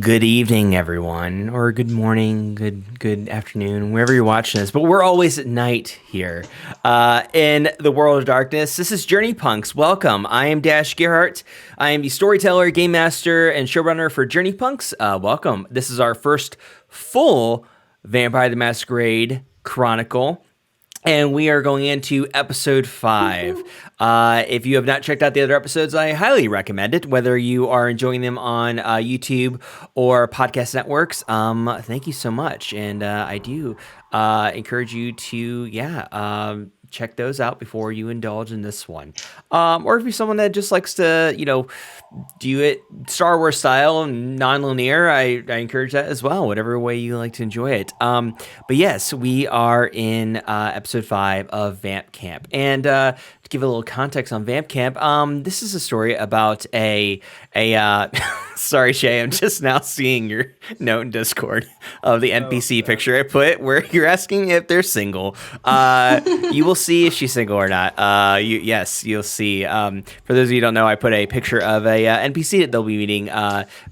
Good evening, everyone, or good morning, good afternoon, wherever you're watching this. But we're always at night here in the world of darkness. This is Journey Punks. Welcome. I am Gierhart. I am the storyteller, game master, and showrunner for Journey Punks. Welcome. This is our first full Vampire the Masquerade Chronicle. And we are going into episode 5. If you have not checked out the other episodes, I highly recommend it, whether you are enjoying them on YouTube or podcast networks. Thank you so much. And I do encourage you to, check those out before you indulge in this one. Or if you're someone that just likes to, do it Star Wars style and non-linear, I encourage that as well, whatever way you like to enjoy it. But yes, we are in episode 5 of Vamp Camp. And to give a little context on Vamp Camp, this is a story about a sorry, Shay, I'm just now seeing your note in Discord of the NPC picture I put where you're asking if they're single. You will see if she's single or not. Yes, you'll see. For those of you who don't know, I put a picture of a NPC that they'll be meeting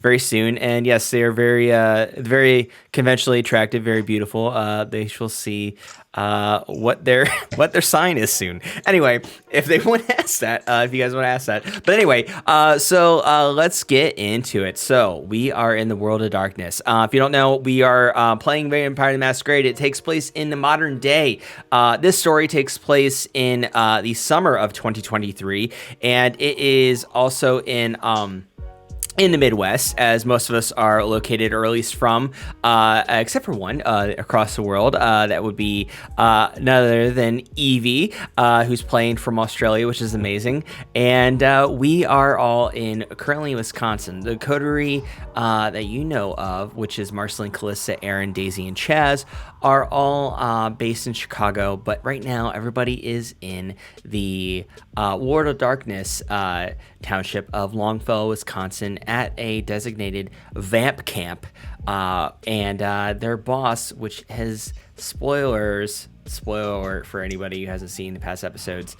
very soon. And yes, they are very conventionally attractive, very beautiful. They shall see what their sign is soon. Anyway, if they want to ask that, if you guys want to ask that. But anyway, so let's get into it. So we are in the world of darkness. If you don't know, we are playing Vampire the Masquerade. It takes place in the modern day. This story takes place in the summer of 2023, and it is also in the Midwest, as most of us are located, or at least from, except for one, across the world. That would be none other than Evie, who's playing from Australia, which is amazing. And we are all in currently Wisconsin. The coterie that you know of, which is Marceline, Calista, Aaron, Daisy, and Chaz, are all based in Chicago. But right now, everybody is in the World of Darkness township of Longfellow, Wisconsin, at a designated Vamp Camp. And their boss, which has spoiler alert for anybody who hasn't seen the past episodes,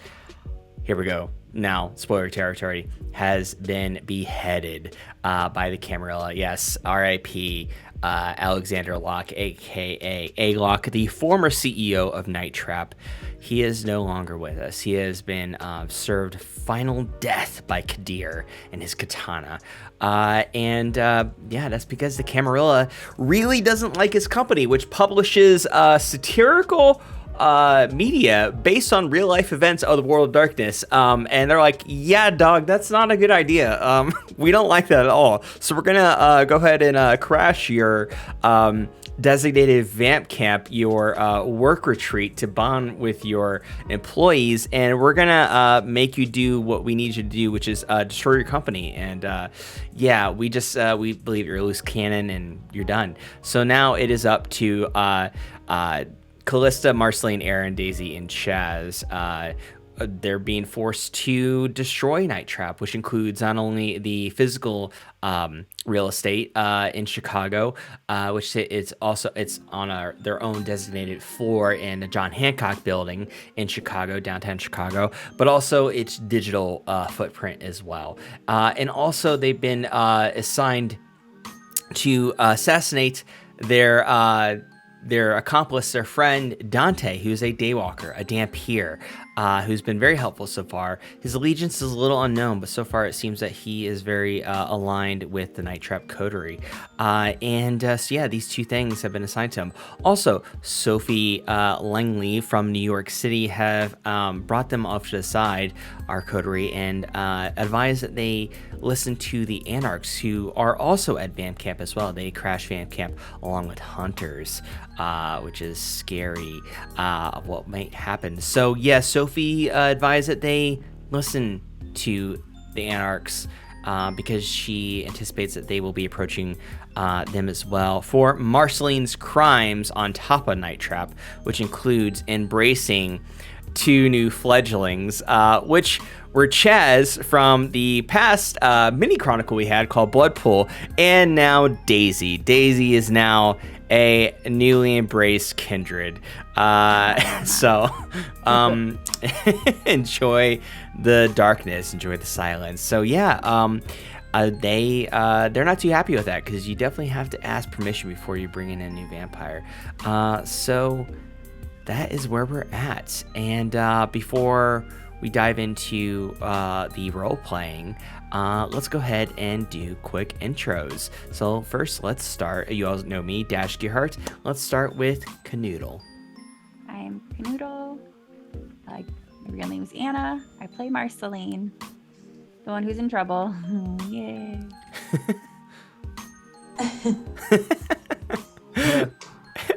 here we go. Now, spoiler territory, has been beheaded by the Camarilla. Yes, R.I.P. Alexander Locke, a.k.a. A-Locke, the former CEO of NightTrap. He is no longer with us. He has been served final death by Kadir and his katana. That's because the Camarilla really doesn't like his company, which publishes satirical media based on real life events of the world of darkness. And they're like, yeah, dog, that's not a good idea. We don't like that at all. So we're gonna go ahead and crash your designated Vamp Camp, your work retreat to bond with your employees, and we're gonna make you do what we need you to do, which is destroy your company. And we believe you're a loose cannon and you're done. So now it is up to Calista, Marceline, Aaron, Daisy, and Chaz. They're being forced to destroy NightTrap, which includes not only the physical real estate in Chicago, which it's on their own designated floor in the John Hancock building in Chicago, downtown Chicago, but also its digital footprint as well. And also they've been assigned to assassinate their accomplice, their friend Dante, who's a daywalker, a Dampier, who's been very helpful so far. His allegiance is a little unknown, but so far it seems that he is very aligned with the NightTrap coterie. These two things have been assigned to him. Also, Sophie Langley from New York City have brought them off to the side, our coterie, and advised that they listen to the Anarchs, who are also at Vamp Camp as well. They crash Vamp Camp along with hunters, which is scary of what might happen. So, yeah, Sophie advised that they listen to the Anarchs because she anticipates that they will be approaching them as well for Marceline's crimes on top of NightTrap, which includes embracing 2 new fledglings, which were Chaz from the past mini chronicle we had called Bloodpool, and now Daisy. Daisy is now a newly embraced kindred. Enjoy the darkness, enjoy the silence. So yeah, they're not too happy with that because you definitely have to ask permission before you bring in a new vampire. So that is where we're at. And before we dive into the role playing, let's go ahead and do quick intros. So first, let's start. You all know me, Gierhart. Let's start with Kuhnoodle. I'm Kuhnoodle. My real name is Anna. I play Marceline, the one who's in trouble. Yay.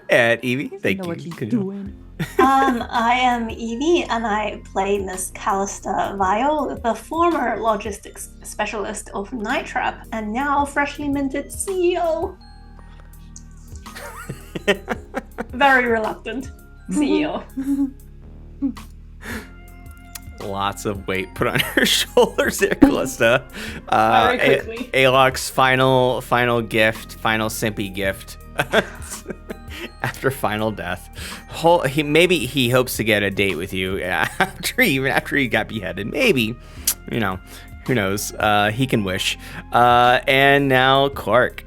And Evie, thank you. What she's doing. I am Evie, and I play Miss Calista Vile, the former logistics specialist of NightTrap, and now freshly minted CEO. Very reluctant CEO. Lots of weight put on her shoulders there, Calista. Very quickly. Alok's final gift, final simpy gift. After final death, maybe he hopes to get a date with you after he got beheaded. Maybe, who knows? He can wish. And now Clark.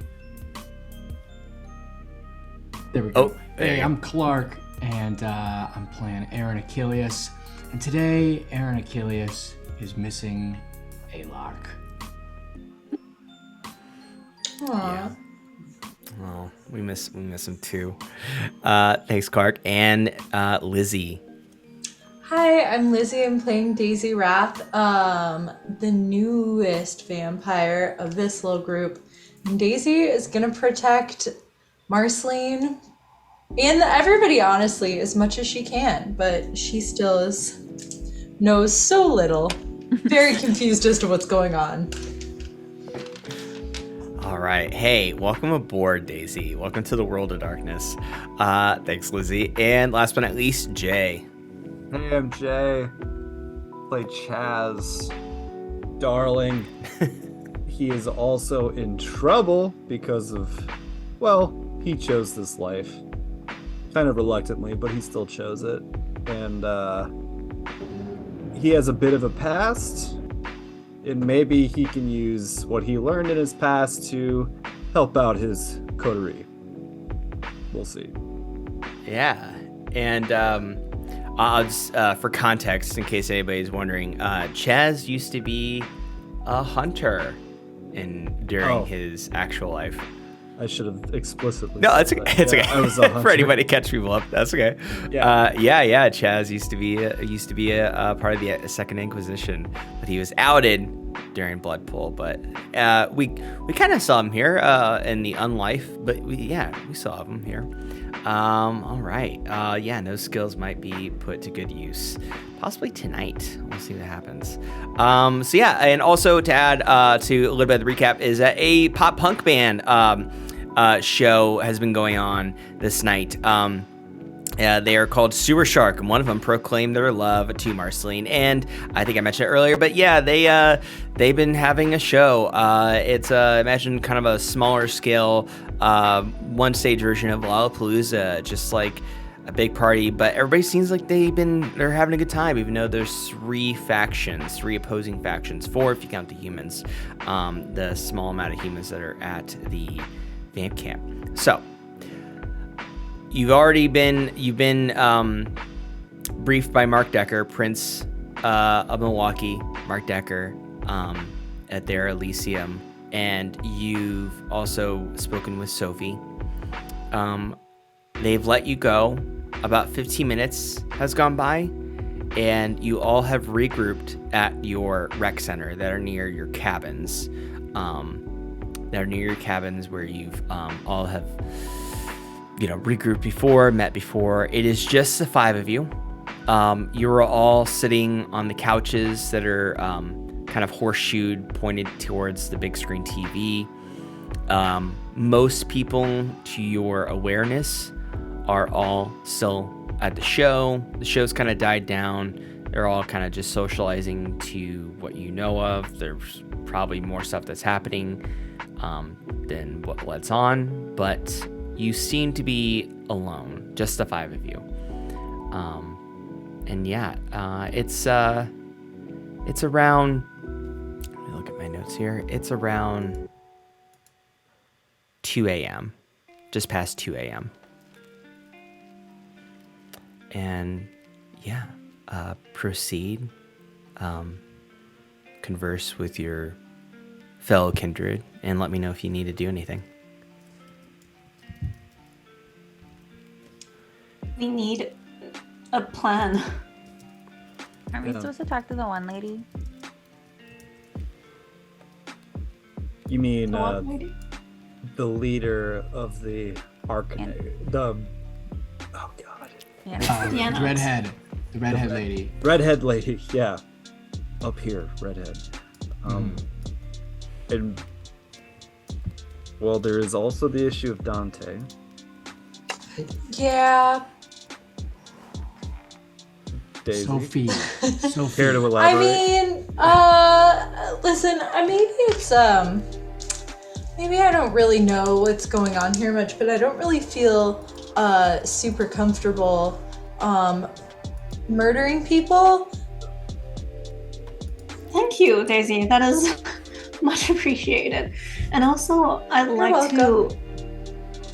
There we go. Oh, hey, I'm Clark, and I'm playing Aaron Achilles. And today, Aaron Achilles is missing Alok. Yeah. Oh, we miss him too. Thanks, Clark. And Lizzy. Hi, I'm Lizzy. I'm playing Daisy Wrath, the newest vampire of this little group. And Daisy is gonna protect Marceline and everybody, honestly, as much as she can. But she still knows so little. Very confused as to what's going on. All right. Hey, welcome aboard, Daisy. Welcome to the world of darkness. Thanks, Lizzy. And last but not least, Jay. Hey, I'm Jay. Play Chaz. Darling. He is also in trouble because of, well, he chose this life. Kind of reluctantly, but he still chose it. And he has a bit of a past. And maybe he can use what he learned in his past to help out his coterie. We'll see. Yeah. And I'll just, for context, in case anybody's wondering, Chaz used to be a hunter during his actual life. I should have explicitly. No, it's okay. It's okay. I was a hunter. For anybody to catch people up, that's okay. Yeah. Chaz used to be a part of the Second Inquisition, but he was outed during Bloodpool. But we kind of saw him here in the Unlife, but we saw him here. All right. Those skills might be put to good use, possibly tonight. We'll see what happens. And also to add to a little bit of the recap is that a pop punk band show has been going on this night. They are called Sewer Shark, and one of them proclaimed their love to Marceline. And I think I mentioned it earlier, but yeah, they've been having a show. It's imagine kind of a smaller scale, one stage version of Lollapalooza, just like a big party. But everybody seems like they're having a good time, even though there's three opposing factions, four if you count the humans, the small amount of humans that are at the Vamp Camp. So you've been briefed by Mark Decker, Prince of Milwaukee, Mark Decker, at their Elysium, and you've also spoken with Sophie. They've let you go. About 15 minutes has gone by, and you all have regrouped at your rec center that are near your cabins. Where you've all have regrouped met before. It is just the five of you. You're all sitting on the couches that are kind of horseshoed, pointed towards the big screen TV. Most people, to your awareness, are all still at the show. The show's kind of died down. They're all kind of just socializing to what you know of. There's probably more stuff that's happening than what lets on, but you seem to be alone, just the five of you. It's around, let me look at my notes notes here. It's around 2 a.m., just past 2 a.m. And yeah, proceed. Converse with your fellow kindred and let me know if you need to do anything. We need a plan. Aren't we supposed to talk to the one lady? You mean The what lady? the leader of the Arcanate? Oh god. Yeah. The Anarchs. redhead. The redhead lady. Redhead lady, yeah. Up here, redhead. And well, there is also the issue of Dante. Yeah. Daisy. Sophie. Care to I elaborate? mean, listen, maybe I don't really know what's going on here much, but I don't really feel super comfortable murdering people. Thank you, Daisy. That is much appreciated. And also, I'd like to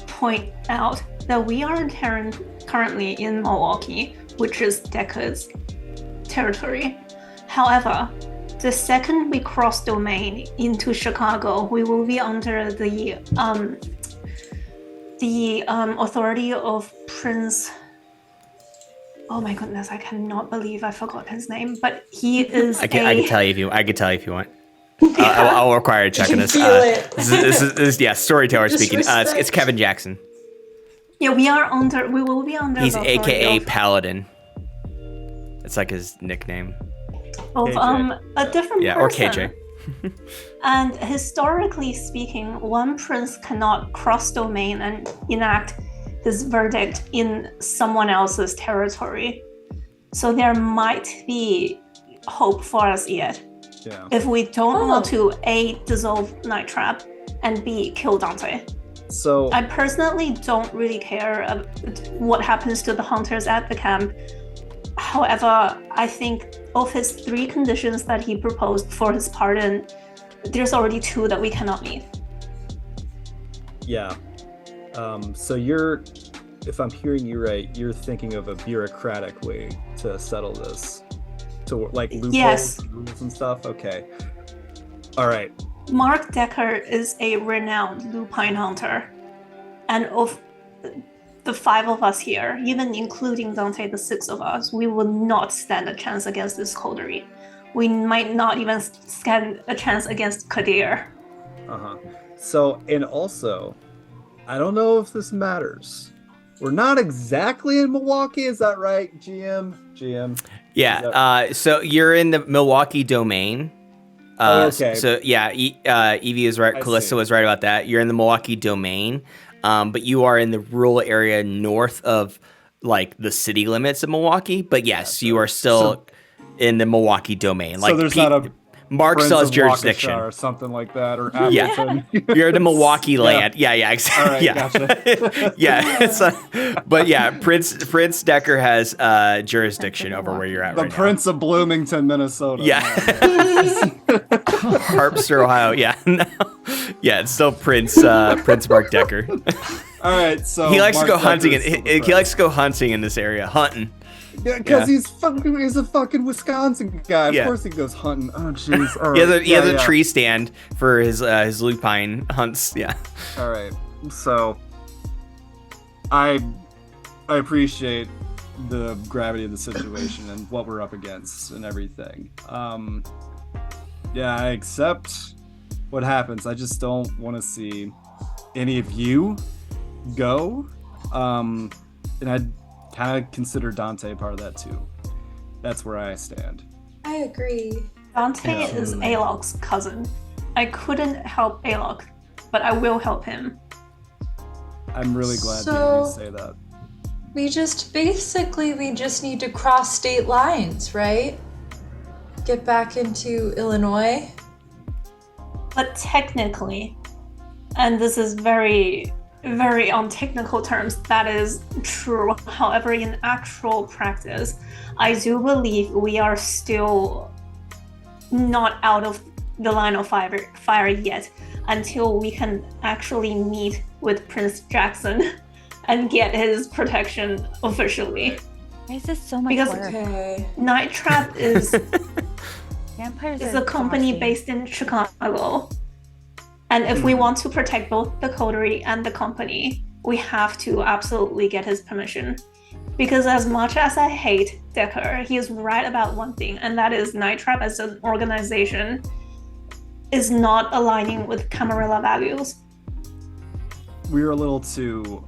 point out that we are currently in Milwaukee, which is Deckard's territory. However, the second we cross domain into Chicago, we will be under the authority of Prince. Oh my goodness, I cannot believe I forgot his name, but he is I can tell you if you want. Yeah. I'll require a check on this. Feel it. This is Storyteller speaking. It's Kevin Jackson. Yeah, we will be under He's the authority AKA Paladin. It's like his nickname. of a different Yeah, or person. KJ. And historically speaking, one prince cannot cross domain and enact his verdict in someone else's territory. So there might be hope for us yet. Yeah. If we don't want to A, dissolve NightTrap, and B, kill Dante. So I personally don't really care what happens to the hunters at the camp. However, I think of his 3 conditions that he proposed for his pardon, there's already 2 that we cannot meet. yeah. So you're, if I'm hearing you right, you're thinking of a bureaucratic way to settle this, to like loopholes, Yes. and rules and stuff. Okay. All right. Mark Deckard is a renowned lupine hunter, and of the 5 of us here, even including Dante, the 6 of us, we will not stand a chance against this coterie. We might not even stand a chance against Kadir. So, and also, I don't know if this matters. We're not exactly in Milwaukee, is that right, GM? Yeah. So you're in the Milwaukee domain. Okay. So yeah, Evie is right. I Calista see. was right about that. You're in the Milwaukee domain, but you are in the rural area north of like the city limits of Milwaukee. But yes, you are still in the Milwaukee domain. Like so there's not a Mark Prince still has of jurisdiction. Waukesha or something like that, or Yeah. Appleton. You're in the Milwaukee land. Yeah, exactly. All right, yeah. gotcha. Yeah. It's but yeah, Prince Decker has jurisdiction over where you're at The right Prince of Bloomington, Minnesota. now. Yeah. Harpster, Ohio. Yeah. No. Yeah, it's still Prince Mark Decker. All right, so He likes to Mark go hunting Decker's and still the he likes to go hunting in this area, hunting. Yeah, because Yeah. he's a fucking Wisconsin guy. Of Yeah. course he goes hunting. Oh jeez. All He has right. a, he has Yeah, a yeah. tree stand for his lupine hunts. Yeah. All right. So I appreciate the gravity of the situation and what we're up against and everything. Yeah, I accept what happens. I just don't want to see any of you go. And I'd kind of consider Dante part of that too. That's where I stand. I agree. Dante is Alok's cousin. I couldn't help Alok, but I will help him. I'm really glad to hear So- you say that. We just need to cross state lines, right? Get back into Illinois. But technically, and this is very, very on technical terms, that is true. However, in actual practice, I do believe we are still not out of the line of fire yet until we can actually meet with Prince Jackson and get his protection officially. Why is this so much Because- work? Okay. NightTrap is Vampires is are a company exhausting. based in Chicago. And if we want to protect both the coterie and the company, we have to absolutely get his permission. Because as much as I hate Decker, he is right about one thing, and that is NightTrap as an organization is not aligning with Camarilla values. We were a little too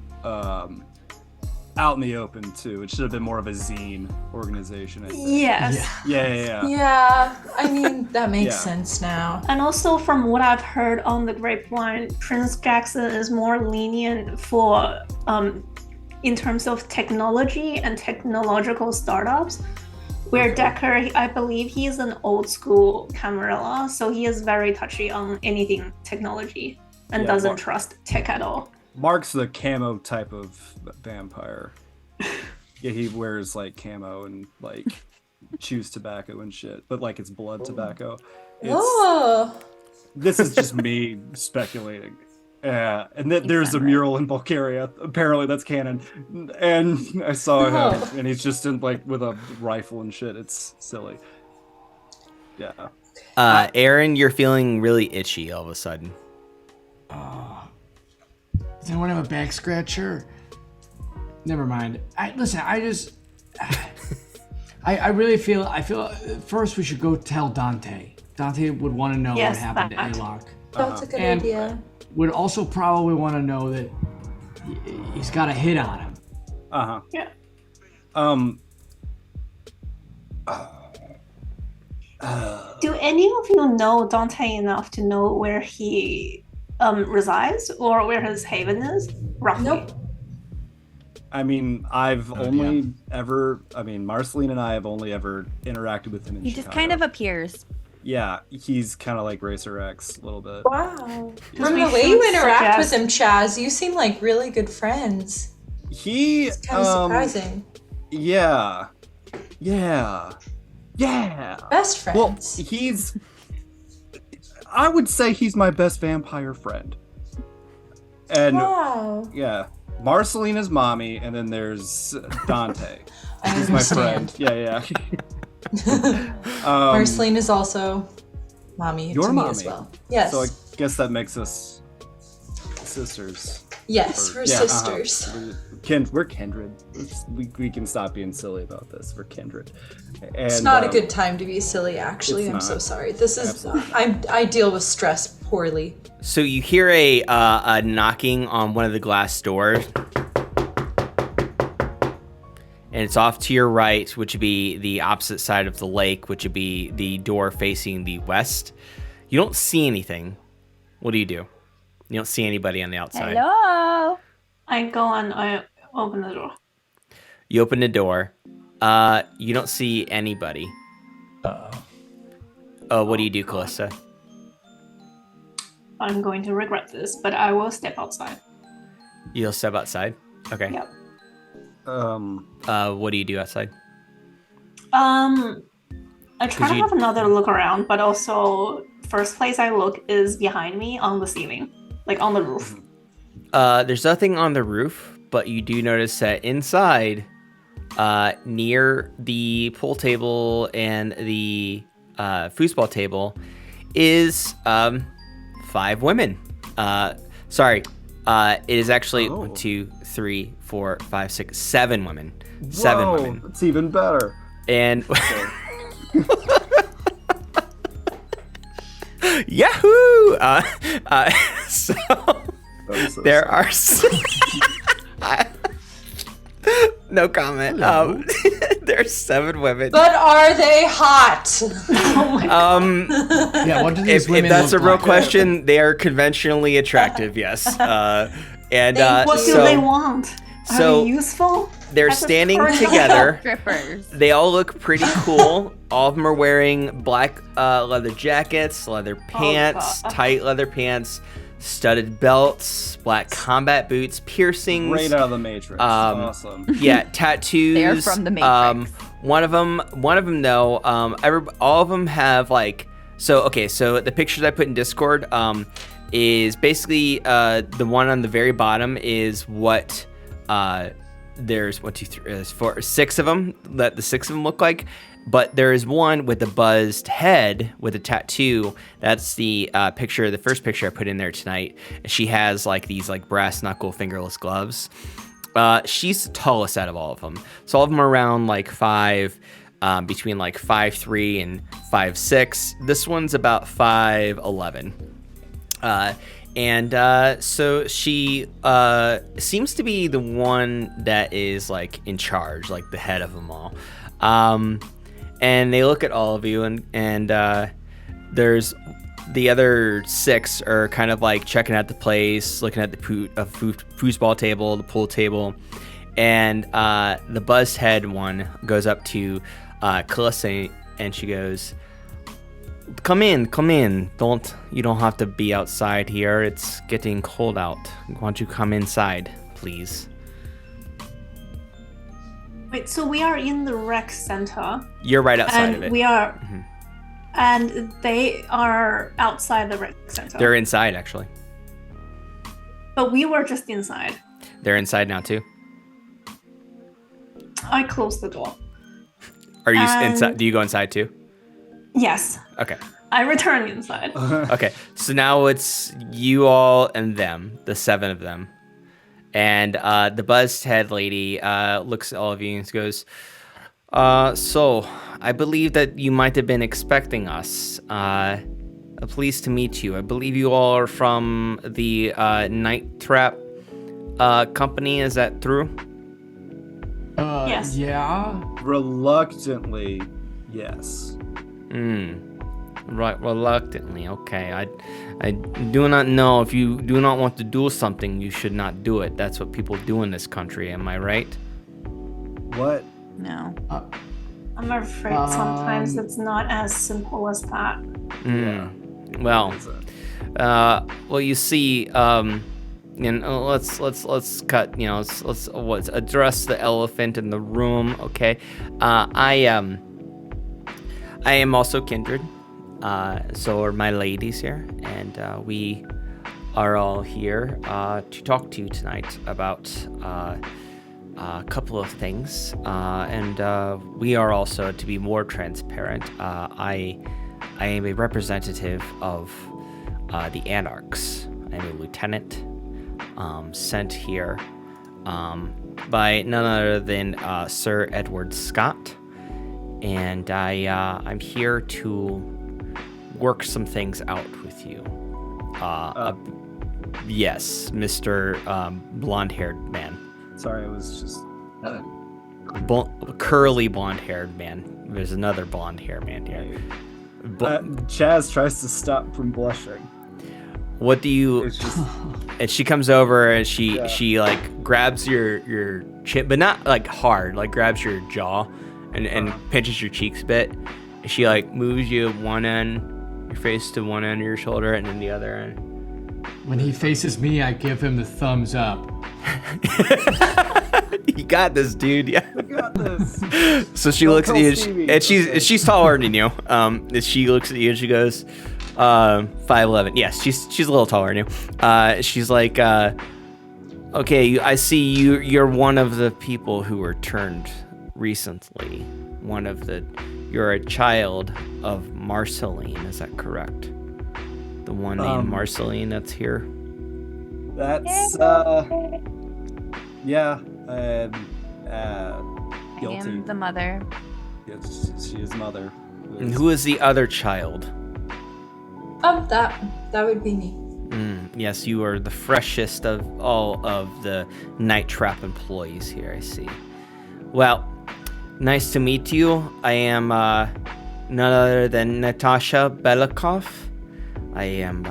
out in the open too. It should have been more of a zine organization, I think. Yes. Yeah. Yeah, I mean, that makes Yeah. sense now. And also from what I've heard on the grapevine, Prince Jackson is more lenient for in terms of technology and technological startups. Where Decker, I believe he is an old school Camarilla, so he is very touchy on anything technology and Yeah, doesn't Mark- trust tech at all. Mark's the camo type of vampire. Yeah, he wears like camo and like chews tobacco and shit, but like it's blood tobacco. Oh, This is just me speculating. Yeah, and there's a sound mural in Bulgaria. Apparently, that's canon. And I saw him, Oh. and he's just in like with a rifle and shit. It's silly. Yeah. Aaron, you're feeling really itchy all of a sudden. Does anyone have a back scratcher? Never mind. I just I really feel first we should go tell Dante. Dante would want to know Yes, what happened that. to Alok. that's a good And- idea. Would also probably want to know that he's got a hit on him. Yeah. Do any of you know Dante enough to know where he resides or where his haven is? Roughly. Nope. I mean, I've Oh, only ever. I mean, Marceline and I have only ever interacted with him in He Chicago. just kind of appears. Yeah, he's kind of like Racer X a little bit. Wow. Because From we the way you should interact with suggest- him, Chaz, you seem like really good friends. He It's kind of surprising. Yeah. Best Well, friends. he's. I would say he's my best vampire friend. And Wow. yeah, Marceline is mommy, and then there's Dante. I He's my understand. friend. Yeah. Marceline is also mommy your to me mommy. as well. Yes. So I guess that makes us sisters. Yes, Or- we're yeah, sisters. We're kindred. We can stop being silly about this. We're kindred. And, It's not a good time to be silly, actually. it's I'm so not. sorry. This is Absolutely. I deal with stress poorly. So you hear a knocking on one of the glass doors, and it's off to your right, which would be the opposite side of the lake, which would be the door facing the west. You don't see anything. What do? You don't see anybody on the outside. Hello. I go and I open the door. You open the door. You don't see anybody. Oh, what do you do, Calista? I'm going to regret this, but I will step outside. You'll step outside. Okay. Yep. What do you do outside? I try to you- have another look around, but also first place I look is behind me on the ceiling, like on the roof. There's nothing on the roof, but you do notice that inside, near the pool table and the foosball table, is 5 women. Sorry, it is actually Oh. 1, 2, 3, 4, 5, 6, 7 women. 7 Whoa, women. It's even better. And Yahoo! So I'm so there sorry. are no comment. There's 7 women. But are they hot? Yeah, what do these If women that's a look real like? question, they are conventionally attractive. Yes. And Thank What do so they want? Are so they useful? they're As a standing person? together. Strippers. They all look pretty cool. All of them are wearing black leather jackets, leather pants, God. tight leather pants, studded belts, black combat boots, piercings. Right out of the Matrix. Awesome. Yeah, tattoos. They are from the Matrix. One of them though, all of them have like So the pictures I put in Discord is basically the one on the very bottom is what there's 1, 2, 3, there's 4, 6 of them that the 6 of them look like. But there is one with a buzzed head with a tattoo. That's the picture, the first picture I put in there tonight. She has like these like brass knuckle fingerless gloves. She's the tallest out of all of them. So all of them are around like 5, between like 5'3" and 5'6". This one's about 5'11". So she seems to be the one that is like in charge, like the head of them all. And they look at all of you, and there's the other 6 are kind of like checking out the place, looking at the foosball table, the pool table, and the buzzed head one goes up to Calista, and she goes, Come in. You don't have to be outside here. It's getting cold out. Why don't you come inside, please? Wait, so we are in the rec center. You're right outside and of it. We are, and they are outside the rec center. They're inside, actually. But we were just inside. They're inside now too. I closed the door. Are you inside? Do you go inside too? Yes. Okay. I return inside. Okay. So now it's you all and them, the 7 of them. And the buzzed head lady looks at all of you and goes, so I believe that you might have been expecting us. Pleased to meet you. I believe you all are from the NightTrap company. Is that true? Yes. Yeah. Reluctantly, yes. Right, reluctantly. Okay. I do not know. If you do not want to do something, you should not do it. That's what people do in this country. Am I right? What? No. I'm afraid sometimes it's not as simple as that. Well, well, you see, let's cut. Let's address the elephant in the room. Okay. I am also kindred. So are my ladies here, and we are all here to talk to you tonight about a couple of things. And we are also, to be more transparent, I am a representative of the Anarchs. I'm a lieutenant sent here by none other than Sir Edward Scott, and I'm here to work some things out with you. Yes, Mr. Blonde-haired man. Sorry, I was just... Curly blonde-haired man. There's another blonde-haired man here. Chaz tries to stop from blushing. What do you... It's just... And she comes over and she like grabs your chin, but not like hard, like grabs your jaw and pinches your cheeks a bit. She like moves you one end, your face to one end of your shoulder, and then the other end. When he faces me, I give him the thumbs up. You got this, dude. Yeah. I got this. So she looks at you, and she's taller than you. And she looks at you and she goes, 5'11". Yes, she's a little taller than you. She's like, okay, I see you're one of the people who were turned recently. You're a child of Marceline, is that correct? The one named Marceline that's here? That's, yeah, guilty. I am the mother. Yes, she is mother. And who is the other child? That would be me. Yes, you are the freshest of all of the NightTrap employees here, I see. Well, nice to meet you. I am none other than Natasha Belikov. I am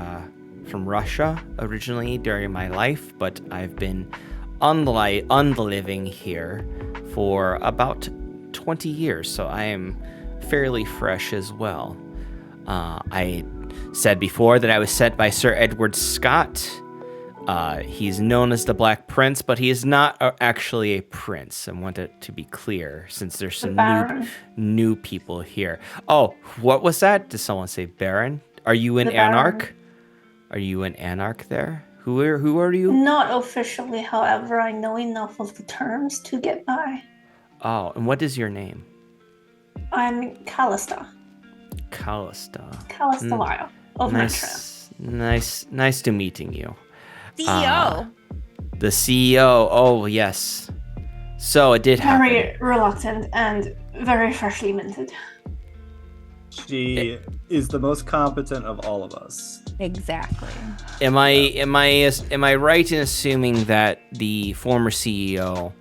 from Russia originally during my life, but I've been on the living here for about 20 years, so I am fairly fresh as well. I said before that I was sent by Sir Edward Scott He's known as the Black Prince, but he is not actually a prince. I want it to be clear, since there's some new people here. Oh, what was that? Did someone say Baron? Are you an Anarch? Are you an Anarch there? Who are you? Not officially, however, I know enough of the terms to get by. Oh, and what is your name? I'm Calista. Calista Lyle of NightTrap. Nice to meeting you. CEO. The CEO. Oh, yes. So it did happen. Very reluctant and very freshly minted. She is the most competent of all of us. Exactly. Am I right in assuming that the former CEO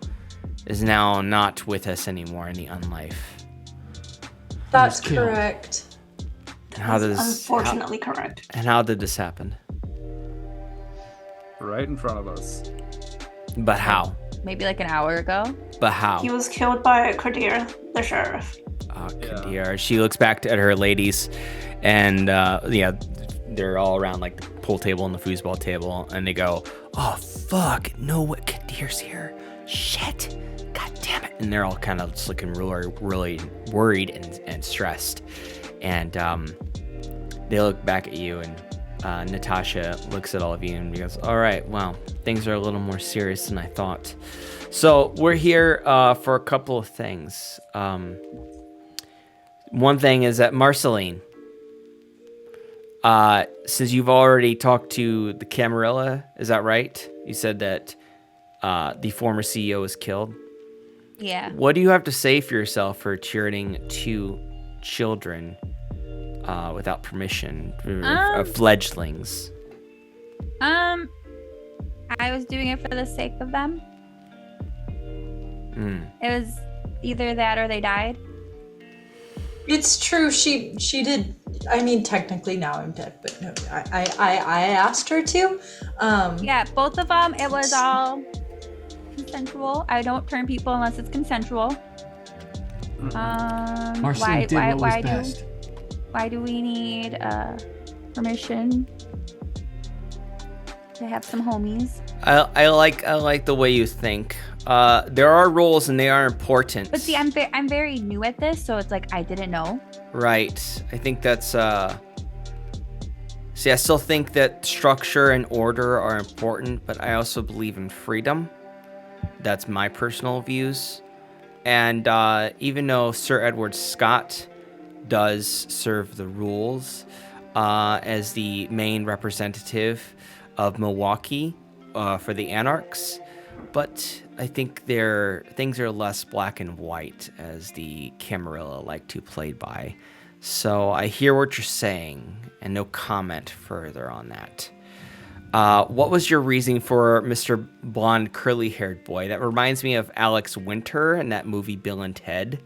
is now not with us anymore in the unlife? That's correct. Unfortunately correct. And how did this happen? Right in front of us. But how? Maybe like an hour ago. But how? He was killed by Kadir, the sheriff. Oh, Kadir. She looks back at her ladies, and they're all around like the pool table and the foosball table, and they go, "Oh fuck, no, what? Kadir's here? Shit, god damn it!" And they're all kind of just looking really worried and stressed, and they look back at you, and Natasha looks at all of you and goes, "All right, well, things are a little more serious than I thought. So we're here for a couple of things. One thing is that Marceline, since you've already talked to the Camarilla, is that right? You said that the former CEO was killed. Yeah. What do you have to say for yourself for cheering 2 children without permission, fledglings? I was doing it for the sake of them. It was either that or they died. It's true. She did. I mean, technically now I'm dead, but no, I asked her to. Yeah, both of them. It was all consensual. I don't turn people unless it's consensual. Marceline did what was best. Why do we need permission to have some homies? I like the way you think. There are rules and they are important. But see, I'm very new at this, so it's like I didn't know. Right. I think that's See, I still think that structure and order are important, but I also believe in freedom. That's my personal views. And even though Sir Edward Scott does serve the rules as the main representative of Milwaukee for the Anarchs, but I think things are less black and white as the Camarilla like to play by. So I hear what you're saying, and no comment further on that. What was your reasoning for Mr. Blonde curly-haired boy? That reminds me of Alex Winter in that movie Bill and Ted.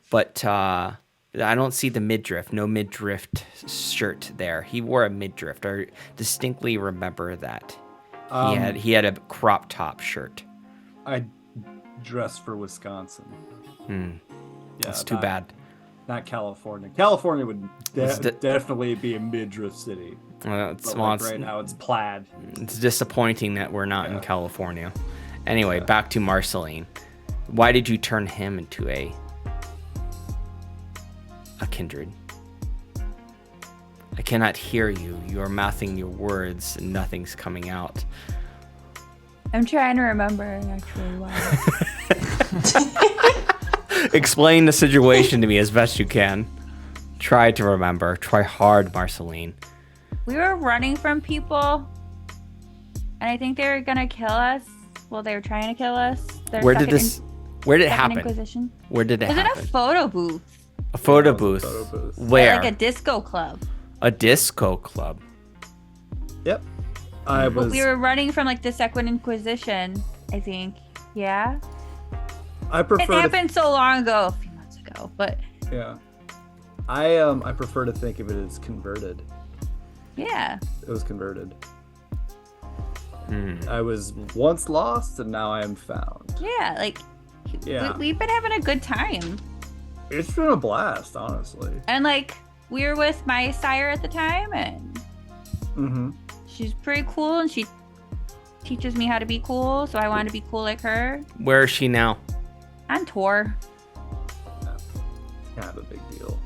But I don't see the midriff. No midriff shirt there. He wore a midriff. I distinctly remember that. He had a crop top shirt. I dressed for Wisconsin. Yeah, that's too bad. Not California. California would definitely be a midriff city. Right now it's plaid. It's disappointing that we're not in California. Anyway, back to Marceline. Why did you turn him into a kindred? I cannot hear you. You are mouthing your words and nothing's coming out. I'm trying to remember actually why. Explain the situation to me as best you can. Try to remember. Try hard, Marceline. We were running from people, and I think they were gonna kill us. Well, they were trying to kill us. Where did it happen? Inquisition. Where did it happen? It was in a photo booth. A photo booth. Where? Like a disco club. A disco club. Yep. We were running from like the Second Inquisition, I think. Yeah. It happened so long ago, a few months ago, but yeah. I prefer to think of it as converted. Yeah. It was converted. I was once lost and now I am found. Yeah, we've been having a good time. It's been a blast, honestly. And like we were with my sire at the time, and she's pretty cool, and she teaches me how to be cool, so I want to be cool like her. Where is she now? On tour. Kind of a big deal.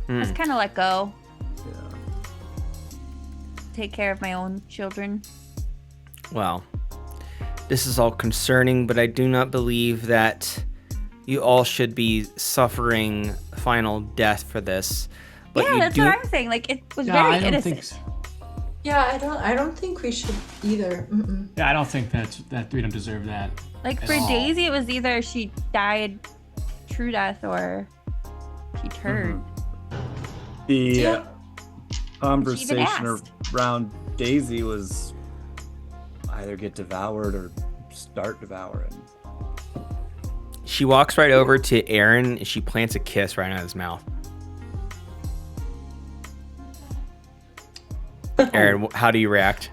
Just kind of let go. Yeah. Take care of my own children. Well, this is all concerning, but I do not believe that you all should be suffering final death for this. But Yeah, you that's do... what I'm saying. Like, it was Yeah, very I don't innocent. think so. Yeah, I don't think we should either. Mm-mm. Yeah, I don't think that we don't deserve that. Like, for at all. Daisy, it was either she died true death or she turned. The Yeah. conversation asked. around Daisy was either get devoured or start devouring. She walks right over to Aaron and she plants a kiss right on his mouth. Aaron, how do you react?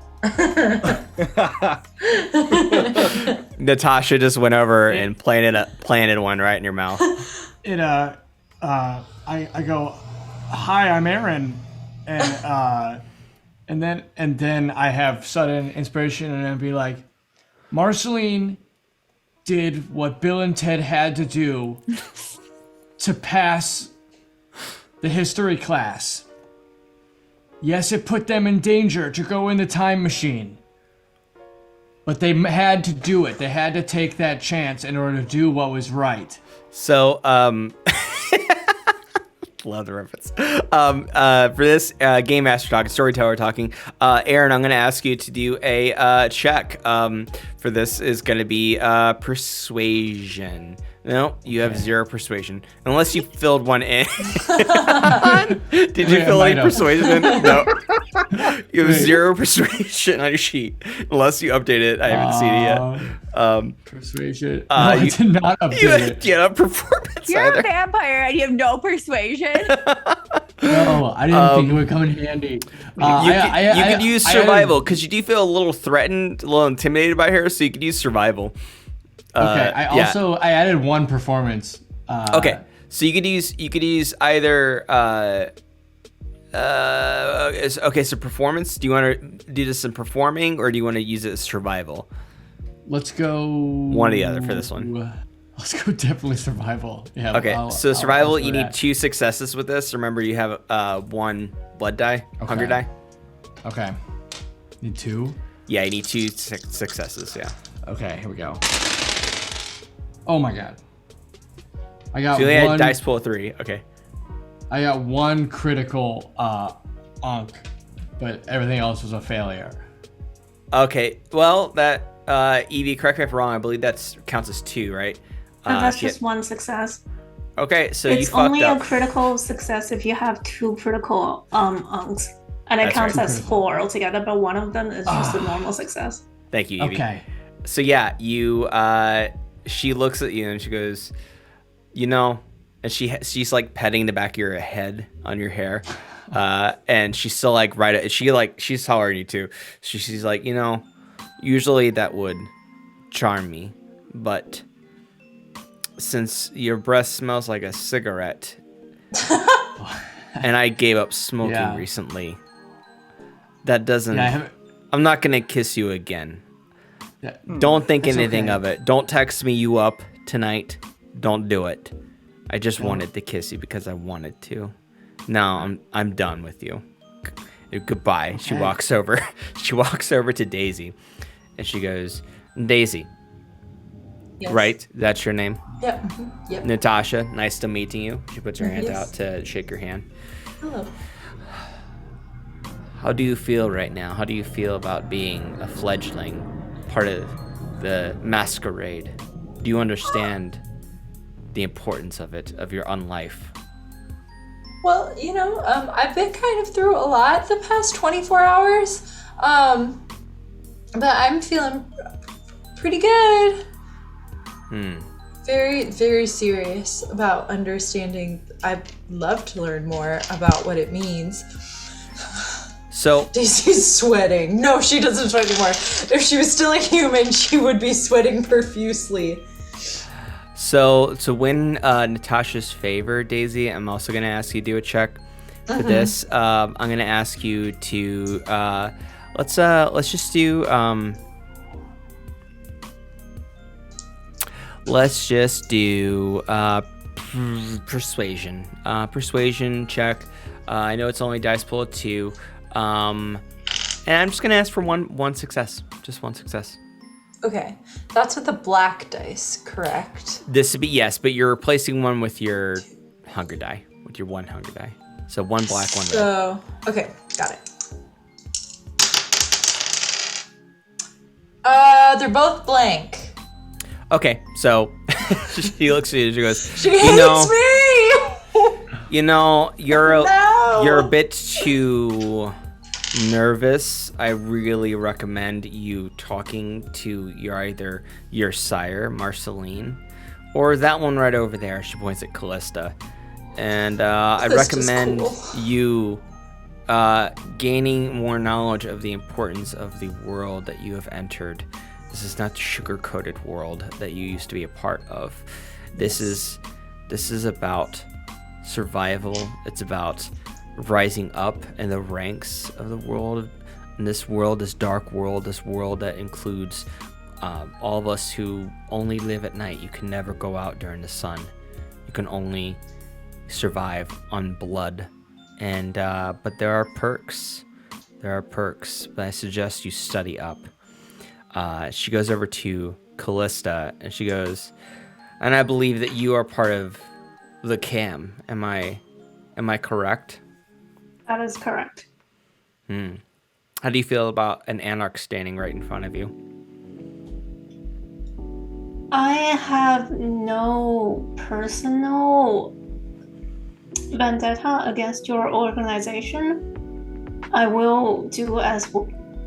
Natasha just went over and planted one right in your mouth. I go, hi, I'm Aaron, and then I have sudden inspiration and I'd be like, Marceline did what Bill and Ted had to do to pass the history class. Yes, it put them in danger to go in the time machine. But they had to do it. They had to take that chance in order to do what was right. So, love the reference. For this Game Master talking, Storyteller talking, Aaron, I'm going to ask you to do a check. For this is going to be persuasion. No, you have 0 persuasion. Unless you filled one in. Did you fill any persuasion in? No. You have 0 persuasion on your sheet. Unless you update it. I haven't seen it yet. Persuasion. No, I did not update it. You had a performance You're either. a vampire and you have no persuasion. No, I didn't think it would come in handy. You could use survival because you do feel a little threatened, a little intimidated by her, so you could use survival. Okay. I added 1 performance. Okay, so you could use either. Okay, so performance. Do you want to do this in performing, or do you want to use it as survival? Let's go. One or the other for this one. Let's go definitely survival. Yeah. Okay, I'll survival. go You for need that. 2 successes with this. Remember, you have 1 blood die, hunger die. Okay. Need 2. Yeah, you need 2 successes. Yeah. Okay, here we go. Oh my god. I got So you only had one. dice pool 3. Okay. I got 1 critical unk, but everything else was a failure. Okay. Well, that Evie, correct me if I'm wrong. I believe that counts as 2, right? And that's Yeah. just 1 success. Okay, so you It's fucked only up. a critical success if you have 2 critical unks. And it That's counts right. as 4 altogether, but one of them is just a normal success. Thank you, Evie. Okay. So yeah, you. She looks at you and she goes, you know, and she's like petting the back of your head on your hair, and she's still like she's taller than you too. She's like, you know, usually that would charm me, but since your breath smells like a cigarette, and I gave up smoking recently, that doesn't. Yeah, I'm not gonna kiss you again. yeah. Don't think That's anything okay. of it. Don't text me you up tonight. Don't do it. I just wanted to kiss you because I wanted to. No, I'm done with you. Goodbye. Okay. She walks over. She walks over to Daisy, and she goes, Daisy. Yes. Right? That's your name? Yep. Mhm. Yep. Natasha, nice to meeting you. She puts her hand Yes. out to shake your hand. Hello. How do you feel right now? How do you feel about being a fledgling, part of the Masquerade? Do you understand the importance of it, of your own life? Well, you know, I've been kind of through a lot the past 24 hours, but I'm feeling pretty good. Very, very serious about understanding. I'd love to learn more about what it means. So Daisy's sweating. No, she doesn't sweat anymore. If she was still a human, she would be sweating profusely. So to win Natasha's favor, Daisy, I'm also going to ask you to do a check for this. I'm going to ask you to let's just do persuasion. Persuasion check. I know it's only dice pool of 2. And I'm just gonna ask for one success. Just one success. Okay, that's with the black dice, correct? This would be yes, but you're replacing one with your hunger die, with your 1 hunger die. So 1 black, 1 red. So, okay, got it. They're both blank. Okay, so she looks at you and she goes, She hates me! You're a bit too nervous. I really recommend you talking to either your sire, Marceline, or that one right over there. She points at Calista. And I recommend you gaining more knowledge of the importance of the world that you have entered. This is not the sugar-coated world that you used to be a part of. This is about survival. It's about rising up in the ranks of the world. And this world, this dark world, this world that includes all of us who only live at night. You can never go out during the sun. You can only survive on blood. And but there are perks. But I suggest you study up. She goes over to Calista and she goes, and I believe that you are part of the cam. Am I correct? That is correct. How do you feel about an Anarch standing right in front of you? I have no personal vendetta against your organization. I will do as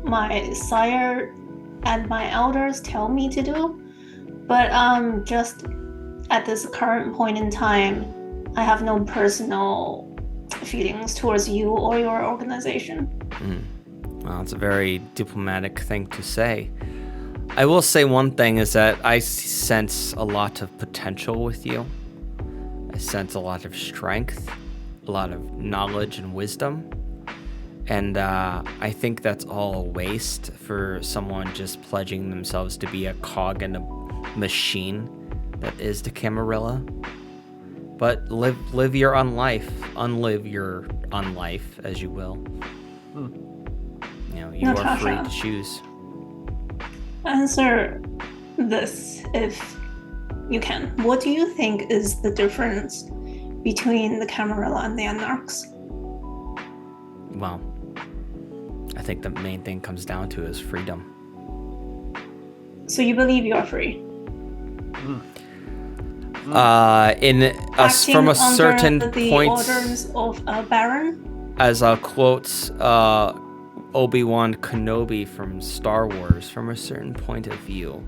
my sire and my elders tell me to do, but just at this current point in time, I have no personal feelings towards you or your organization. Well, it's a very diplomatic thing to say. I will say one thing is that I sense a lot of potential with you. I sense a lot of strength, a lot of knowledge and wisdom. And I think that's all a waste for someone just pledging themselves to be a cog in a machine that is the Camarilla. But live your unlive your unlife as you will. You Natasha, are free to choose. Answer this if you can. What do you think is the difference between the Camarilla and the Anarchs? Well, I think the main thing comes down to is freedom. So you believe you are free? From a certain under the point, orders of a baron? as I'll quote Obi-Wan Kenobi from Star Wars, from a certain point of view,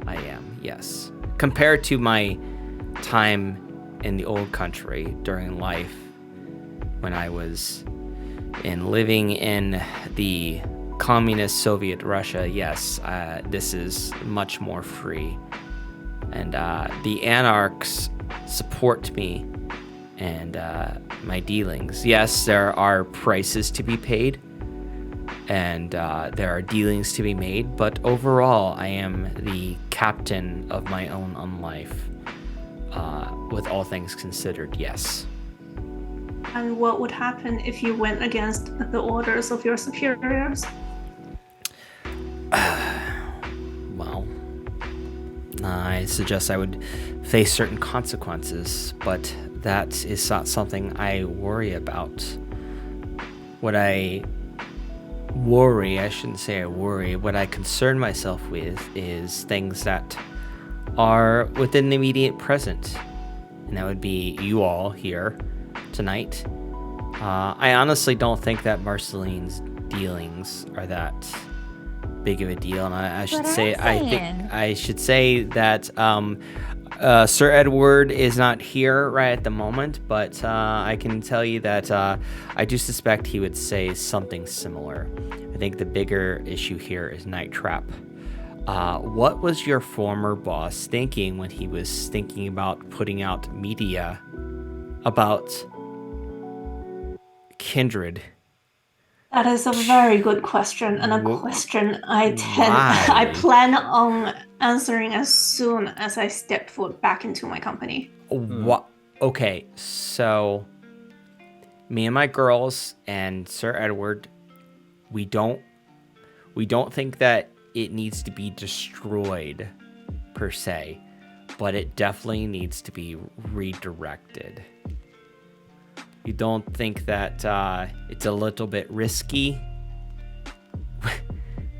I am, yes. Compared to my time in the old country during life, when I was living in the communist Soviet Russia, yes, this is much more free. And the Anarchs support me and my dealings. Yes, there are prices to be paid, and there are dealings to be made, but overall, I am the captain of my own life. With all things considered, yes. And what would happen if you went against the orders of your superiors? Well, I suggest I would face certain consequences, but that is not something I worry about. What I shouldn't say I worry, what I concern myself with is things that are within the immediate present. And that would be you all here tonight. I honestly don't think that Marceline's dealings are that big of a deal, and I should say that Sir Edward is not here right at the moment, but I can tell you that I do suspect he would say something similar. I think the bigger issue here is NightTrap. What was your former boss thinking when he was thinking about putting out media about Kindred That is a very good question, and a question I plan on answering as soon as I step foot back into my company. What? Okay, so me and my girls and Sir Edward, we don't think that it needs to be destroyed per se, but it definitely needs to be redirected. You don't think that it's a little bit risky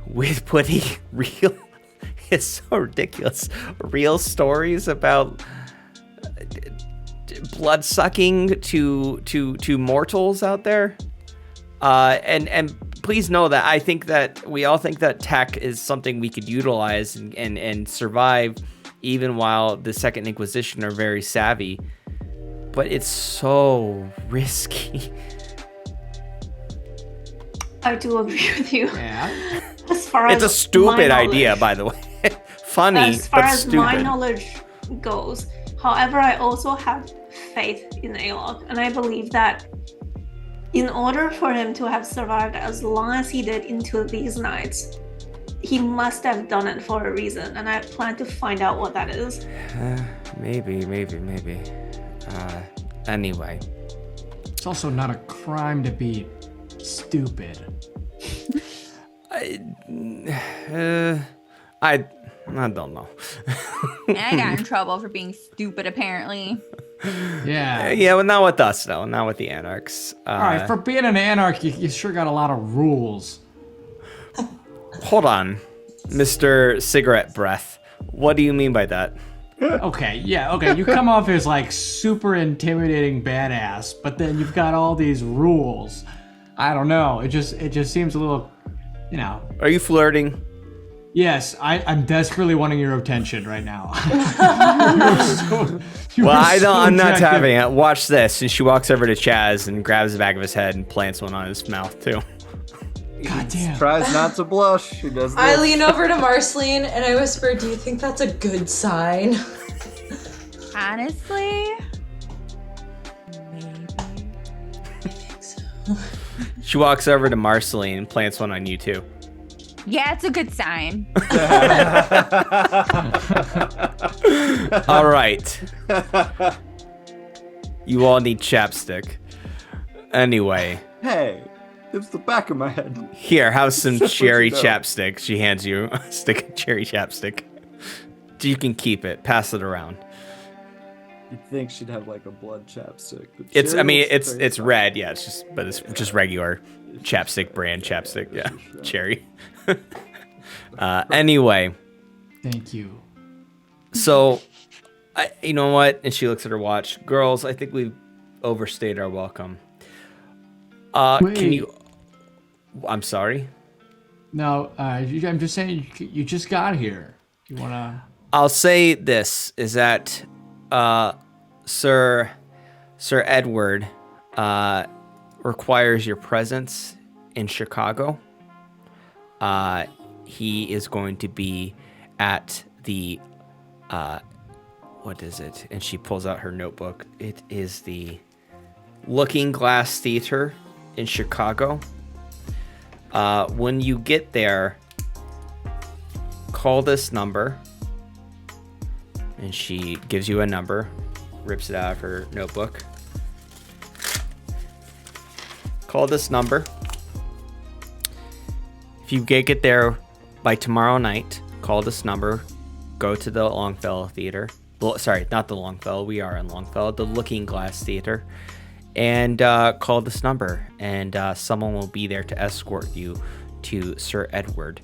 with putting real, it's so ridiculous, real stories about blood sucking to mortals out there? And please know that I think that we all think that tech is something we could utilize and survive even while the Second Inquisition are very savvy. But it's so risky. I do agree with you. Yeah. As far It's as a stupid my idea, knowledge- by the way. Funny, As far but as my stupid. knowledge goes, however, I also have faith in Alok, and I believe that in order for him to have survived as long as he did into these nights, he must have done it for a reason, and I plan to find out what that is. Maybe. Anyway. It's also not a crime to be stupid. I don't know. And I got in trouble for being stupid, apparently. Yeah. Yeah, well, not with us, though. Not with the Anarchs. All right, for being an anarch, you sure got a lot of rules. Hold on, Mr. Cigarette Breath. What do you mean by that? Okay, you come off as like super intimidating badass, but then you've got all these rules. I don't know. It just seems a little, you know. Are you flirting? Yes, I'm desperately wanting your attention right now. I'm not having it. Watch this. And she walks over to Chaz and grabs the back of his head and plants one on his mouth too. God damn. Tries not to blush. She does this. I lean over to Marceline and I whisper, "Do you think that's a good sign?" Honestly, She walks over to Marceline and plants one on you too. yeah, it's a good sign. All right. You all need chapstick. Anyway. Hey, it's the back of my head. Here, have some cherry you know. chapstick. She hands you a stick of cherry chapstick. You can keep it. Pass it around. You'd think she'd have like a blood chapstick. but It's cherry it's red, yeah. It's just regular chapstick brand chapstick, yeah. Cherry. Anyway, Thank you. so you know what? And she looks at her watch. Girls, I think we've overstayed our welcome. Can Wait. you? I'm sorry. No, I'm just saying you just got here. You wanna? I'll say this is that Sir Edward requires your presence in Chicago. He is going to be at the what is it? And she pulls out her notebook. It is the Looking Glass Theater in Chicago. When you get there, call this number. And she gives you a number, rips it out of her notebook. Call this number. If you get there by tomorrow night, call this number. Go to the Longfellow Theater. Sorry, not the Longfellow. We are in Longfellow. The Looking Glass Theater. And call this number. And someone will be there to escort you to Sir Edward.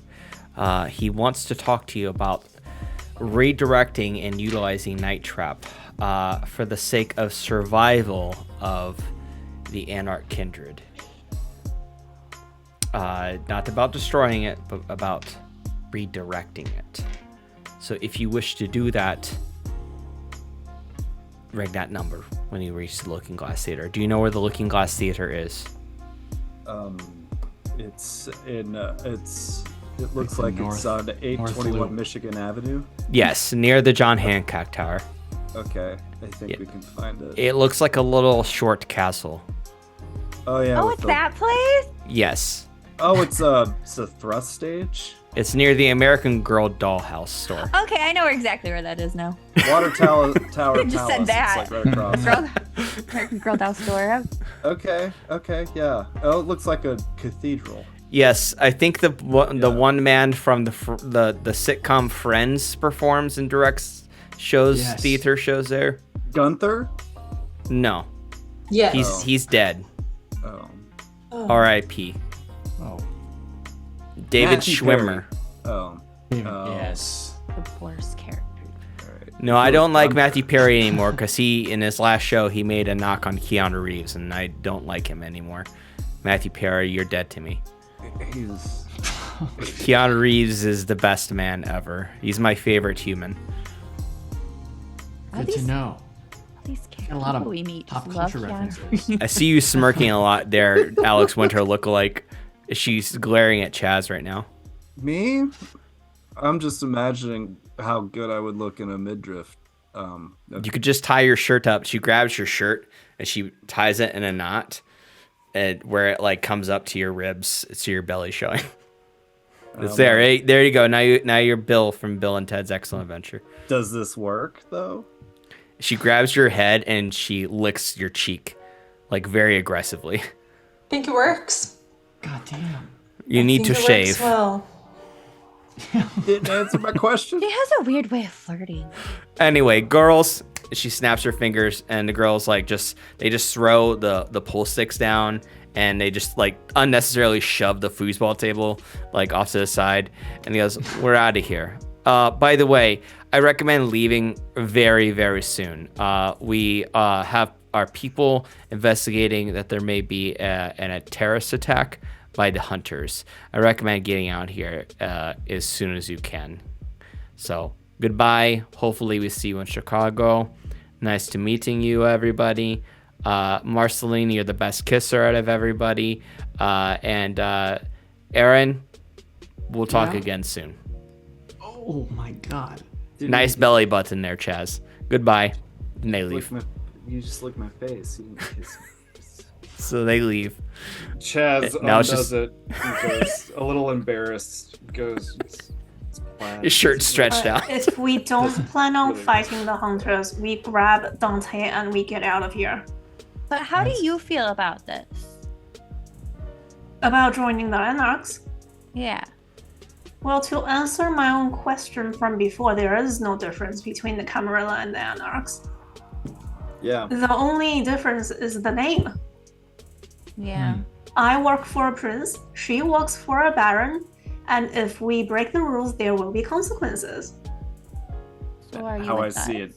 He wants to talk to you about redirecting and utilizing NightTrap for the sake of survival of the Anarch kindred. Not about destroying it, but about redirecting it. So if you wish to do that, ring that number when you reach the Looking Glass Theater. Do you know where the Looking Glass Theater is? It's in it looks It's in like it's on North 821 Loop. Michigan Avenue. Yes, near the John Hancock Tower. Okay, I think Yeah. we can find it. It looks like a little short castle. Oh yeah. Oh, with it's the- that place? Yes. Oh, it's a thrust stage. It's near the American Girl dollhouse store. Okay, I know exactly where that is now. Water Tower Just Palace. said that. It's like right across. Girl, American Girl doll store. Okay, yeah. Oh, it looks like a cathedral. Yes, I think the one man from the sitcom Friends performs and directs shows, Yes. theater shows there. Gunther? No, Yeah. he's dead. Oh. R.I.P. Oh. David Matthew Schwimmer. Oh. Yes. The worst character. Alright. No, I don't like Matthew Perry anymore because he, in his last show, he made a knock on Keanu Reeves, and I don't like him anymore. Matthew Perry, you're dead to me. He's... Keanu Reeves is the best man ever. He's my favorite human. Good to know. These A lot of people we meet pop just love culture Keanu. references. I see you smirking a lot there, Alex Winter lookalike. She's glaring at Chaz right now. Me? I'm just imagining how good I would look in a midriff. You could just tie your shirt up. She grabs your shirt and she ties it in a knot, and where it like comes up to your ribs, to your belly showing. It's there. Hey, there you go. Now you're Bill from Bill and Ted's Excellent Adventure. Does this work though? She grabs your head and she licks your cheek, like very aggressively. Think it works? God damn. You need to Think it shave. works well. Didn't answer my question. She has a weird way of flirting. Anyway, girls, she snaps her fingers, and the girls like they just throw the pool sticks down, and they just like unnecessarily shove the foosball table like off to the side, and he goes, "We're out of here." By the way, I recommend leaving very, very soon. We have our people investigating that there may be a terrorist attack by the hunters. I recommend getting out here as soon as you can. So goodbye. Hopefully we see you in Chicago. Nice to meeting you, everybody. Marceline, you're the best kisser out of everybody. And Aaron, we'll talk Yeah? again soon. Oh my god. Nice belly button there, Chaz. Goodbye. And they leave. You just licked my face. You didn't kiss me. So they leave. Chaz Now it's undoes just- it. He goes a little embarrassed. Goes. It's plaid. His shirt's stretched out. If we don't plan on Really? fighting the hunters, we grab Dante and we get out of here. But how do you feel about this? About joining the Anarchs? Yeah. Well, to answer my own question from before, there is no difference between the Camarilla and the Anarchs. Yeah. The only difference is the name. Yeah. I work for a prince, she works for a baron, and if we break the rules, there will be consequences. So are you How I with see us?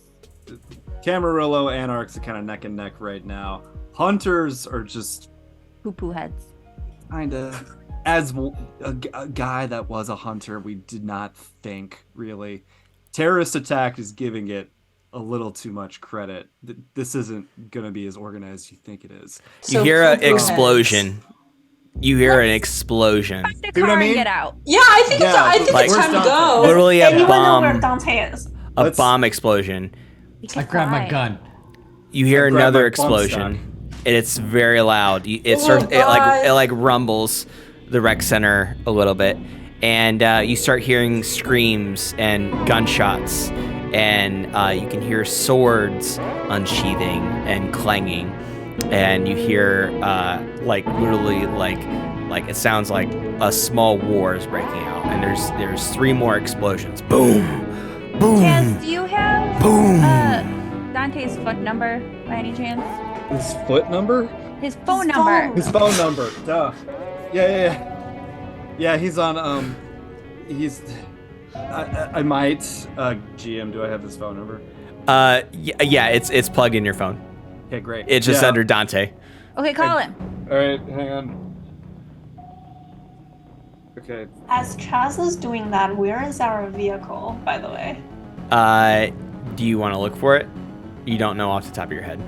it. Camarillo Anarchs are kind of neck and neck right now. Hunters are just Poo-poo heads. kind of. As a guy that was a hunter, we did not think really. Terrorist attack is giving it a little too much credit. This isn't gonna be as organized as you think it is. You So hear an poo-poo explosion. You hear an explosion. Find a See what car I and mean? get out. Yeah, I think Yeah, it's like- time to Where's go. Literally a Anyone know where bomb. Dante is? A Let's- bomb explosion. We I can grabbed my fly. gun. You hear I grab another my bump explosion, and it's very loud. It Oh starts. my God. It like rumbles the rec center a little bit, and you start hearing screams and gunshots, and you can hear swords unsheathing and clanging, and you hear like literally like it sounds like a small war is breaking out, and there's 3 more explosions. Boom, boom, Chaz, do you have boom. Dante's foot number by any chance? His foot number? His phone His number. phone. His phone number. Duh. Yeah. Yeah, he's on. He's. I might. GM, do I have his phone number? Yeah, it's plugged in your phone. Okay, great. It's just Yeah. under Dante. Okay, call him. All right, hang on. Okay. As Chaz is doing that, where is our vehicle, by the way? Do you want to look for it? You don't know off the top of your head.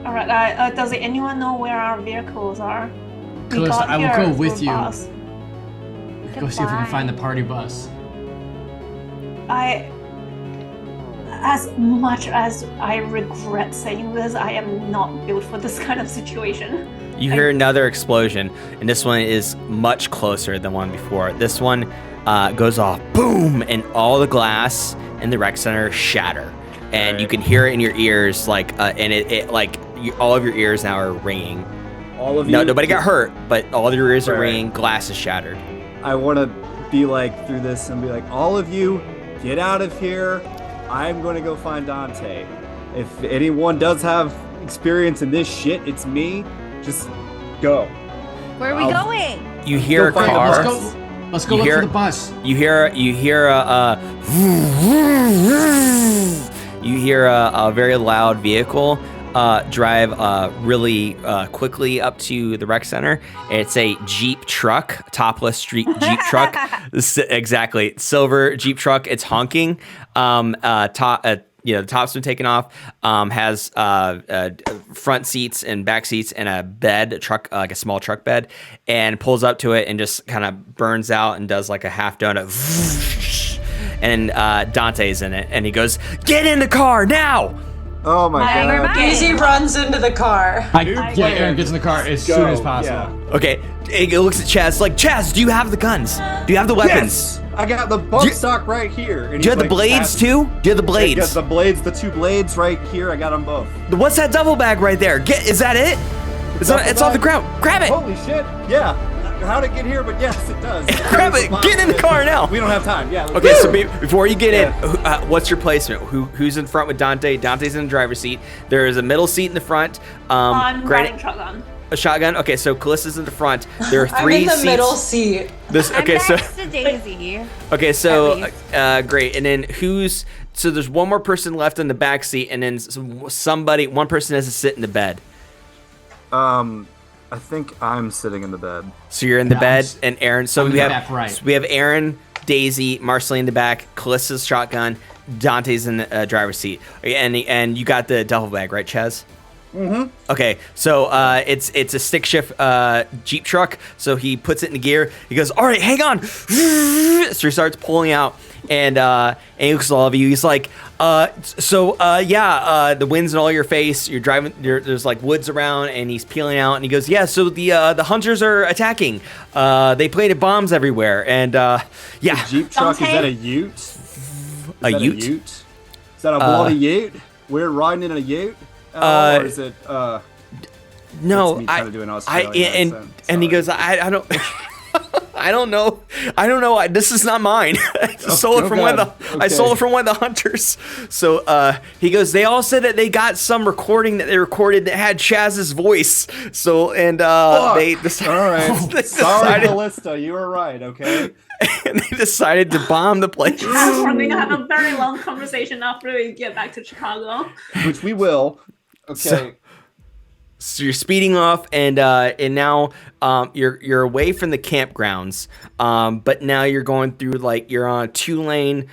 Alright, does anyone know where our vehicles are? We Calista, got I will here go through with you. bus. Go see if we can find the party bus. as much as I regret saying this, I am not built for this kind of situation. You hear another explosion, and this one is much closer than one before. This one goes off, boom, and all the glass in the rec center shatter. And you can hear it in your ears, like, and it like, all of your ears now are ringing. All of you? No, nobody got hurt, but all of your ears are ringing, glass is shattered. I want to be like, through this and be like, all of you, get out of here. I'm going to go find Dante. If anyone does have experience in this shit, it's me. Just go. Where are we going? You hear a Go find car. Let's go look for the bus. You hear a very loud vehicle drive really quickly up to the rec center. It's a Jeep truck, topless Jeep truck. Exactly, silver Jeep truck. It's honking. The top's been taken off. Has front seats and back seats and a bed, like a small truck bed, and pulls up to it and just kind of burns out and does like a half donut. And Dante's in it, and he goes, "Get in the car now!" Oh my god. Daisy runs into the car. Aaron gets in the car as soon as possible. Yeah. Okay, he looks at Chaz like, "Chaz, do you have the guns? Do you have the weapons? Yes! I got the bump stock right here. And Do you have he's the blades too? Do you have the I got blades? the blades, the two blades right here. I got them both. What's that double bag right there? Is that it? It's on the ground. Grab it. Holy shit! Yeah. How'd it get here? But yes, it does. Grab it. Get in the car now. We don't have time. Yeah. Okay, so before you get in, what's your placement? Who's in front with Dante? Dante's in the driver's seat. There is a middle seat in the front. I'm riding shotgun. A shotgun. Okay, so Calista's in the front. There are I'm three in the seats. middle seat. I'm next to Daisy. Okay, so At great. And then so there's one more person left in the back seat, and then one person has to sit in the bed. I think I'm sitting in the bed. So you're in the bed, and Aaron. So I'm we in the have back right. so we have Aaron, Daisy, Marceline in the back, Calista's shotgun, Dante's in the driver's seat, and you got the duffel bag, right, Chaz? Mm-hmm. Okay, so it's a stick shift Jeep truck. So he puts it in gear. He goes, "All right, hang on." So he starts pulling out, and he looks at all of you. He's like, the wind's in all your face. You're driving. There's like woods around, and he's peeling out. And he goes, "Yeah, so the hunters are attacking. They planted bombs everywhere, and yeah." The Jeep truck, is that a ute? A ute? Is that a bloody ute? We're riding in a ute? Or is it No, that's me trying to do an Australian accent. and he goes, I don't. I don't know. This is not mine. I stole it from one of the hunters. So he goes, they all said that they got some recording that they recorded that had Chaz's voice. So they decided. All right. They Sorry, decided, Calista, you were right. Okay. and they decided to bomb the place. We're going to have a very long conversation after we get back to Chicago. Which we will. Okay. So you're speeding off, and now you're away from the campgrounds, but now you're going through you're on a 2-lane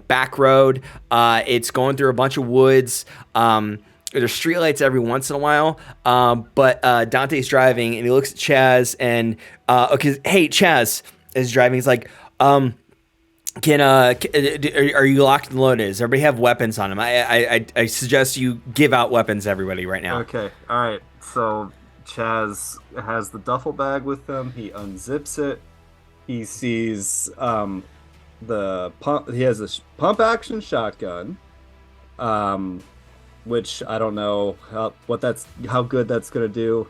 back road. It's going through a bunch of woods. There's streetlights every once in a while, but Dante's driving, and he looks at Chaz, and hey, Chaz is driving. He's like, are you locked and loaded? Does everybody have weapons on them? I suggest you give out weapons to everybody right now. Okay. All right. So Chaz has the duffel bag with him. He unzips it. He sees the pump. He has a pump action shotgun, which I don't know how good that's gonna do.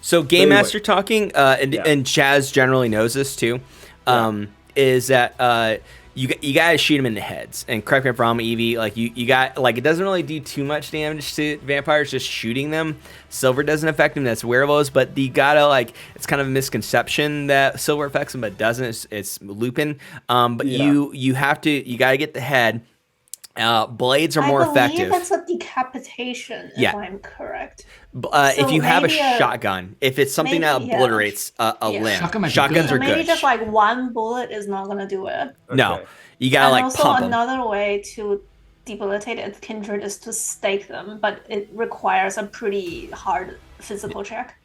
So Game Master talking, and Chaz generally knows this too. Is that you gotta shoot him in the heads. And correct me if I'm wrong, Evie, you got it doesn't really do too much damage to vampires just shooting them. Silver doesn't affect them, that's werewolves, but you gotta it's kind of a misconception that silver affects them, but it doesn't. It's Lupin. You gotta get the head. Blades are more effective. I believe that's a decapitation, if I'm correct. If you have a shotgun, if it's something that obliterates a limb, shotguns are good. Maybe just one bullet is not gonna do it. Okay. No, you gotta also pump them. Another way to debilitate a kindred is to stake them, but it requires a pretty hard physical check.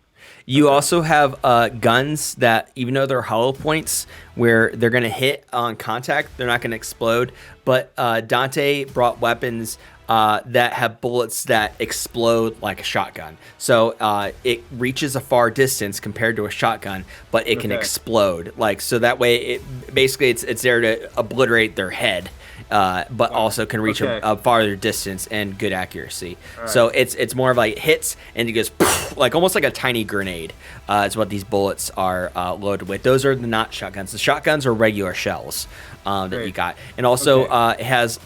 You also have guns that, even though they're hollow points, where they're going to hit on contact, they're not going to explode. But Dante brought weapons that have bullets that explode like a shotgun. So it reaches a far distance compared to a shotgun, but it can explode. Like, so that way, it's there to obliterate their head. But also can reach a farther distance and good accuracy. Right. So it's more of like hits and it goes like almost like a tiny grenade. Is what these bullets are loaded with. Those are not shotguns. The shotguns are regular shells that you got, and also it has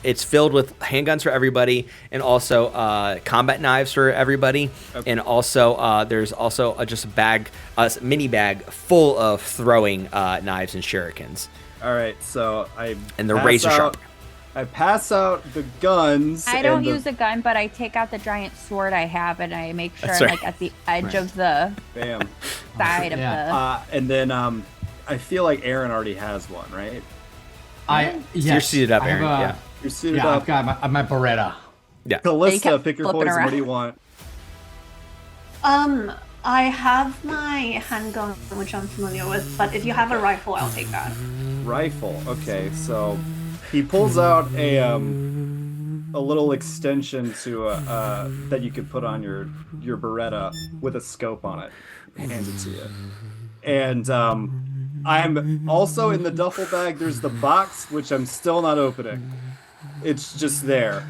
it's filled with handguns for everybody, and also combat knives for everybody, and also there's also just a bag, mini bag full of throwing knives and shurikens. All right, so and the razor sharp. I pass out the guns. I don't use a gun, but I take out the giant sword I have and I make sure I'm like at the edge of the side of the. And then I feel like Aaron already has one, right? Yes. You're suited up, Aaron. You're suited up. I've got my Beretta. Yeah. Calista, pick your poison. What do you want? I have my handgun, which I'm familiar with, but if you have a rifle, I'll take that. Rifle. Okay, so he pulls out a little extension to that you could put on your Beretta with a scope on it. Hands it to you. And I'm also in the duffel bag. There's the box, which I'm still not opening. It's just there.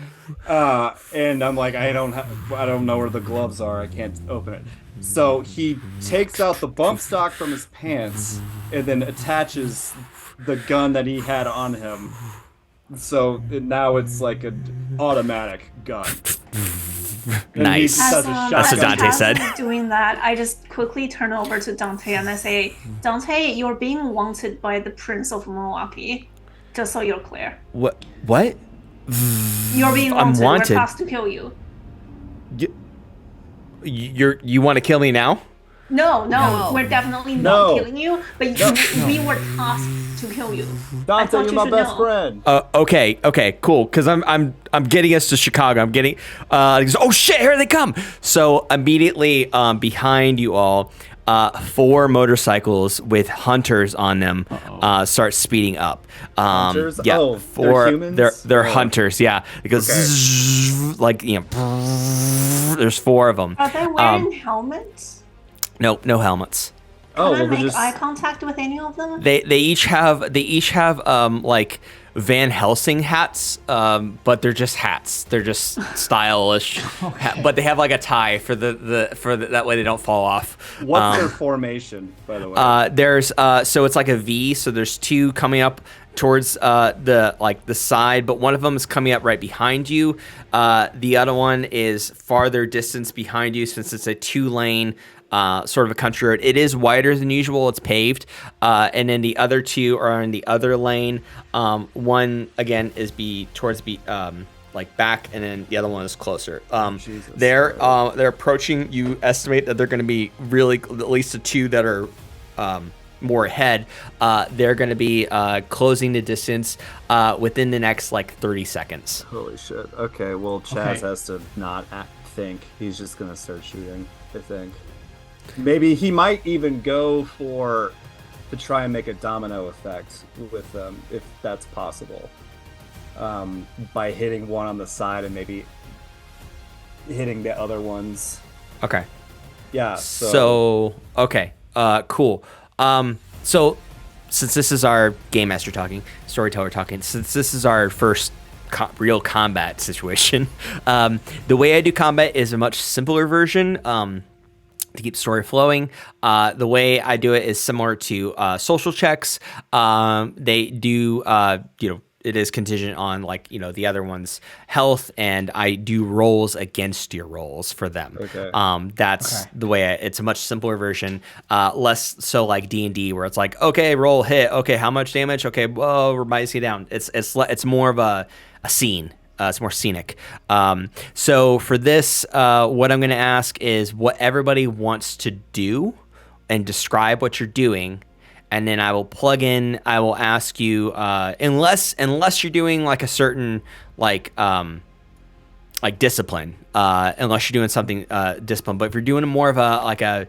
And I'm like, I don't know where the gloves are. I can't open it. So he takes out the bump stock from his pants and then attaches the gun that he had on him. So now it's like an automatic gun. Nice. That's what Dante said. Doing that, I just quickly turn over to Dante and I say, Dante, you're being wanted by the Prince of Milwaukee. Just so you're clear. What? You're being wanted. I'm wanted. We're tasked to kill you. You want to kill me now? No, we're definitely not killing you, but we were tasked to kill you. Dante, you're my best friend. Okay, cool. Because I'm getting us to Chicago. I'm getting. He goes, oh shit! Here they come. So immediately behind you all, 4 motorcycles with hunters on them start speeding up. Hunters? Yeah, 4. They're humans? They're hunters. Yeah, it goes zzz, like there's 4 of them. Are they wearing helmets? No helmets. Can I make eye contact with any of them? They each have like Van Helsing hats, but they're just hats. They're just stylish, but they have like a tie for the that way they don't fall off. What's their formation, by the way? There's so it's like a V. So there's 2 coming up towards the side, but one of them is coming up right behind you. The other one is farther distance behind you, since it's a 2-lane. Sort of a country road. It is wider than usual. It's paved, and then the other 2 are in the other lane. One again is towards like back, and then the other one is closer. They're approaching. You estimate that they're going to be really at least the 2 that are more ahead. They're going to be closing the distance within the next like 30 seconds. Holy shit. Okay, well Chaz has to not think. He's just going to start shooting, I think. Maybe he might even go to try and make a domino effect with them, if that's possible. By hitting one on the side and maybe hitting the other ones. Okay. Yeah. So okay. Cool. So since this is our game master talking, storyteller talking, since this is our first real combat situation, the way I do combat is a much simpler version. To keep the story flowing, the way I do it is similar to social checks. They do, it is contingent on the other one's health, and I do rolls against your rolls for them. Okay. That's the way it's a much simpler version, less so like D&D where it's like, okay, roll, hit, okay, how much damage? Okay, whoa, everybody's down. It's more of a scene. It's more scenic. So for this, what I'm going to ask is what everybody wants to do and describe what you're doing. And then I will plug in, I will ask you, unless you're doing like a certain, like discipline, unless you're doing something discipline. But if you're doing more of a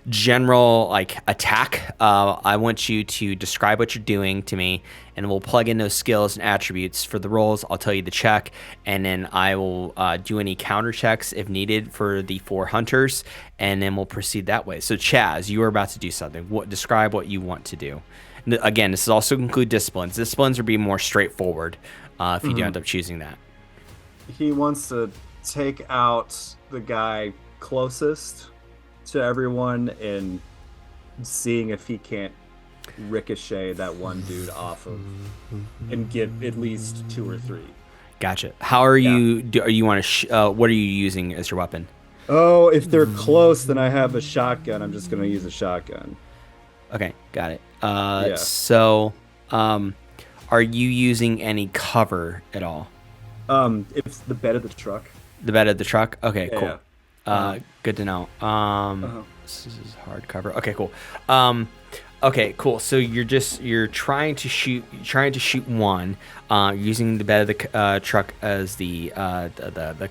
general like attack, I want you to describe what you're doing to me, and we'll plug in those skills and attributes for the rolls. I'll tell you the check, and then I will do any counter checks if needed for the 4 hunters, and then we'll proceed that way. So Chaz, you are about to do something. Describe what you want to do. Again, this is also include disciplines. Disciplines would be more straightforward if you do end up choosing that. He wants to take out the guy closest to everyone and seeing if he can't ricochet that one dude off of and get at least 2 or 3. Gotcha. How are you? Are you want to? What are you using as your weapon? Oh, if they're close, then I have a shotgun. I'm just gonna use a shotgun. Okay, got it. So, are you using any cover at all? It's the bed of the truck. The bed of the truck. Okay, cool. Yeah. Good to know. This is hardcover. Okay, cool. Okay, cool. So you're trying to shoot one, using the bed of the truck as the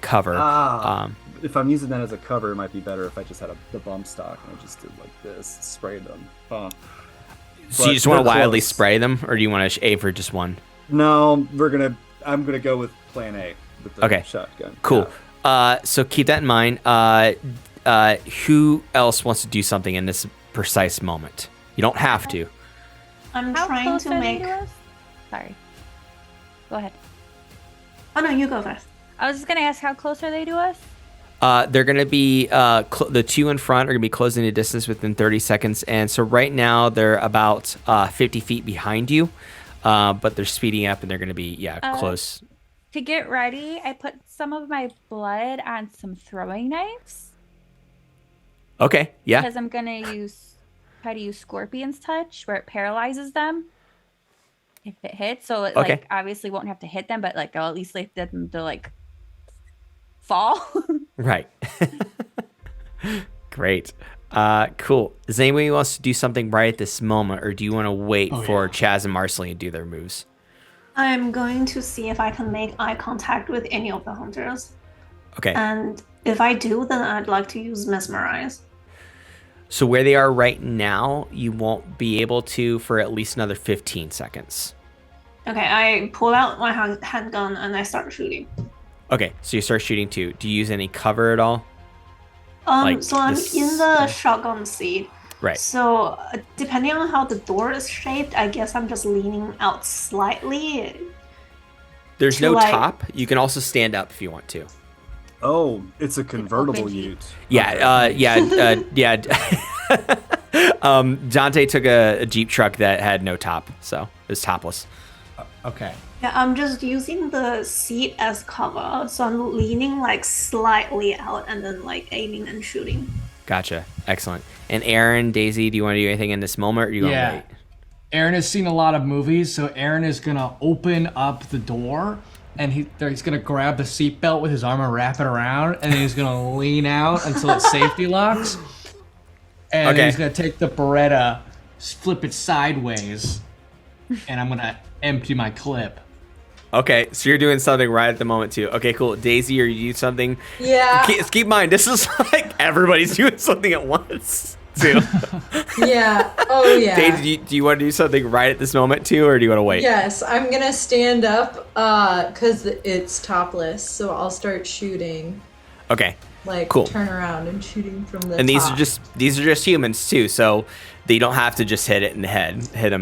cover. If I'm using that as a cover, it might be better if I just had the bump stock and I just did like this, sprayed them. So you just want to wildly spray them, or do you want to aim for just one? No, I'm gonna go with Plan A with the shotgun. Cool. Yeah. So keep that in mind. Who else wants to do something in this precise moment? You don't have to. I'm How trying close to are they make. to us? Sorry. Go ahead. Oh no, you go first. I was just gonna ask, how close are they to us? They're going to be, the 2 in front are going to be closing the distance within 30 seconds. And so right now they're about 50 feet behind you, but they're speeding up and they're going to be, close. To get ready, I put some of my blood on some throwing knives. Okay, yeah. Because I'm going to try to use Scorpion's Touch, where it paralyzes them if it hits. So it like obviously won't have to hit them, but like I'll at least like them to like fall. Right. Great. Cool. Does anybody wants to do something right at this moment, or do you want to wait for Chaz and Marceline to do their moves? I'm going to see if I can make eye contact with any of the hunters. Okay. And if I do, then I'd like to use Mesmerize. So where they are right now, you won't be able to for at least another 15 seconds. Okay, I pull out my handgun and I start shooting. Okay, so you start shooting too. Do you use any cover at all? So I'm in the shotgun seat. Right. So depending on how the door is shaped, I guess I'm just leaning out slightly. There's no top. You can also stand up if you want to. Oh, it's a convertible ute. Yeah, Dante took a Jeep truck that had no top, so it was topless. Okay. Yeah, I'm just using the seat as cover, so I'm leaning like slightly out and then like aiming and shooting. Gotcha. Excellent. And Aaron, Daisy, do you want to do anything in this moment, or do you want to wait? Aaron has seen a lot of movies, so Aaron is gonna open up the door, and he's gonna grab the seatbelt with his arm and wrap it around, and then he's gonna lean out until it safety locks, and then he's gonna take the Beretta, flip it sideways, and I'm gonna empty my clip. Okay, so you're doing something right at the moment too. Okay, cool. Daisy, are you doing something? Yeah. Keep in mind, this is like everybody's doing something at once too. Yeah. Oh yeah. Daisy, do you want to do something right at this moment too, or do you want to wait? Yes, I'm gonna stand up because it's topless, so I'll start shooting. Okay. Like cool. Turn around and shooting from the and top. these are just humans too, so they don't have to just hit them in the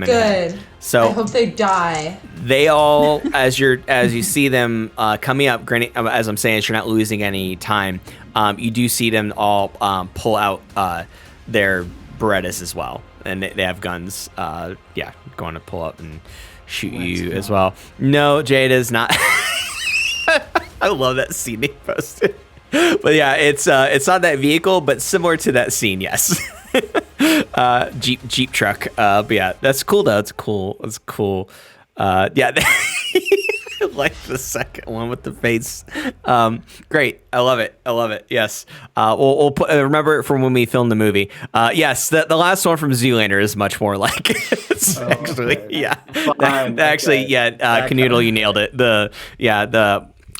head. So I hope they die. They all, as you see them coming up, granted, as I'm saying, you're not losing any time. You do see them all pull out their Berettas as well, and they have guns. Going to pull up and shoot you as well. No, Jade is not. I love that scene they posted. But yeah, it's not that vehicle, but similar to that scene, yes. Jeep truck. But yeah, that's cool though. It's cool. Yeah, I like the second one with the face. Great. I love it. Yes. We'll put, remember from when we filmed the movie. Yes, the last one from Zoolander is much more like it's actually. Okay. Yeah. Fine. Actually, yeah. Kuhnoodle, you nailed it.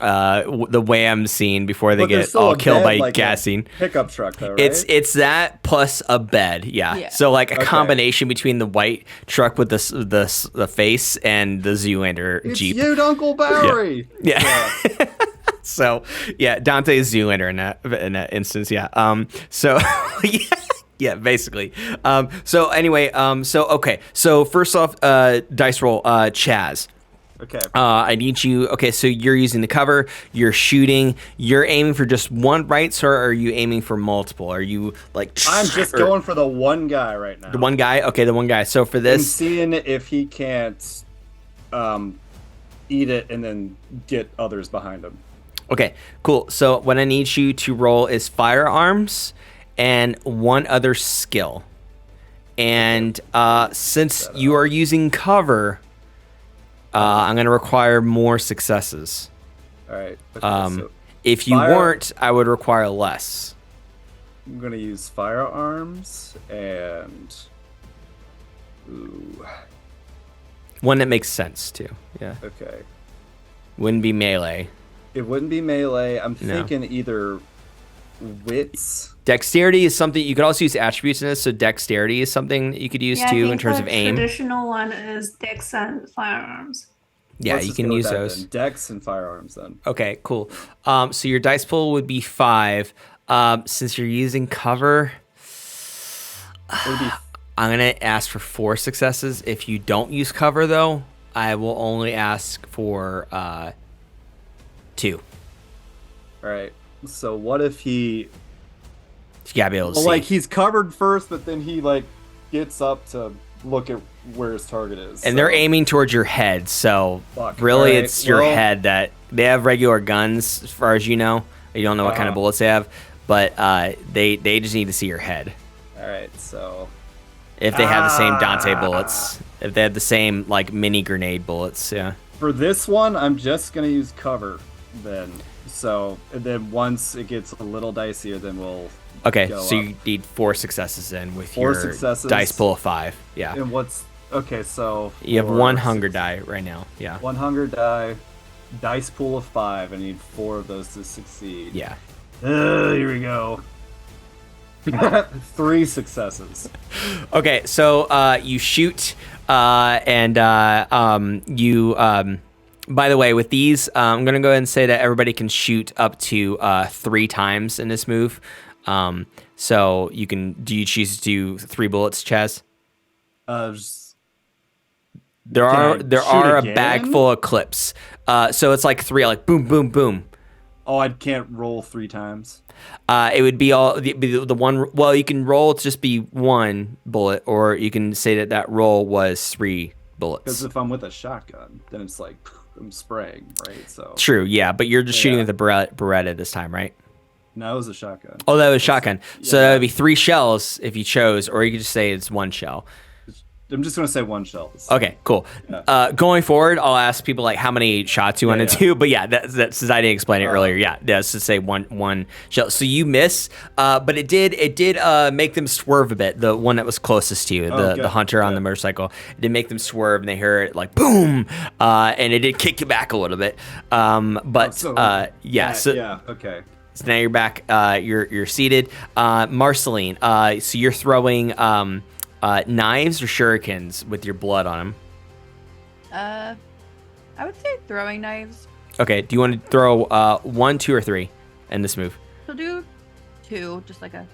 the wham scene before they But there's get still all a killed bed, by like a gassing. pickup truck, though, right? It's that plus a bed, yeah. So like a combination between the white truck with the face and the Zoolander It's Jeep. you, Uncle Bowery. Yeah. So yeah, Dante is Zoolander in that instance. Yeah. So yeah. Yeah, basically. So anyway, so first off, dice roll, Chaz. Okay. I need you. Okay, so you're using the cover. You're shooting. You're aiming for just one, right, sir? Or are you aiming for multiple? Are you like? I'm just going for the one guy right now. The one guy. Okay, the one guy. So for I'm this, seeing if he can't, eat it and then get others behind him. okay, cool. So what I need you to roll is firearms and one other skill. And since you are using cover, I'm going to require more successes. All right. Okay, so If you weren't, I would require less. I'm gonna use firearms and One that makes sense too. Yeah. okay. Wouldn't be melee. It wouldn't be melee. I'm thinking either wits. Dexterity is something you could also use attributes in this. So dexterity is something that you could use too in terms of aim. The traditional one is dex and firearms. Yeah, Let's you just can go with use that those. then. Dex and firearms then. Okay, cool. So your dice pool would be 5. Since you're using cover, It would be I'm gonna ask for 4 successes. If you don't use cover, though, I will only ask for 2. all right. So what if he? You gotta be able to Well, see. like he's covered first, but then he like gets up to look at where his target is. And they're aiming towards your head, so Fuck. really Alright, it's your well- head that they have regular guns, as far as you know. You don't know what kind of bullets they have, but they just need to see your head. All right. So If they have the same Dante bullets, if they have the same like mini grenade bullets, yeah. for this one, I'm just gonna use cover then. So and then once it gets a little dicier, then we'll. Okay, go so up. you need 4 successes then with 4 your successes. dice pool of 5. Yeah. And what's okay? So You have 4, one hunger die right now. Yeah. 1 hunger die, dice pool of 5. I need 4 of those to succeed. Yeah. Here we go. 3 successes. Okay, so you shoot, and you. By the way, with these, I'm gonna go ahead and say that everybody can shoot up to 3 times in this move. So you can. Do you choose to do 3 bullets, Chaz? Just- There Can I are a shoot bag again? full of clips. So it's like 3, like boom, boom, boom. Oh, I can't roll 3 times. It would be all the one. Well, you can roll to just be 1 bullet, or you can say that roll was 3 bullets. Because if I'm with a shotgun, then it's like I'm spraying, right? So True, yeah, but you're just shooting Yeah. with a Beretta this time, right? no, it was a shotgun. Oh, that was shotgun. So Yeah. that would be 3 shells if you chose, or you could just say it's 1 shell. I'm just gonna say 1 shell. Okay, cool. Going forward, I'll ask people like how many shots you want to do. But yeah, that's since I didn't explain it earlier. Yeah, that's to say one shell. So you miss, but it did make them swerve a bit. The one that was closest to you, the hunter on the motorcycle, it did make them swerve, and they hear it like boom, and it did kick you back a little bit. Yeah, okay. So now you're back. You're seated. Marceline, so you're throwing knives or shurikens with your blood on them. I would say throwing knives. Okay. Do you want to throw 1, 2, or 3 in this move? So do 2, just like a.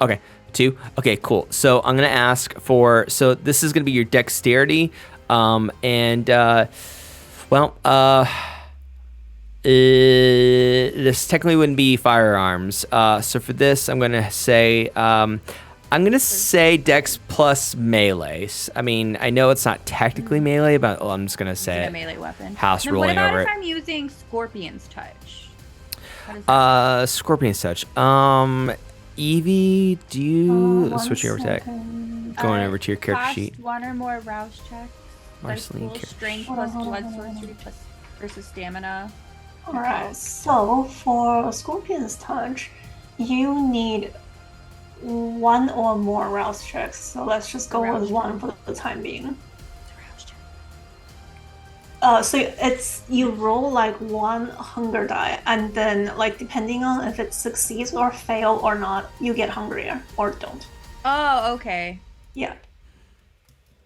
Okay, 2. Okay, cool. So I'm gonna ask for. So this is gonna be your dexterity, this technically wouldn't be firearms. So for this, I'm gonna say. I'm going to say dex plus melee. I mean, I know it's not technically melee, but I'm just going to say a melee weapon. House Then ruling what about over if it. I'm using Scorpion's Touch? How does that Scorpion's Touch. Evie, do you switch over to going over to your character cost sheet? 1 or more rouse checks. Marceline, Dice pool, character strength plus blood sorcery plus versus stamina. Alright, so for Scorpion's Touch, you need 1 or more rouse checks. So let's just go with 1 for the time being. So it's you roll like one hunger die, and then like depending on if it succeeds or fail or not, you get hungrier or don't. Oh, okay. Yeah.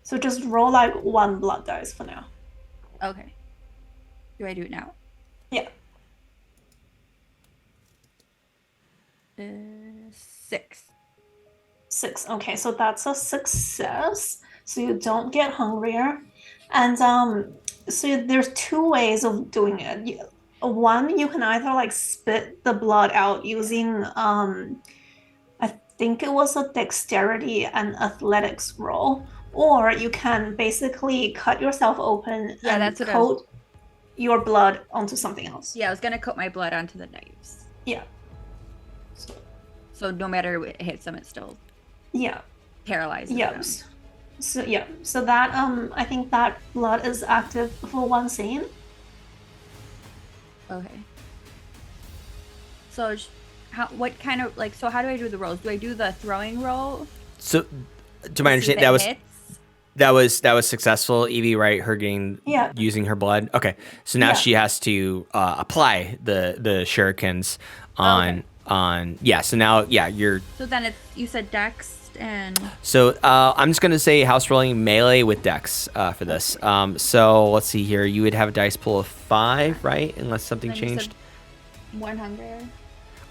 So just roll like one blood dice for now. Okay. Do I do it now? Yeah. 6. 6. Okay, so that's a success. So you don't get hungrier. And so there's 2 ways of doing it. One, you can either like spit the blood out using I think it was a dexterity and athletics roll, or you can basically cut yourself open and coat your blood onto something else. Yeah, I was gonna coat my blood onto the knives. Yeah. So no matter what hits them, it still paralyzes them. So that I think that blood is active for 1 scene. Okay. So what kind of like? So how do I do the rolls? Do I do the throwing roll? So, to my understanding, that was successful. Evie, right? Her getting using her blood. Okay, so now she has to apply the shurikens on. So now you're. So then you said dex and. So I'm just gonna say house rolling melee with dex for this. So let's see here. You would have a dice pool of 5, right? Unless something changed. 1 hunger.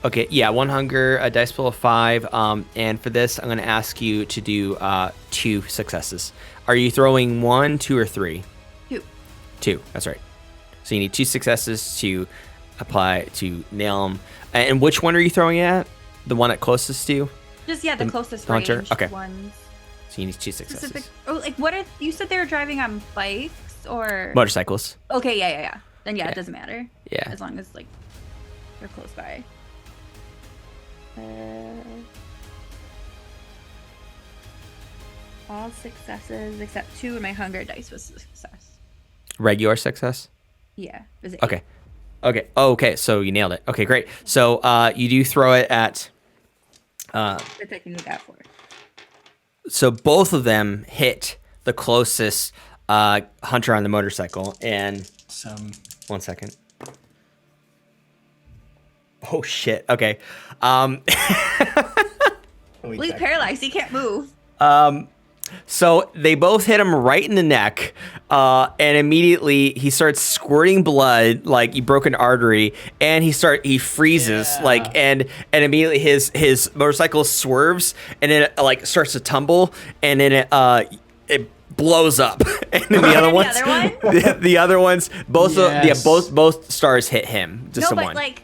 Okay, 1 hunger, a dice pool of 5. And for this, I'm gonna ask you to do 2 successes. Are you throwing 1, 2, or 3? 2. 2. That's right. So you need 2 successes to apply to nail them. And which one are you throwing at? The one at closest to you? Just the closest hunter? Ranged Okay. ones. So you need 2 successes. Like what if you said they were driving on bikes or Motorcycles. Okay, yeah. Then it doesn't matter. Yeah. As long as like they're close by. All successes except 2, and my hunger dice was a success. Regular success? Yeah. It was 8. Okay. So you nailed it. Okay, great. So you do throw it at. What I can do that for? So both of them hit the closest hunter on the motorcycle, and 1 second. Oh shit. Okay. He's paralyzed. He can't move. So they both hit him right in the neck, and immediately he starts squirting blood like he broke an artery, and he freezes and immediately his motorcycle swerves, and then it like starts to tumble, and then it blows up, and then the other ones, the other ones, both stars hit him. Just one. Like,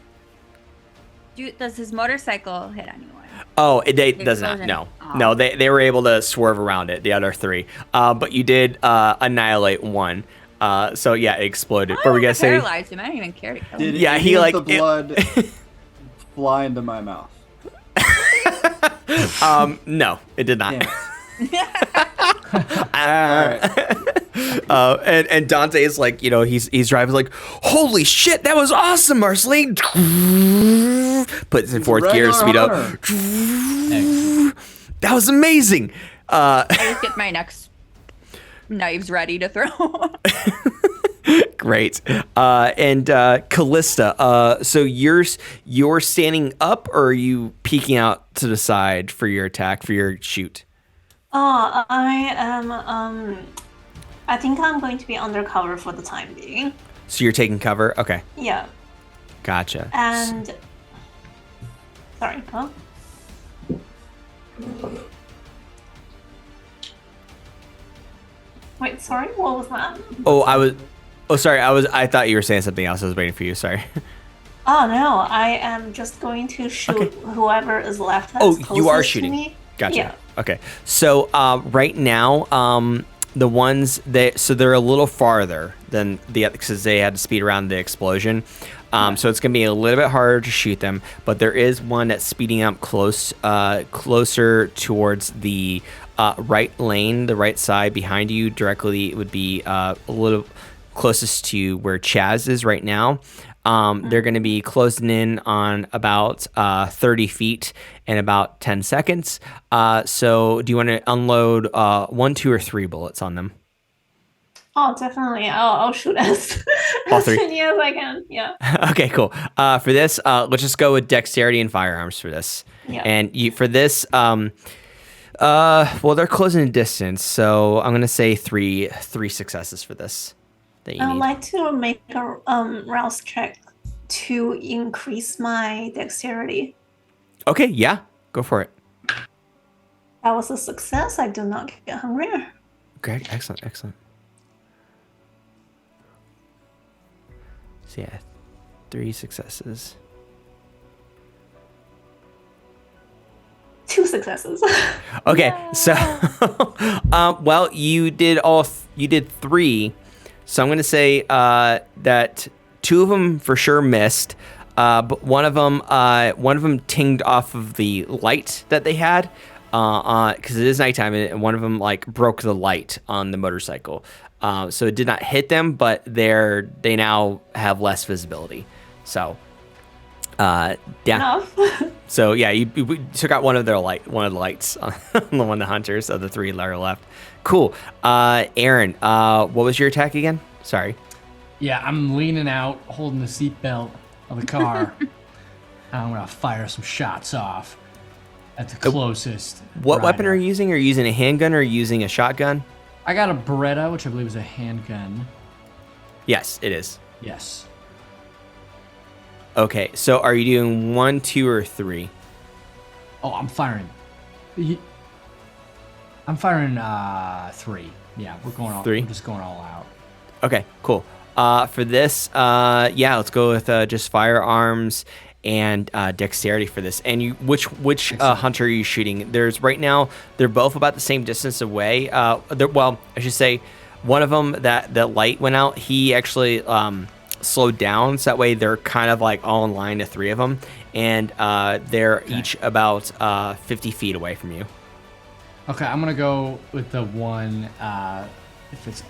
does his motorcycle hit anyone? Oh, it does not. No, they were able to swerve around it. The other 3, but you did annihilate one. So it exploded. What were we gonna say? Paralyzed him. I don't even care to kill him. Did he like the blood fly into my mouth? No, it did not. And Dante is like, he's driving like, holy shit, that was awesome, Marceline. Puts in 4th gear, speed up. That was amazing. I just get my next knives ready to throw. Great. And Calista, so you're standing up, or are you peeking out to the side for your attack, for your shoot? I am. I think I'm going to be undercover for the time being. So you're taking cover? Okay. Yeah. Gotcha. And sorry, huh? Wait, sorry. What was that? I thought you were saying something else. I was waiting for you. Sorry. Oh no, I am just going to shoot whoever is left. That's you are shooting. To me. Gotcha. Yeah. Okay. So right now, the ones they're a little farther than because they had to speed around the explosion. So it's gonna be a little bit harder to shoot them. But there is one that's speeding up closer towards the right lane, the right side behind you. Directly, it would be a little closest to where Chaz is right now. They're going to be closing in on about 30 feet in about 10 seconds. So do you want to unload 1, 2, or 3 bullets on them? Oh, definitely. I'll shoot as All as three. many as I can. Yeah. Okay, cool. For this, let's just go with dexterity and firearms for this. Yeah. And for this, well, they're closing in distance, so I'm gonna say three successes for this. That you I'd need. like to make a rouse check to increase my dexterity. Okay, yeah, go for it. That was a success. I do not get hungrier. Great, excellent. So yeah, 3 successes. 2 successes. Okay, so well, you did 3, so I'm gonna say that 2 of them for sure missed, but one of them tinged off of the light that they had, because it is nighttime, and one of them like broke the light on the motorcycle, so it did not hit them, but they now have less visibility, so. Yeah. Enough. So yeah, you took out one of the lights on the one of the hunters of the 3 that are left. Cool. Aaron, what was your attack again? Sorry. Yeah, I'm leaning out, holding the seatbelt of the car. I'm gonna fire some shots off at the closest. What weapon rider. are you using? Are you using a handgun or are you using a shotgun? I got a Beretta, which I believe is a handgun. Yes, it is. Yes. Okay, so are you doing 1, 2, or 3? Oh, I'm firing. I'm firing 3. Yeah, we're going all. 3? We're just going all out. Okay, cool. For this, yeah, let's go with just firearms and dexterity for this. And which hunter are you shooting? There's right now they're both about the same distance away. Well, I should say, one of them that light went out. He actually slowed down, so that way they're kind of like all in line, the 3 of them, and they're each about 50 feet away from you. Okay, I'm gonna go with the one if it's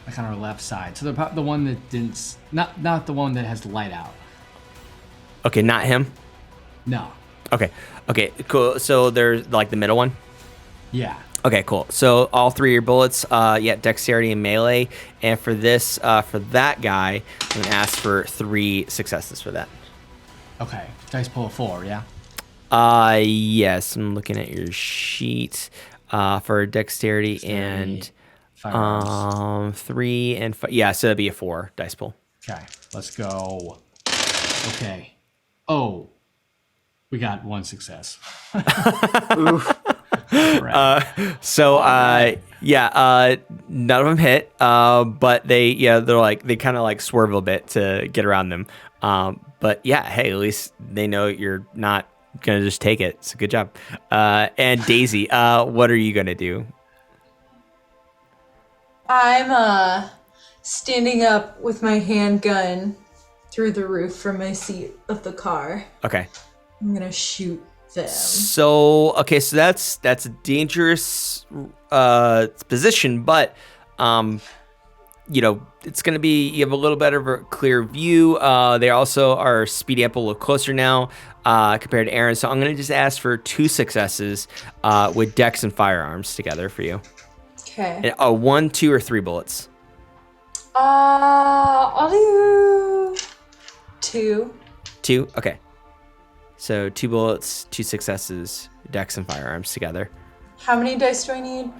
like on our left side. So the one that didn't, not the one that has the light out. Okay, not him. No. Okay, cool. So there's like the middle one. Yeah. Okay, cool. So all 3 of your bullets, yeah, dexterity and melee. And for this, for that guy, I'm gonna ask for 3 successes for that. Okay. Dice pull a 4. Yeah. Yes, I'm looking at your sheet. For dexterity and Firearms. 3 and yeah, so that'd be a 4 dice pull. Okay. Let's go. Okay. Oh, we got 1 success. Oof. So yeah, none of them hit, but they kind of like swerve a bit to get around them. But yeah, hey, at least they know you're not gonna just take it. So good job. And Daisy, what are you gonna do? I'm standing up with my handgun through the roof from my seat of the car. Okay. I'm gonna shoot them. So okay, so that's a dangerous position, but it's gonna be, you have a little better of a clear view. They also are speeding up a little closer now compared to Aaron. So I'm gonna just ask for 2 successes with dex and firearms together for you. Okay. And 1, 2, or 3 bullets. I'll do 2. 2. Okay. So 2 bullets, 2 successes, dex and firearms together. How many dice do I need?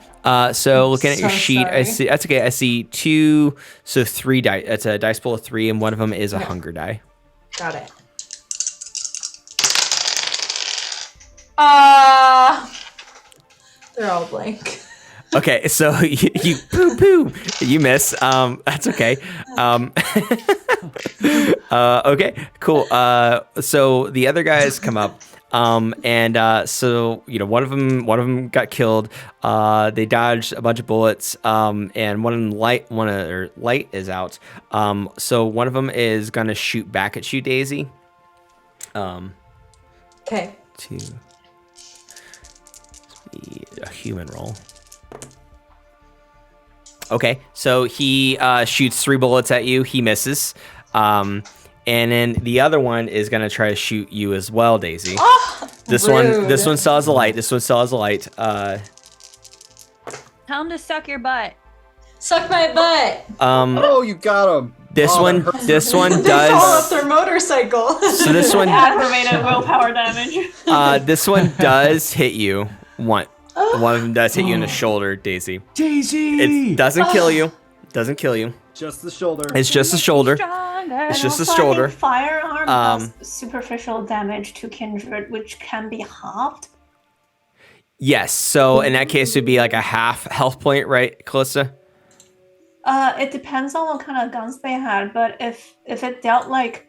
So looking at your So sheet, I sorry. see that's okay. I see 2, so 3 dice. It's a dice pool of 3, and one of them is a hunger die. Got it. They're all blank. Okay, so you poo, you miss. That's okay. Okay, cool. So the other guys come up. And so one of them got killed. They dodged a bunch of bullets. And one of them light is out. So one of them is gonna shoot back at you, Daisy. Okay. To be a human roll. Okay, so he shoots 3 bullets at you. He misses. And then the other one is gonna try to shoot you as well, Daisy. Oh, This rude. one still has a light. Tell him to suck your butt. Suck my butt. Oh, you got him. This Oh, one that hurts. this one They fall off does. their motorcycle. So this one Aggravated willpower damage. this one does hit you. One of them does hit you in the shoulder, Daisy. Daisy. It doesn't kill you. Doesn't kill you. Just the shoulder. It's just the shoulder. Stronger. It's just the Also, I think shoulder. firearm does superficial damage to kindred, which can be halved. Yes. So in that case, it would be like a half health point, right, Calista? It depends on what kind of guns they had, but if it dealt like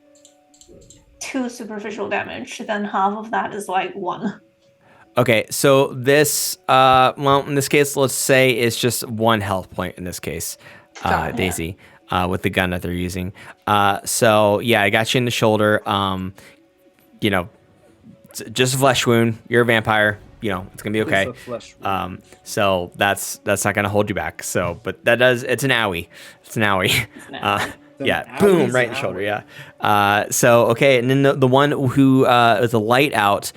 2 superficial damage, then half of that is like 1. Okay. So this, well, in this case, let's say it's just 1 health point in this case, Got it. Daisy, with the gun that they're using. So yeah, I got you in the shoulder. You know, just a flesh wound. You're a vampire. You know, it's gonna be okay. It's a flesh wound. So that's not gonna hold you back. So, but that does. It's an owie. It's an owie. Yeah, An boom, owie's right in the an shoulder. owie. Yeah. So okay, and then the one who with the light out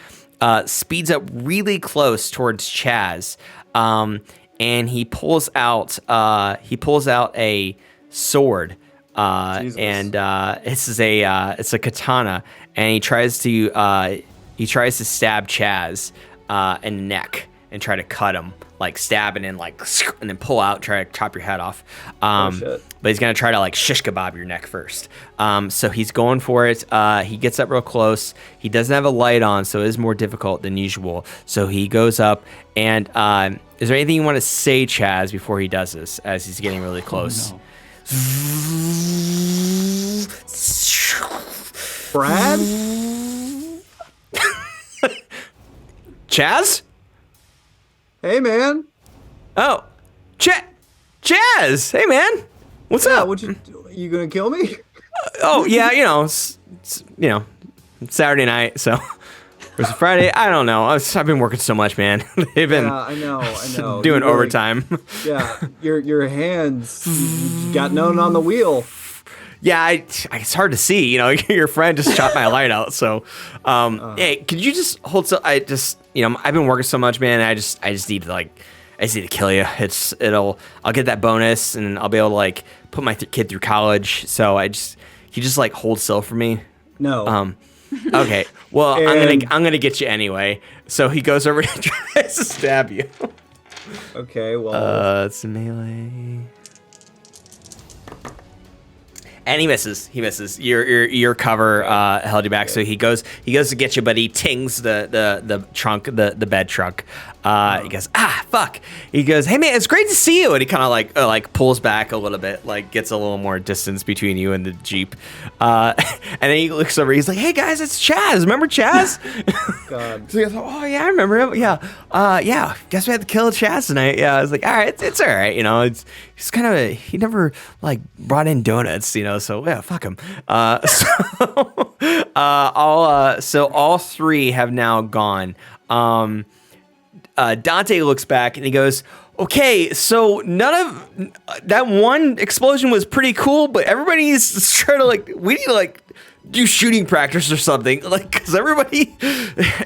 speeds up really close towards Chaz, and he pulls out a sword. Jesus. And it's a katana, and he tries to stab Chaz in the neck and try to cut him, like stab and then and then pull out, try to chop your head off. Shit. But he's gonna try to like shish kebab your neck first. So he's going for it. He gets up real close. He doesn't have a light on, so it is more difficult than usual. So he goes up and is there anything you want to say, Chaz, before he does this, as he's getting really close? No. Brad? Chaz? Hey, man. Oh, Chaz! Hey, man, what's Yeah, up? what you gonna kill me? Oh, yeah, you know, it's Saturday night, so it's Friday. I don't know. I've been working so much, man. They've been Yeah, I know. doing You really- overtime. Yeah, your hands you got known on the wheel. Yeah, it's hard to see. You know, your friend just chopped my light out. So, hey, could you just hold? So I just, I've been working so much, man. I just need to kill you. I'll get that bonus, and I'll be able to like put my kid through college. So he just like hold still for me. No. Okay. Well, And- I'm gonna get you anyway. So he goes over and tries to stab you. Okay, well. It's a melee. And he misses. Your cover held you back. So he goes to get you, but he tings the trunk, the bed trunk. He goes, fuck. He goes, hey man, it's great to see you. And he kind of like pulls back a little bit, like gets a little more distance between you and the Jeep. And then he looks over. He's like, hey guys, it's Chaz. Remember Chaz? God. So he goes, oh yeah, I remember him. Yeah. Yeah. Guess we had to kill Chaz tonight. Yeah. I was like, all right, it's all right. He's kind of he never like brought in donuts, so yeah, fuck him. So all 3 have now gone. Dante looks back and he goes, okay, so none of that one explosion was pretty cool, but everybody needs to try to we need to do shooting practice or something, because everybody,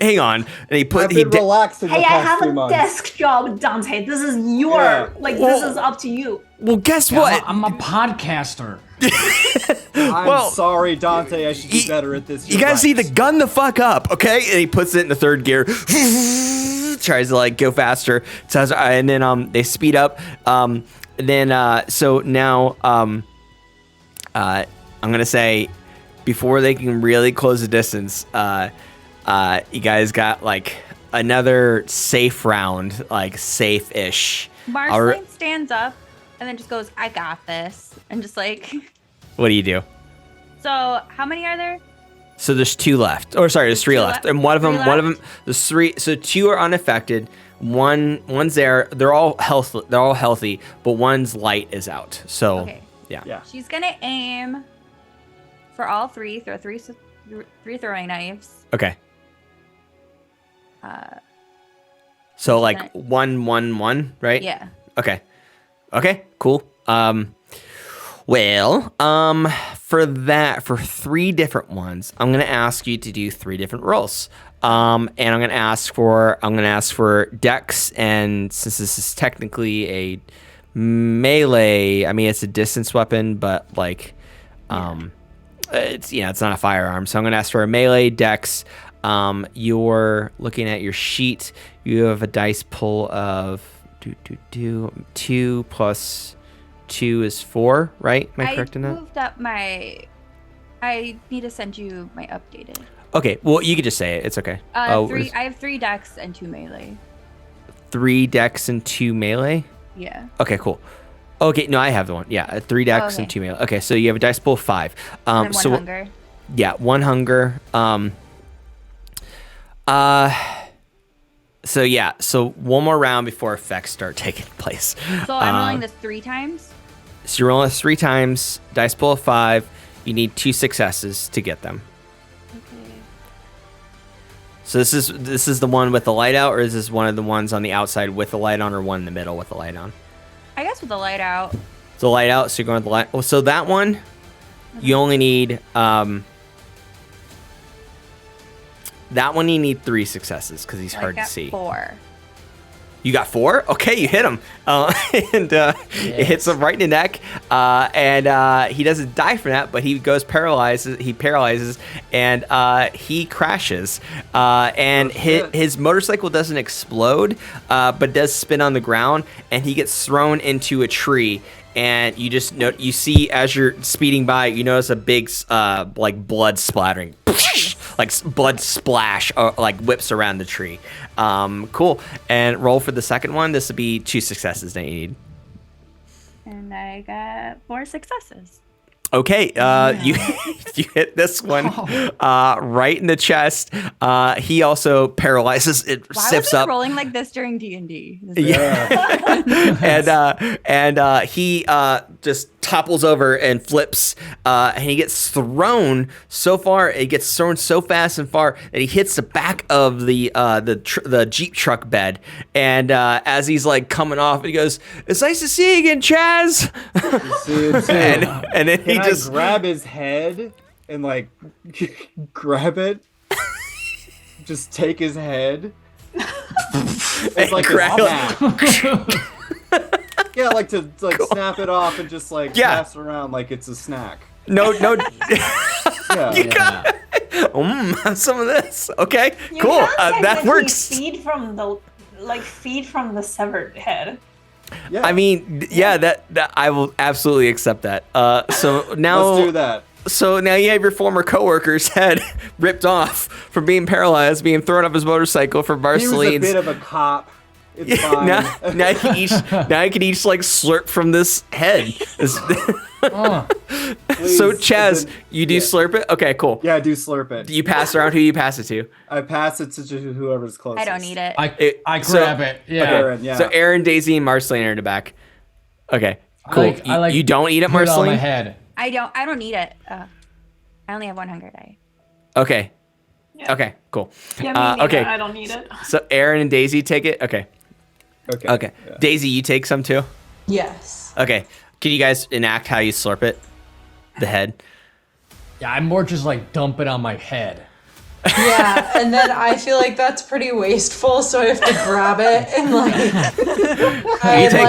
hang on. And he put, I've been relaxing the Hey, I past have 3 a months. desk job, Dante. This is your Yeah. this is up to you. well, guess what? I'm a podcaster. I'm sorry, Dante. I should be better at this. You guys need to gun the fuck up, okay? And he puts it in the 3rd gear, tries to go faster. And then they speed up. So now I'm gonna say, before they can really close the distance, you guys got another safe round, safe-ish. Marceline stands up and then just goes, I got this. And just What do you do? so how many are there? So there's 2 left. Or sorry, there's 3 left. And one of them, there's 3. So 2 are unaffected. One's there. They're all healthy, but one's light is out. So Okay. yeah. She's gonna aim for all 3, throw 3 throwing knives. Okay. Uh, So Right. 1, 1, 1, right? yeah. Okay. Okay. Cool. For 3 different ones, I'm gonna ask you to do 3 different rolls. And I'm gonna ask for Dex, and since this is technically a Melee, I mean, it's a distance weapon, but like, it's it's not a firearm. So I'm gonna ask for a melee dex. You're looking at your sheet. You have a dice pull of 2 plus 2 is 4, right? Am I correct in that? I moved up my. I need to send you my updated. Okay, well, you could just say it. It's okay. 3. I have 3 dex and 2 melee. 3 dex and 2 melee? Yeah. Okay, cool. Okay, no, I have the one. Yeah, 3 dex and 2 melee. Okay, so you have a dice pool of 5. And then 1 hunger. Yeah, 1 hunger. So one more round before effects start taking place. So I'm rolling this 3 times? So you're rolling this 3 times, dice pool of 5. You need 2 successes to get them. Okay. So this is the one with the light out, or is this one of the ones on the outside with the light on, or one in the middle with the light on? I guess with the light out. So light out, so you're going with the light. Oh, so that one, you only need that one you need 3 successes because he's hard to see. 4. You got 4? Okay, you hit him. And it hits him right in the neck. And he doesn't die from that, but he goes paralyzes. He paralyzes, and he crashes. And his motorcycle doesn't explode, but does spin on the ground, and he gets thrown into a tree. And you just you see as you're speeding by, you notice a big like blood splattering, like blood splash, like whips around the tree. Cool. And roll for the second one. This will be 2 successes that you need. And I got 4 successes. Okay, you hit this one right in the chest. He also paralyzes. It Why sips was up. rolling like this during D&D? Yeah, and he just topples over and flips, and he gets thrown so far. It gets thrown so fast and far that he hits the back of the Jeep truck bed. And as he's like coming off, he goes, "It's nice to see you again, Chaz." See you too. and then he Can just I grab his head and like grab it? Just take his head. It's like a snap. Yeah, like to snap it off and just like pass around like it's a snack. No. Yeah. You got have some of this. Okay, cool. That works. Feed from the severed head. Yeah. I mean, yeah, that I will absolutely accept that. So now Let's do that. So now you have your former coworker's head ripped off from being paralyzed, being thrown off his motorcycle for Marceline's. He was a bit of a cop. It's fine. Now you can each like slurp from this head. So Chaz, you do slurp it? Okay, cool. Yeah, I do slurp it. You pass around. Who you pass it to? I pass it to whoever's closest. I don't need it. I grab it. Yeah. Okay. Aaron, yeah. So Aaron, Daisy, and Marceline are in the back. Okay, cool. You don't eat it, put it on Marceline? my head. I don't need it. I only have 1 hunger die. Okay. Yeah. Okay, cool. Yeah, me neither. Okay. I don't need it. So Aaron and Daisy take it? Okay. Okay. Yeah. Daisy, you take some too? Yes. Okay. Can you guys enact how you slurp it? The head? Yeah, I'm more just like dump it on my head. Yeah, and then I feel like that's pretty wasteful, so I have to grab it and like.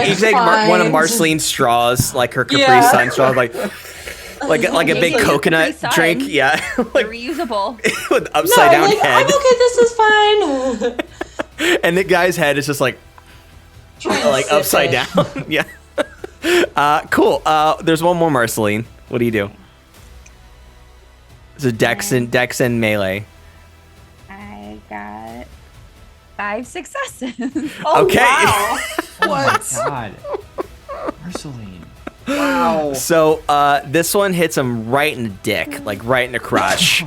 You take one of Marceline's straws, like her Capri Sun straw, like a big coconut drink. Yeah. They're reusable. With upside down head. I'm okay, this is fine. And the guy's head is just like upside down. Yeah. Cool. There's one more, Marceline. What do you do? So Dex and melee. I got 5 successes. Okay. Wow. Oh my god. Marceline. Wow. So this one hits him right in the dick, like right in the crotch.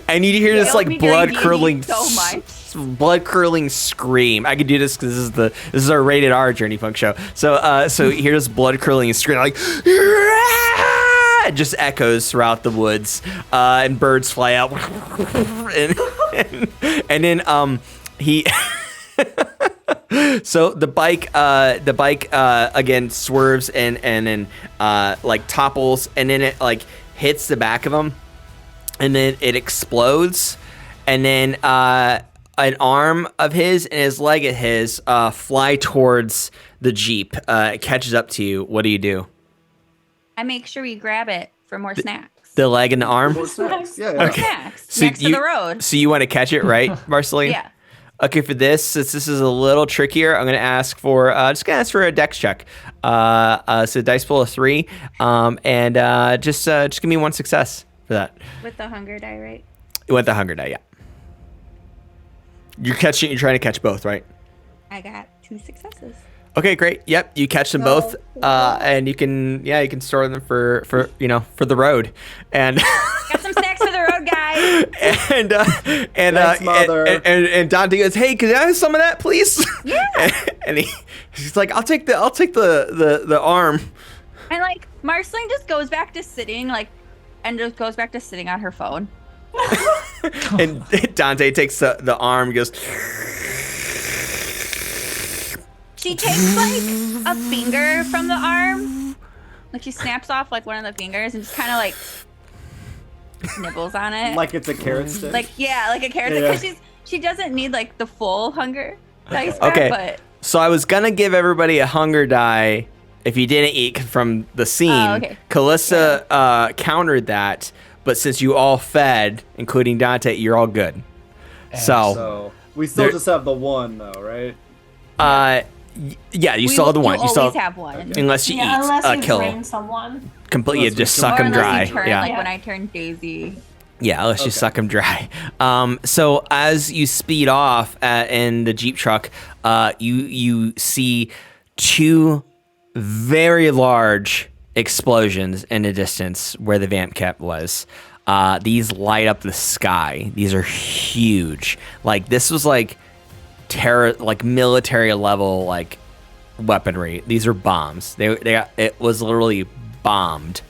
And you hear this like blood curdling scream. I could do this because this is our rated R Journey Punk show. So you hear this blood curdling scream, like it just echoes throughout the woods, and birds fly out, and then he. So the bike again swerves and then like topples, and then it like hits the back of him, and then it explodes, and then an arm of his and his leg of his fly towards the Jeep. It catches up to you. What do? I make sure we grab it for more snacks. The leg and the arm? More snacks. Yeah, More yeah. snacks. So next to the road. So you want to catch it, right, Marceline? Yeah. Okay, for this, since this is a little trickier, I'm going to ask for a dex check. So dice pool of 3, and just give me one success for that. With the hunger die, right? With the hunger die, yeah. You're trying to catch both, right? I got 2 successes. Okay, great. Yep, you catch them both, and you can store them for the road, and Got some snacks for the road, guys. Thanks, Mother. and Dante goes, "Hey, could I have some of that, please?" Yeah. and he's like, "I'll take the arm." And like Marceline just goes back to sitting on her phone. And Dante takes the arm, and goes. She takes like a finger from the arm, like she snaps off like one of the fingers and just kind of like nibbles on it. Like it's a carrot stick. Like a carrot Yeah. because she doesn't need like the full hunger dice Okay. but So I was gonna give everybody a hunger die if you didn't eat from the scene. Oh, okay. Calista countered that, but since you all fed, including Dante, you're all good. So we still There- just have the one though, right? Yeah, you still have the one. You You still always have one. unless you Yeah, eat unless you kill drain someone. completely, Unless we just kill suck Or them unless dry. you turn, Yeah. like when I turned Daisy. Yeah, let's just suck them dry. So as you speed off in the Jeep truck, you see 2 very large explosions in the distance where the Vamp Camp was. These light up the sky. These are huge. Like this was like military level like weaponry. These are bombs. It was literally bombed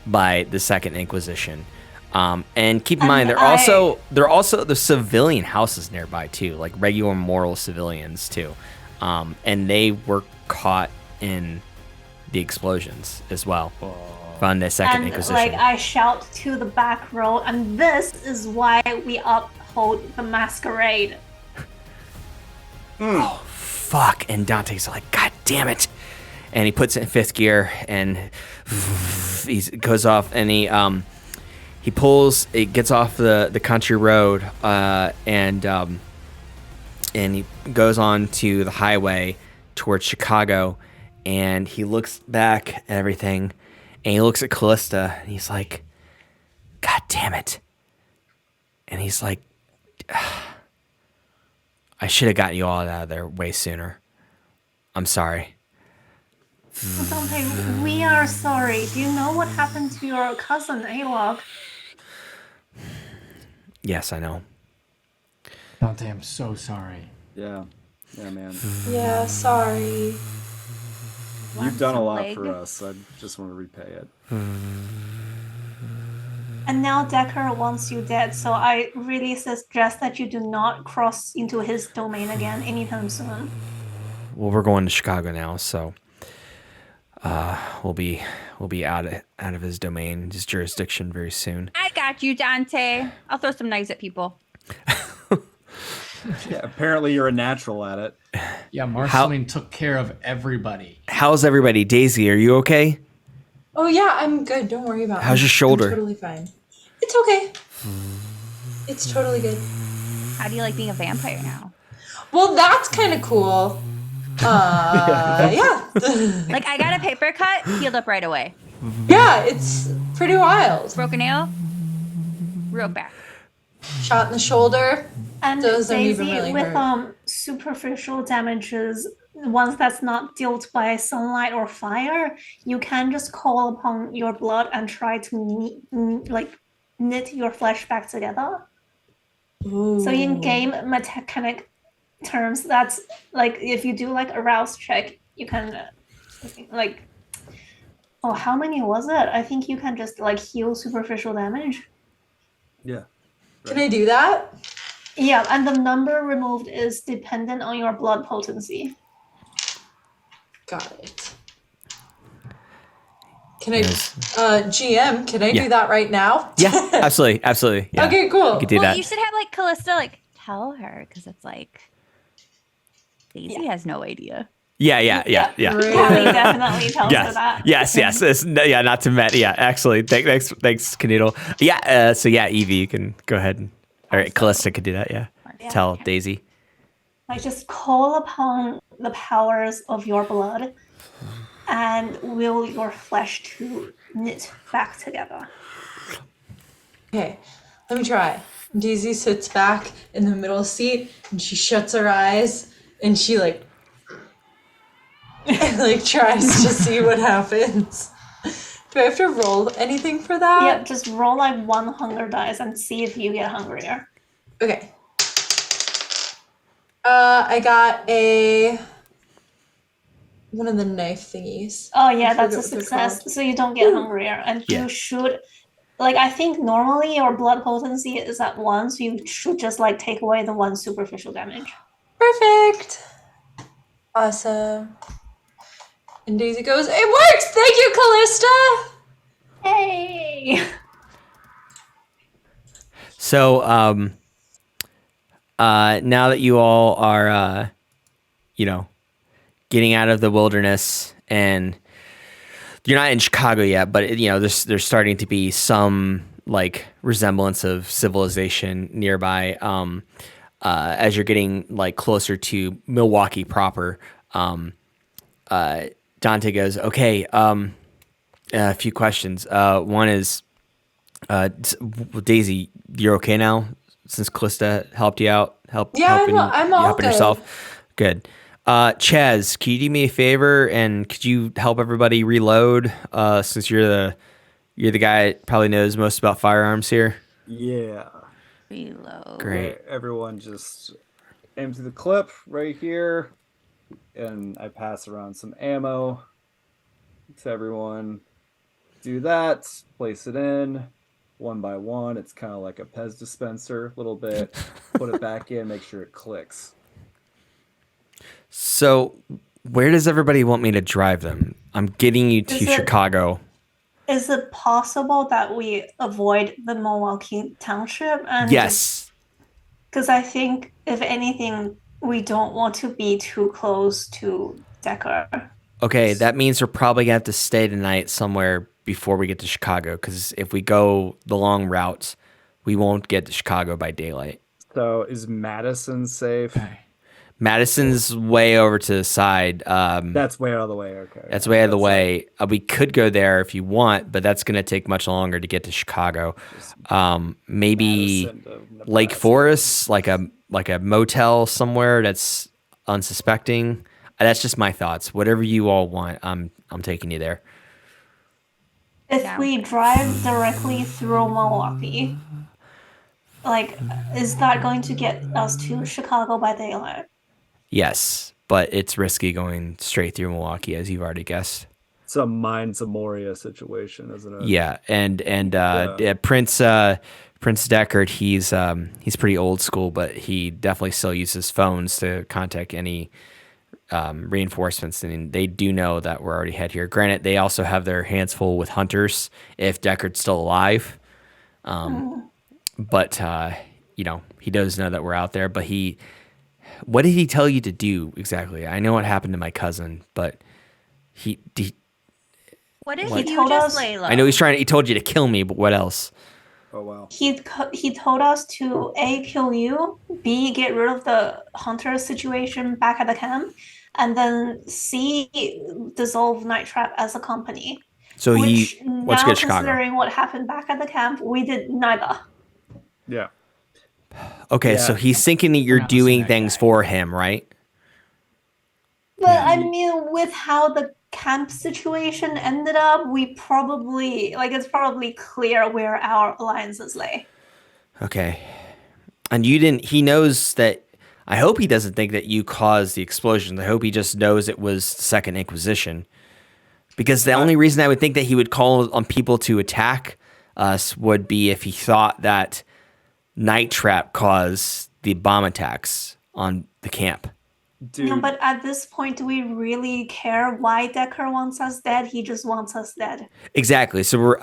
by the Second Inquisition. And keep in mind, there's civilian houses nearby too, like regular mortal civilians too. And they were caught in the explosions as well from the Second Inquisition. Like I shout to the back row, and this is why we uphold the Masquerade. Oh, fuck. And Dante's like, God damn it. And he puts it in 5th gear and he goes off and he pulls, it gets off the country road and he goes on to the highway towards Chicago, and he looks back at everything and he looks at Calista and he's like, God damn it. And he's like, I should have gotten you all out of there way sooner. I'm sorry. Dante, we are sorry. Do you know what happened to your cousin, Alok? Yes, I know. Dante, I'm so sorry. Yeah. Yeah, man. Yeah, sorry. You've done a lot leg. for us. I just want to repay it. And now Decker wants you dead, so I really suggest that you do not cross into his domain again anytime soon. Well, we're going to Chicago now, so we'll be out of his domain, his jurisdiction very soon. I got you, Dante. I'll throw some knives at people. Yeah, apparently you're a natural at it. Yeah, Marceline took care of everybody. How's everybody? Daisy, are you okay? Oh yeah, I'm good. Don't worry about it. How's your shoulder? I'm totally fine. It's okay. It's totally good. How do you like being a vampire now? Well, that's kind of cool. Yeah. Like I got a paper cut, healed up right away. Yeah, it's pretty wild. Broken nail, real back. Shot in the shoulder. And Those don't Daisy, even really with hurt. superficial damages, ones that's not dealt by sunlight or fire, you can just call upon your blood and try to knit your flesh back together. Ooh. So in game mechanic terms, that's like if you do like a rouse check, you can how many was it? I think you can just like heal superficial damage. Yeah. Can I do that? Yeah, and the number removed is dependent on your blood potency. Got it. Can I, GM, can I do that right now? Yeah, absolutely. Yeah. Okay, cool. You could do Well, that. you should have like Calista like tell her because it's like Daisy has no idea. Yeah. Callie definitely tells her Yes, that. yes. Not to met. Yeah, actually, thanks, Kuhnoodle. Yeah, so yeah, Evie, you can go ahead and, all right, Calista could do that. Yeah, tell Daisy. Like, just call upon the powers of your blood and will your flesh to knit back together. Okay, let me try. Daisy sits back in the middle seat and she shuts her eyes and she like tries to see what happens. Do I have to roll anything for that? Yeah, just roll like 1 hunger dice and see if you get hungrier. Okay. I got one of the knife thingies. Oh yeah, that's a what they're success. called. So you don't get hungrier, and Yeah. you should, like, I think normally your blood potency is at 1, so you should just like take away the 1 superficial damage. Perfect. Awesome. And Daisy goes, "It works! Thank you, Calista!" Hey! So, now that you all are, getting out of the wilderness, and you're not in Chicago yet, but there's starting to be some like resemblance of civilization nearby. As you're getting like closer to Milwaukee proper, Dante goes, "Okay, a few questions. One is, Daisy, you're okay now since Calista helped you out, Yeah, I'm all helping good. yourself. Good. Chaz, can you do me a favor and could you help everybody reload? Since you're the guy that probably knows most about firearms here. Yeah. Reload. Great. Okay, everyone just empty the clip right here, and I pass around some ammo to everyone. Do that, place it in one by one. It's kind of like a Pez dispenser, a little bit. Put it back in, make sure it clicks. So, where does everybody want me to drive them? I'm getting you to Is it- Chicago. Is it possible that we avoid the Milwaukee Township? And Yes. Because I think, if anything, we don't want to be too close to Decker. Okay, that means we're probably gonna have to stay tonight somewhere before we get to Chicago. Because if we go the long route, we won't get to Chicago by daylight. So is Madison safe? Madison's way over to the side. That's way out of the way. Okay. That's way out of the way. We could go there if you want, but that's going to take much longer to get to Chicago. Maybe Madison to Lake Nebraska. Forest, like a motel somewhere that's unsuspecting. That's just my thoughts. Whatever you all want, I'm taking you there. If Yeah. we drive directly through Milwaukee, like, is that going to get us to Chicago by daylight? Yes, but it's risky going straight through Milwaukee, as you've already guessed. It's a Mines of Moria situation, isn't it? Yeah, and Prince Deckard, he's pretty old school, but he definitely still uses phones to contact any reinforcements, and they do know that we're already head here. Granted, they also have their hands full with hunters if Deckard's still alive. But he does know that we're out there. But what did he tell you to do exactly? I know what happened to my cousin, but What if He you told just us- lay low? I know he told you to kill me, but what else? Oh wow. He told us to A, kill you, B, get rid of the hunter situation back at the camp, and then C, dissolve NightTrap as a company. So Which, let's now go to Chicago. considering what happened back at the camp, we did neither. Yeah. Okay, Yeah. so he's thinking that you're We're not listening doing to that things guy. for him, right? But I mean, with how the camp situation ended up, we probably, like, it's probably clear where our alliances lay. Okay. And he knows that, I hope he doesn't think that you caused the explosion. I hope he just knows it was Second Inquisition. Because the only reason I would think that he would call on people to attack us would be if he thought that NightTrap caused the bomb attacks on the camp. Dude, No, but at this point, do we really care why Decker wants us dead? He just wants us dead. Exactly. So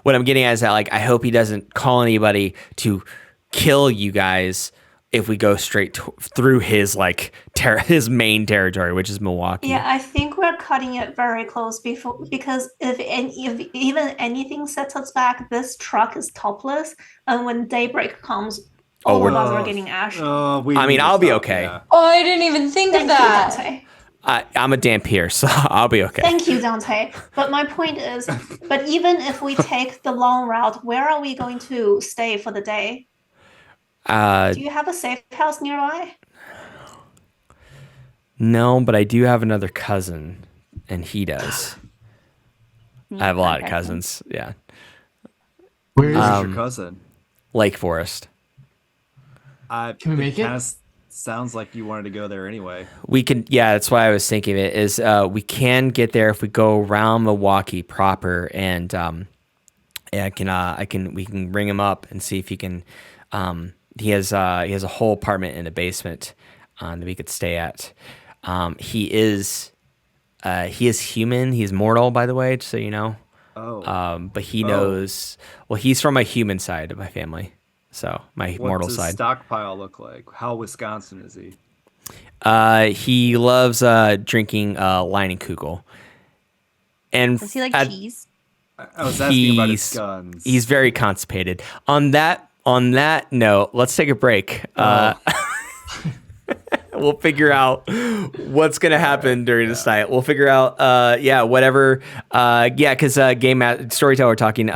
what I'm getting at is that, like, I hope he doesn't call anybody to kill you guys if we go straight through his his main territory, which is Milwaukee. Yeah, I think we're cutting it very close because if even anything sets us back, this truck is topless, and when daybreak comes, all of us are getting ashy. I'll be okay. Yeah. Oh, I didn't even think of that. Dante. I'm a Dampier, so I'll be okay. Thank you, Dante. But my point is, but even if we take the long route, where are we going to stay for the day? Do you have a safe house nearby? No, but I do have another cousin, and he does. I have a lot of cousins. Yeah. Where is Who's your cousin? Lake Forest. Can we make it? Kind of sounds like you wanted to go there anyway. We can, yeah. That's why I was thinking of it. Is we can get there if we go around Milwaukee proper, and we can ring him up and see if he can. He has a whole apartment in the basement that we could stay at. He is human. He's mortal, by the way, just so you know. Oh. But he knows. Well, he's from my human side of my family, so my mortal What's his side. stockpile look like? How Wisconsin is he? He loves drinking Leinenkugel. And Does he like cheese? I was asking about his guns. He's very constipated. On that note, let's take a break. We'll figure out what's gonna happen during this night. We'll figure out, whatever. Because Storyteller talking.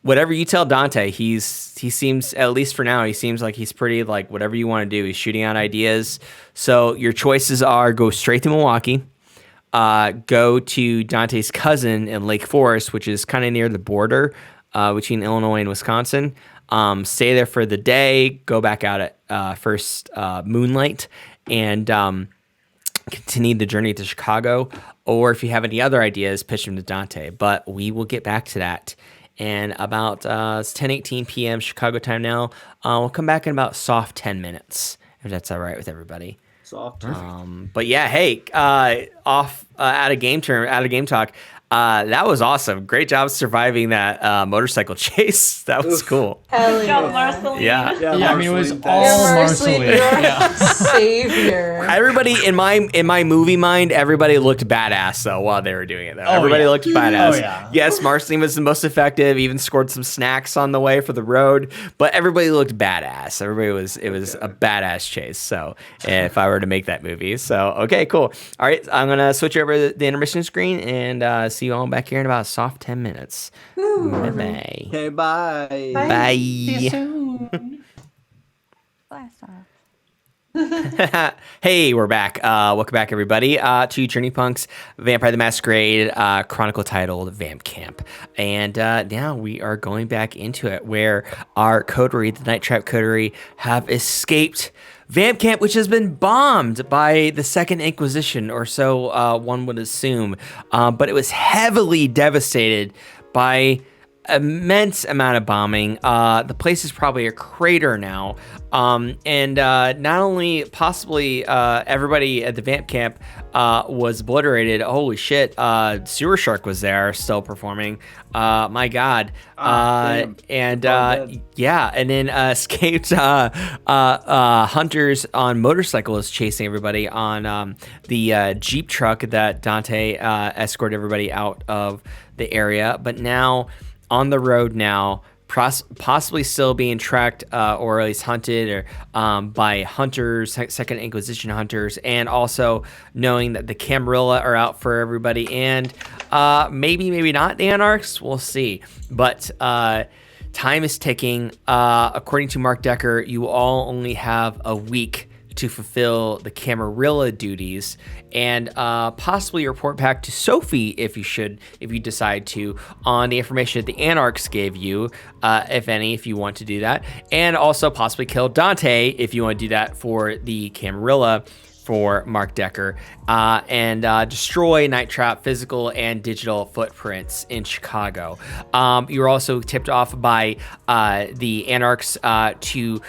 Whatever you tell Dante, he seems, at least for now, he seems like he's pretty like whatever you want to do. He's shooting out ideas. So your choices are: go straight to Milwaukee, go to Dante's cousin in Lake Forest, which is kind of near the border between Illinois and Wisconsin. Stay there for the day, go back out at first moonlight, and continue the journey to Chicago. Or if you have any other ideas, pitch them to Dante. But we will get back to that. And about it's 10:18 p.m. Chicago time now. We'll come back in about soft 10 minutes, if that's all right with everybody. Soft. But yeah, hey, out of game talk. That was awesome. Great job surviving that motorcycle chase. That was cool. Hell Good job, yeah. Marceline. Yeah. I mean, it was Marceline, all Marceline, Marceline. you're Yeah. savior. Everybody in my movie mind, everybody looked badass though while they were doing it. Though everybody looked badass. Oh, yeah. Yes, Marceline was the most effective. Even scored some snacks on the way for the road. But everybody looked badass. It was a badass chase. So if I were to make that movie, so okay, cool. All right, I'm gonna switch over to the intermission screen and see you all back here in about soft 10 minutes. Bye. Okay, bye. Bye. Blast off. Hey, we're back. Welcome back, everybody, to Journey Punk's Vampire the Masquerade chronicle titled Vamp Camp. And now we are going back into it, where our coterie, the NightTrap coterie, have escaped Vamp Camp, which has been bombed by the Second Inquisition, or so one would assume. But it was heavily devastated by immense amount of bombing. The place is probably a crater now. And not only possibly everybody at the Vamp Camp was obliterated. Holy shit. Sewer Shark was there still performing. My God. And then escaped hunters on motorcycles chasing everybody on the Jeep truck that Dante escorted everybody out of the area. But now on the road now, possibly still being tracked or at least hunted or by hunters, Second Inquisition hunters, and also knowing that the Camarilla are out for everybody, and maybe not the Anarchs. We'll see. But time is ticking. According to Mark Decker, you all only have a week to fulfill the Camarilla duties, and possibly report back to Sophie if you decide to, on the information that the Anarchs gave you, if you want to do that, and also possibly kill Dante if you want to do that for the Camarilla for Mark Decker, and destroy NightTrap physical and digital footprints in Chicago. You were also tipped off by the Anarchs to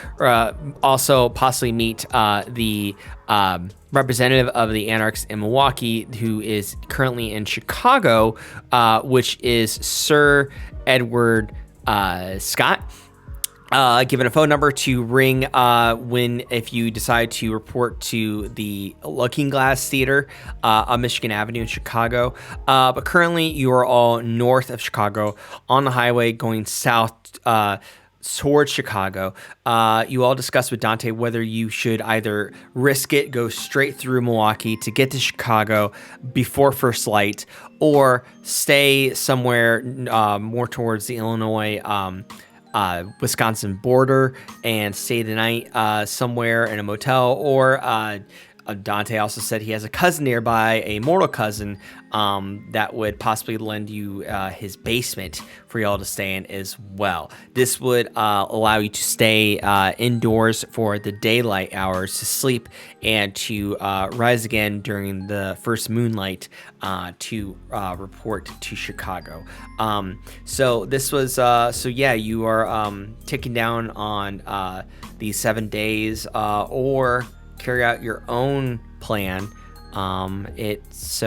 also possibly meet the representative of the Anarchs in Milwaukee, who is currently in Chicago, which is Sir Edward Scott. given a phone number to ring if you decide to report to the Looking Glass Theater on Michigan Avenue in Chicago. But currently, you are all north of Chicago on the highway going south towards Chicago. You all discussed with Dante whether you should either risk it, go straight through Milwaukee to get to Chicago before first light, or stay somewhere more towards the Illinois Wisconsin border and stay the night somewhere in a motel, or Dante also said he has a cousin nearby, a mortal cousin, that would possibly lend you his basement for y'all to stay in as well. This would allow you to stay indoors for the daylight hours to sleep and to rise again during the first moonlight to report to Chicago. So this was, you are ticking down on these 7 days or carry out your own plan. It's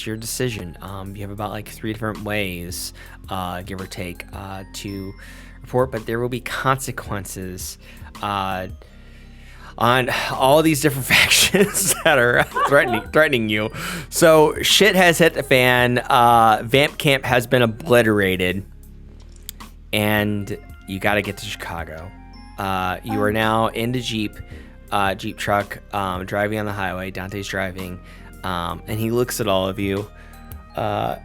your decision. You have about like 3 different ways, give or take, to report, but there will be consequences on all these different factions that are threatening you. So shit has hit the fan. Vamp Camp has been obliterated, and you got to get to Chicago. You are now in the Jeep truck, driving on the highway. Dante's driving, and he looks at all of you,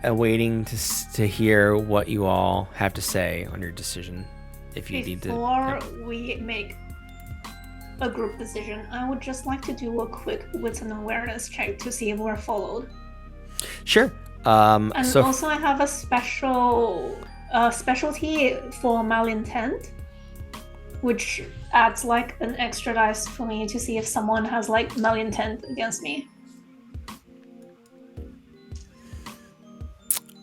waiting to hear what you all have to say on your decision. If you need to. Before we make a group decision, I would just like to do a quick wits and awareness check to see if we're followed. Sure. And also, I have a specialty for malintent, which adds like an extra dice for me to see if someone has like malintent against me.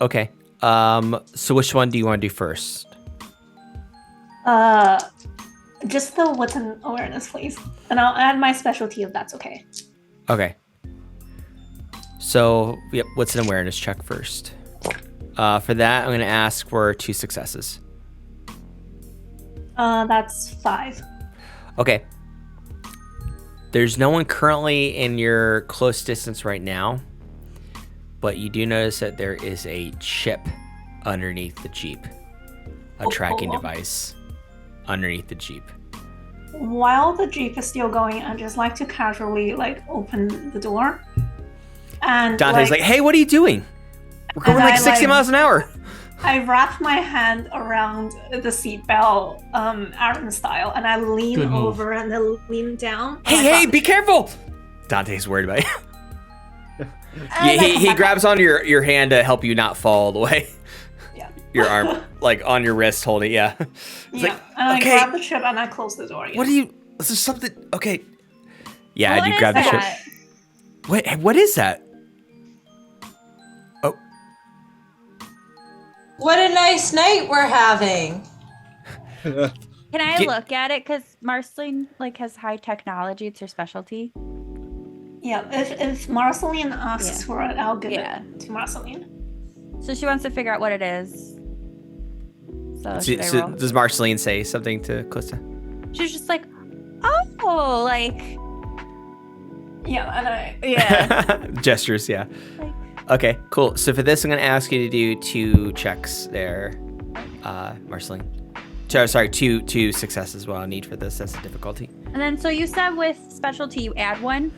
Okay. So which one do you want to do first? Just the wits and awareness, please. And I'll add my specialty if that's okay. Okay. So, yep, what's an awareness check first? For that, I'm going to ask for 2 successes. That's 5. Okay. There's no one currently in your close distance right now, but you do notice that there is a chip underneath the Jeep. A tracking device underneath the Jeep. While the Jeep is still going, I'd just like to casually like open the door. And Dante's like, hey, what are you doing? We're going like 60 miles an hour. I wrap my hand around the seatbelt, Aaron style, and I lean over and then lean down. Hey, be careful! Dante's worried about you. he grabs onto your hand to help you not fall all the way. Yeah. Your arm, like on your wrist, hold it, yeah. It's like, and I grab the chip and I close the door again. Is there something? Okay. Yeah, What you grab the chip. that? Wait, what is that? Oh. What a nice night we're having. Can I look at it? Because Marceline like has high technology. It's her specialty. Yeah, if Marceline asks for it, I'll give it to Marceline. So she wants to figure out what it is. So does Marceline say something to Calista? She's just like, oh, like. Yeah, Gestures, yeah. Like, okay, cool. So for this, I'm going to ask you to do 2 checks there, Marceline. Sorry, two successes. What I need for this. That's the difficulty. and then, so you said with specialty, you add 1?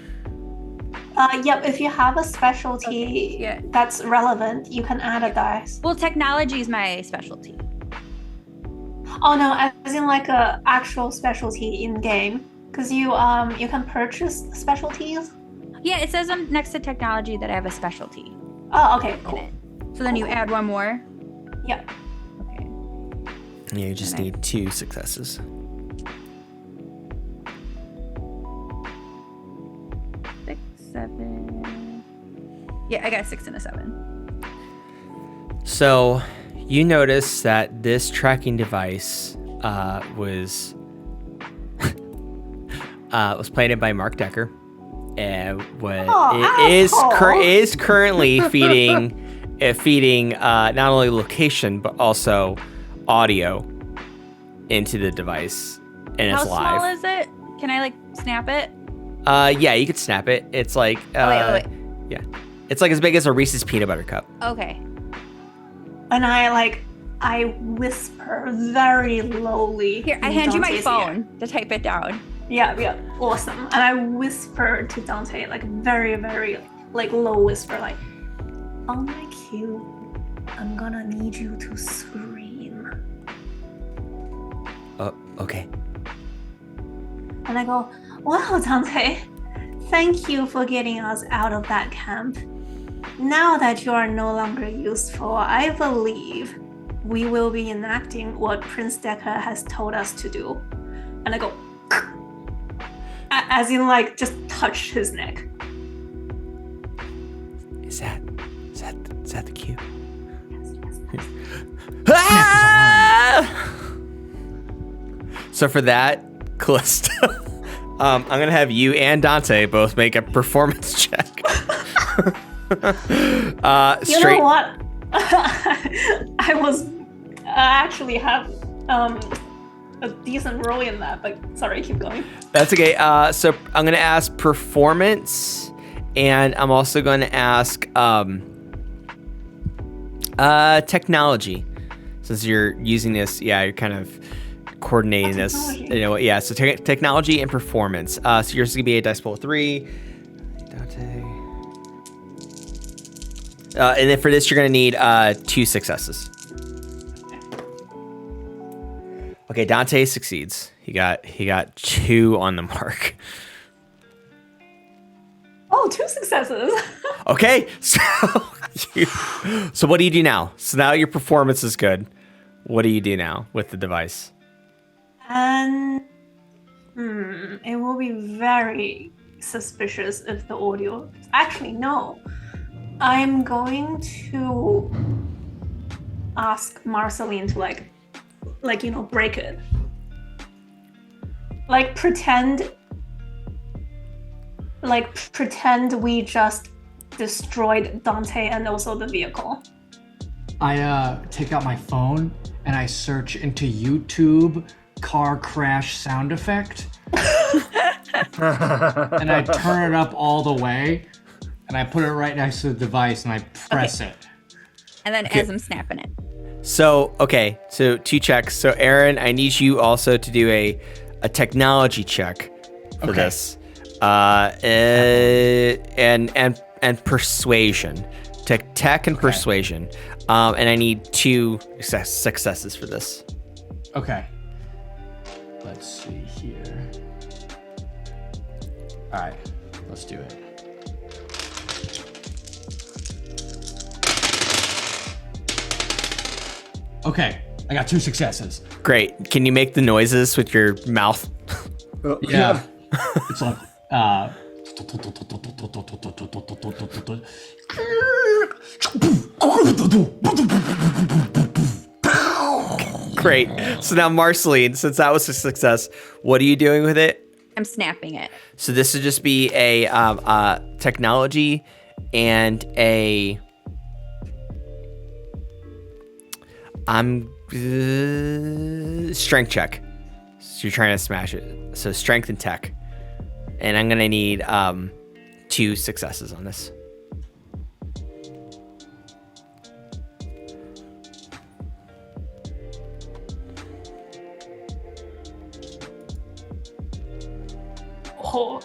Yep, if you have a specialty that's relevant, you can add a dice. Well, technology is my specialty. Oh no, as in like a actual specialty in game, because you can purchase specialties. Yeah, it says next to technology that I have a specialty. Oh, okay, cool. So then you add 1 more. Yep. Okay. Yeah, you just need 2 successes. Yeah, I got a 6 and a 7. So you notice that this tracking device was planted by Mark Decker, and is currently feeding not only location but also audio into the device, and How it's live. small is it? Can I like snap it? Yeah, you could snap it. It's like wait. yeah, it's like as big as a Reese's peanut butter cup. Okay. And I whisper very lowly. Here, I in hand you my Dante's phone ear. to type it down. Yeah, awesome. And I whisper to Dante, like very, very, like low whisper, like, on my cue, I'm gonna need you to scream. Okay. And I go, wow, Dante, thank you for getting us out of that camp. Now that you are no longer useful, I believe we will be enacting what Prince Decker has told us to do. And I go, as in like just touch his neck. Is that the cue? Yes. Ah! So for that, Calista, I'm gonna have you and Dante both make a performance check. You know what? I actually have a decent role in that, but sorry, keep going. That's okay. So I'm gonna ask performance, and I'm also gonna ask technology. Since you're using this, you're kind of coordinating this. You know, yeah. So technology and performance. So yours is gonna be a dice roll 3. Dante. And then for this, you're gonna need 2 successes. Okay, Dante succeeds. He got 2 on the mark. Oh, 2 successes. Okay, so what do you do now? So now your performance is good. What do you do now with the device? And it will be very suspicious if the audio. Actually, no. I'm going to ask Marceline to like break it. Like pretend we just destroyed Dante and also the vehicle. I take out my phone and I search into YouTube car crash sound effect. And I turn it up all the way and I put it right next to the device and I press it. And then as I'm snapping it. So 2 checks. So Aaron, I need you also to do a technology check for this. And persuasion. Tech and persuasion. And I need 2 successes for this. Okay. Let's see here. All right, let's do it. Okay, I got 2 successes. Great. Can you make the noises with your mouth? Yeah. It's like Great. So now Marceline, since that was a success, what are you doing with it? I'm snapping it. So this would just be a technology and a strength check. So you're trying to smash it. So strength and tech. And I'm gonna need 2 successes on this. Oh.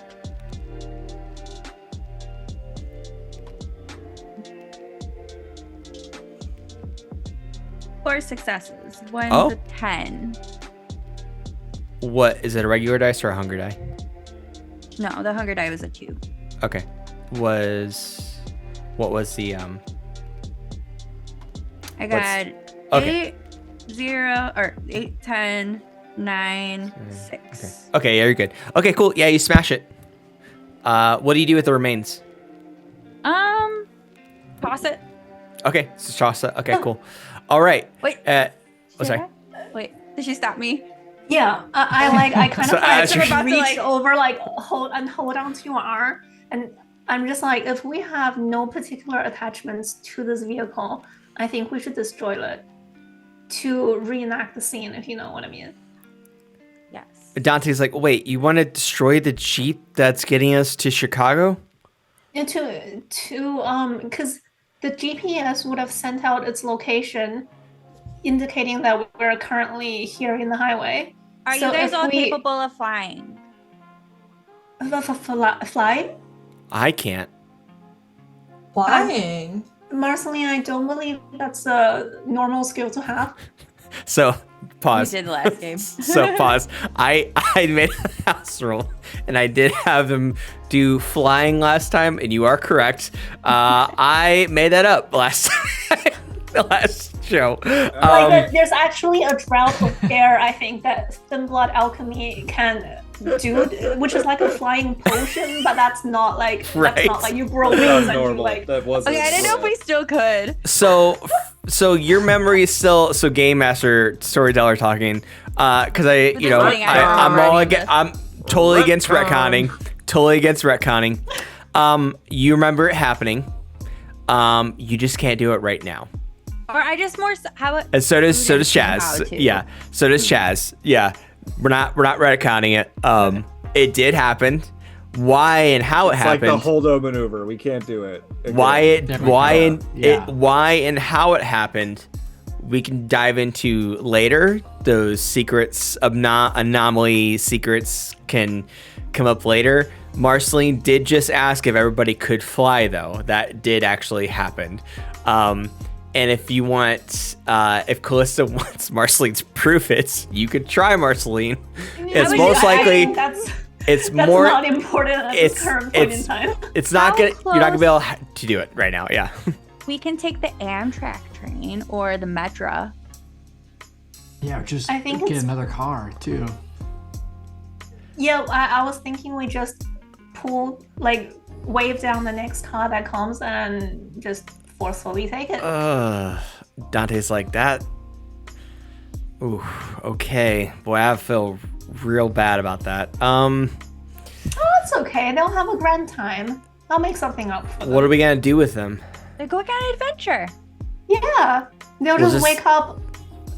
Four successes. 1 to 10. What is it? A regular dice or a hunger die? No, the hunger die was a 2. Okay. What was the I got okay. 8, 10, 9, 6. Okay, yeah, you're good. Okay, cool. Yeah, you smash it. What do you do with the remains? Toss it. Okay, so toss it. Okay, cool. All right. Wait. Sorry. Wait, did she stop me? Yeah, I kind So of like as you're- about to, reach like- over, like hold on to your arm, and I'm just like, if we have no particular attachments to this vehicle, I think we should destroy it to reenact the scene, if you know what I mean. Dante's like, wait, you want to destroy the Jeep that's getting us to Chicago? Yeah, because the GPS would have sent out its location, indicating that we're currently here in the highway. Are you guys all capable of flying? Flying? I can't. Flying? Marceline, I don't believe that's a normal skill to have. So, pause. We did the last game. So, pause. I made a house rule, and I did have them do flying last time, and you are correct. I made that up last time, the last show. There's actually a drought of air, I think, that Thin Blood Alchemy can do, which is like a flying potion, but that's not like you grow wings and you like. That wasn't. Okay, I didn't know if we still could. So your memory is still Game Master Storyteller talking, because I'm totally against retconning. Totally against retconning. You remember it happening. You just can't do it right now. Or I just more how it. And so does Chaz. Yeah. So does Chaz. Yeah. We're not retconning it. It did happen. Why and how it happened. Like the holdo maneuver. We can't do it. Again. Why and how it happened. We can dive into later. Those secrets, anomaly secrets, can come up later. Marceline did just ask if everybody could fly, though. That did actually happen. And if you want, if Calista wants Marceline to prove it, you could try Marceline. It's most likely. That's more not important at this current point in time. It's not gonna. You're not gonna be able to do it right now. Yeah. We can take the Amtrak train or the Metro. Yeah, just I think get another car too. Yeah, I was thinking we just wave down the next car that comes and just forcefully take it. Dante's like that. Ooh, okay. Boy, I feel real bad about that. Oh, it's okay. They'll have a grand time. I'll make something up for them. What are we gonna do with them? They're going on an adventure. Yeah, they'll just wake up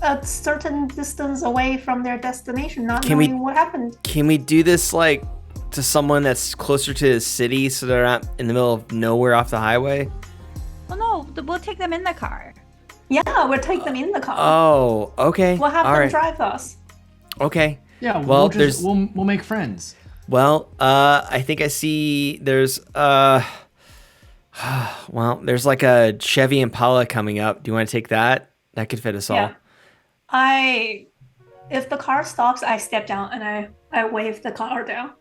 a certain distance away from their destination, not knowing what happened. Can we do this to someone that's closer to the city, so they're not in the middle of nowhere off the highway? Well, no, we'll take them in the car. Yeah, we'll take them in the car. Oh, okay. We'll have them drive us. Okay. Yeah, well, we'll make friends. Well, I think I see there's there's like a Chevy Impala coming up. Do you want to take that? That could fit us all. If the car stops, I step down and I wave the car down.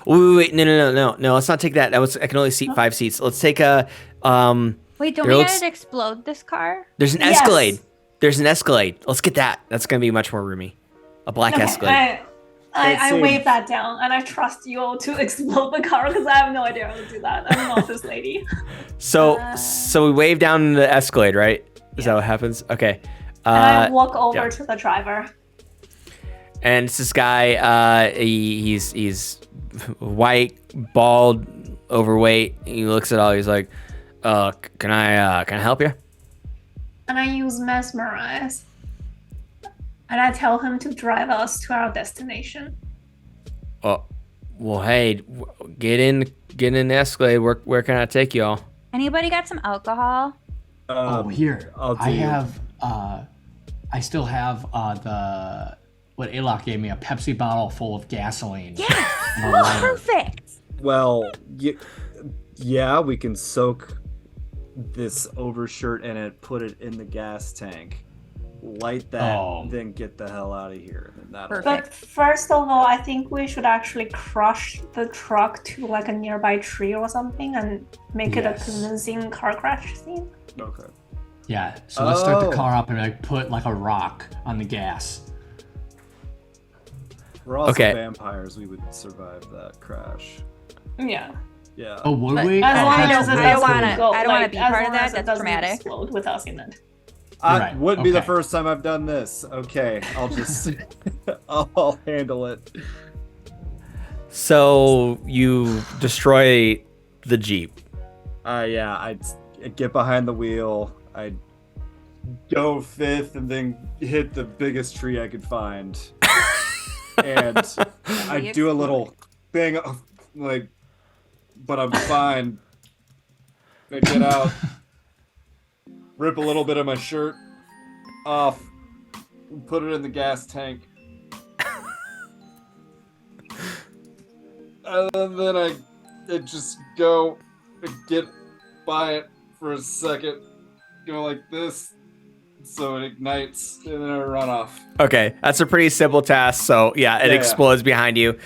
Wait, no. Let's not take that. I can only seat 5 seats. Let's take a Wait, don't we gotta explode this car? There's an Escalade. Yes. There's an Escalade. Let's get that. That's gonna be much more roomy. A black Escalade. I wave that down, and I trust you all to explode the car because I have no idea how to do that. I'm an office lady. So we wave down the Escalade, right? Is that what happens? Okay. And I walk over to the driver. And it's this guy. He's white, bald, overweight. He looks at all. He's like, "Can I help you?" And I use mesmerize. And I tell him to drive us to our destination. Oh, well, hey, get in the Escalade. Where can I take you all? Anybody got some alcohol? Here. I still have what Alok gave me, a Pepsi bottle full of gasoline. Yes, perfect. Well, yeah, we can soak this overshirt in it, put it in the gas tank. Light that, then get the hell out of here. But first of all, I think we should actually crush the truck to like a nearby tree or something and make it a convincing car crash scene. Okay. Yeah, so let's start the car up and put like a rock on the gas. We're also vampires. We would survive that crash. Yeah. Yeah. Oh, would we? As long as I don't want to be part of that. That's traumatic. Explode with us in it. Wouldn't be the first time I've done this. Okay, I'll just I'll handle it. So you destroy the Jeep. Yeah, I'd get behind the wheel. I'd go fifth and then hit the biggest tree I could find. and I do a little thing of, like, but I'm fine. I get out, rip a little bit of my shirt off, put it in the gas tank. And then I just go and get by it for a second, go like this, so it ignites, and then I run off. Okay, that's a pretty simple task. So yeah, it explodes behind you.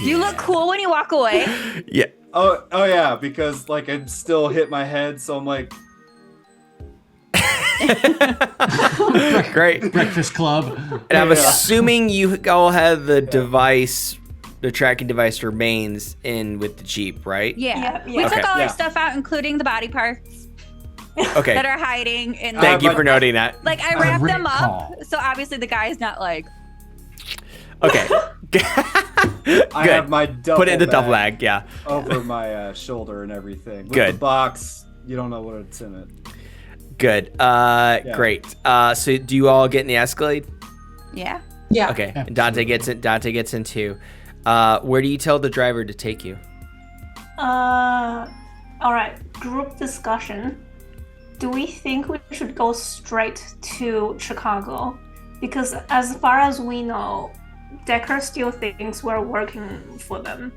You look cool when you walk away. Yeah. Oh yeah, because like I still hit my head, so I'm like, Great. Breakfast Club. And I'm assuming you all have the device, the tracking device remains in with the Jeep, right? Yeah. Yeah. We Okay. took all our stuff out, including the body parts Okay. that are hiding in. Thank you for noting that. Like I wrapped great them up, call. so obviously the guy's not like. Okay. I have my double Put it in the double bag, yeah. over my shoulder and everything. With Good. the box, you don't know what's in it. Good. Great. So do you all get in the Escalade? Yeah. Yeah. Okay. And Dante gets in too. Where do you tell the driver to take you? All right, group discussion. Do we think we should go straight to Chicago? Because as far as we know, Decker still thinks we're working for them.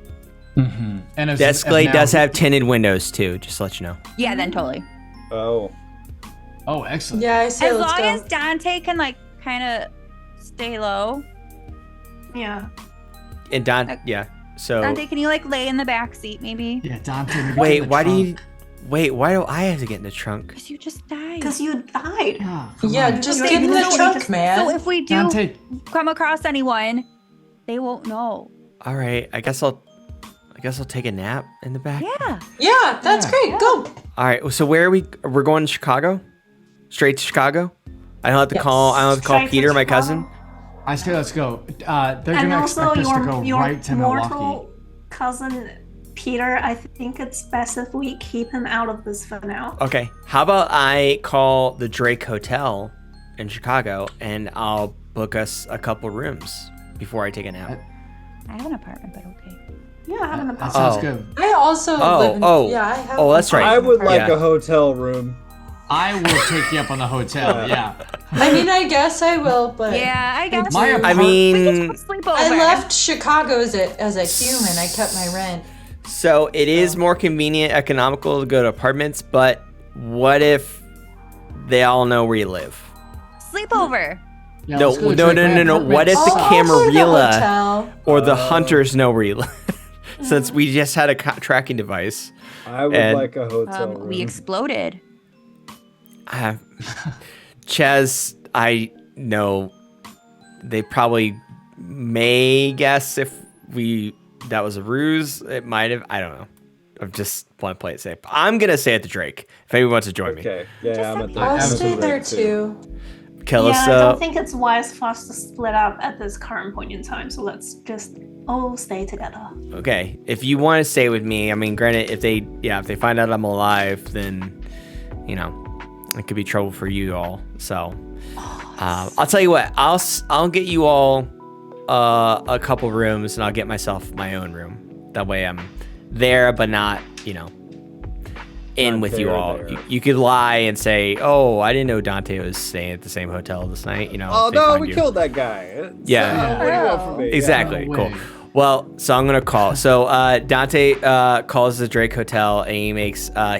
Mm-hmm. And The Escalade does have tinted windows too, just to let you know. Yeah, then totally. Oh. Oh, excellent. Yeah, I say As let's long go. as Dante can like kind of stay low. Yeah. And yeah. So Dante, can you like lay in the back seat maybe? Yeah, Dante. maybe wait, in the why do you? trunk. Wait, why do I have to get in the trunk? Because you just died. Because you died. Oh, come Yeah, on. just You're get in the literally trunk, just- man. So if we do Dante. come across anyone, they won't know. All right, I guess I'll take a nap in the back. Yeah. Yeah, that's Yeah. great. Go. All right. So where are we? We're going to Chicago. Straight to Chicago. I don't have to Yes. call. I don't have to call Straight to Peter, my Chicago. cousin. I say let's go. They're And gonna also, expect us to go your right to mortal Milwaukee. cousin Peter, I think it's best if we keep him out of this for now. Okay. How about I call the Drake Hotel in Chicago and I'll book us a couple rooms before I take a nap. I have an apartment, but okay. Yeah, I have an That apartment. sounds Oh. good. I also live in, yeah, I have. Oh, that's right. I would like Yeah. a hotel room. I will take you up on the hotel. Yeah. I mean, I guess I will, but Yeah, I guess. My I we apart- can mean, just sleep over. I left Chicago as a human. I kept my rent. so it is more convenient, economical to go to apartments, but what if they all know where you live? Sleep over. Yeah, No, let's go to no, Drake. no, My no, no. apartment What if the Oh, sucks. I'll go to the Camarilla hotel. or the hunters know where you live? Since we just had a tracking device. I would And- like a hotel room. We exploded. Chaz, I know they probably may guess if that was a ruse. It might have. I don't know. I'm just want to play it safe. I'm gonna say it to Drake if anyone wants to join me. Okay. Yeah, I'm at the. I'll I'm at stay the there rent, too. Calista. Yeah, I don't think it's wise for us to split up at this current point in time, so let's just all stay together. Okay, if you want to stay with me, I mean, granted, if they find out I'm alive, then it could be trouble for you all. So, I'll tell you what, I'll get you all a couple rooms, and I'll get myself my own room. That way, I'm there, but not in Not with you there, all. there. You could lie and say, "Oh, I didn't know Dante was staying at the same hotel this night." Oh if they no, find we you. killed that guy. Yeah. What do you want from me? Exactly. No Cool. way. Well, so I'm gonna call. So Dante calls the Drake Hotel and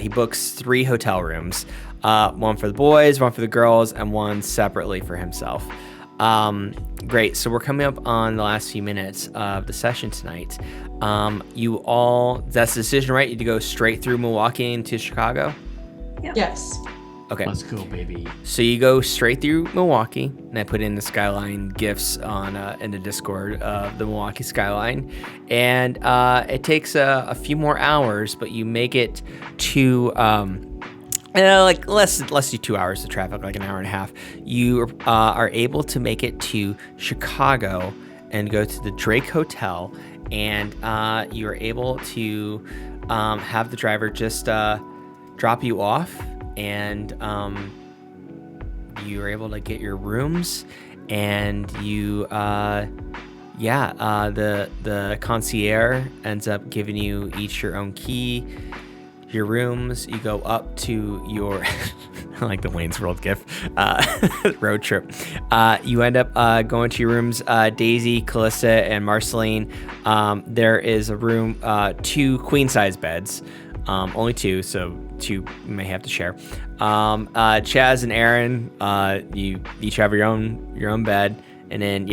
he books 3 hotel rooms, one for the boys, one for the girls, and one separately for himself. Great. So we're coming up on the last few minutes of the session tonight. You all, that's the decision, right? You go straight through Milwaukee into Chicago. Yes. Okay. Let's go, baby. So you go straight through Milwaukee, and I put in the skyline gifs on in the Discord of the Milwaukee skyline, and it takes a few more hours, but you make it to like less than 2 hours of traffic, like an hour and a half. You are able to make it to Chicago and go to the Drake Hotel, and you are able to have the driver just drop you off. And you are able to get your rooms, and you the concierge ends up giving you each your own key, your rooms. You go up to your, I like the Wayne's World gif, road trip. You end up going to your rooms, Daisy, Calista, and Marceline. There is a room, 2 queen-size beds, only 2, so 2 you may have to share. Chaz and Aaron, you each have your own bed, and then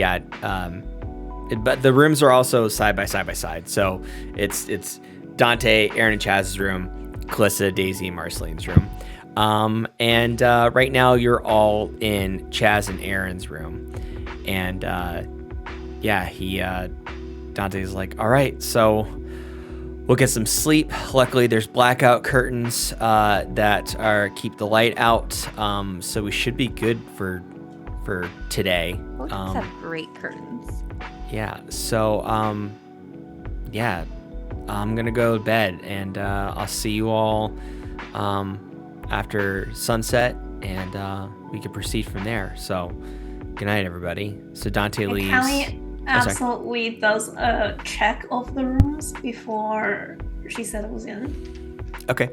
but the rooms are also side by side. So it's Dante, Aaron, and Chaz's room, Calista, Daisy, and Marceline's room. And right now you're all in Chaz and Aaron's room. And Dante's like, all right, so we'll get some sleep. Luckily, there's blackout curtains that keep the light out. So we should be good for today. Both have great curtains. Yeah. So I'm gonna go to bed, and I'll see you all after sunset, and we can proceed from there. So good night, everybody. So Dante leaves. Callie absolutely does a check of the rooms before she settles in. Okay.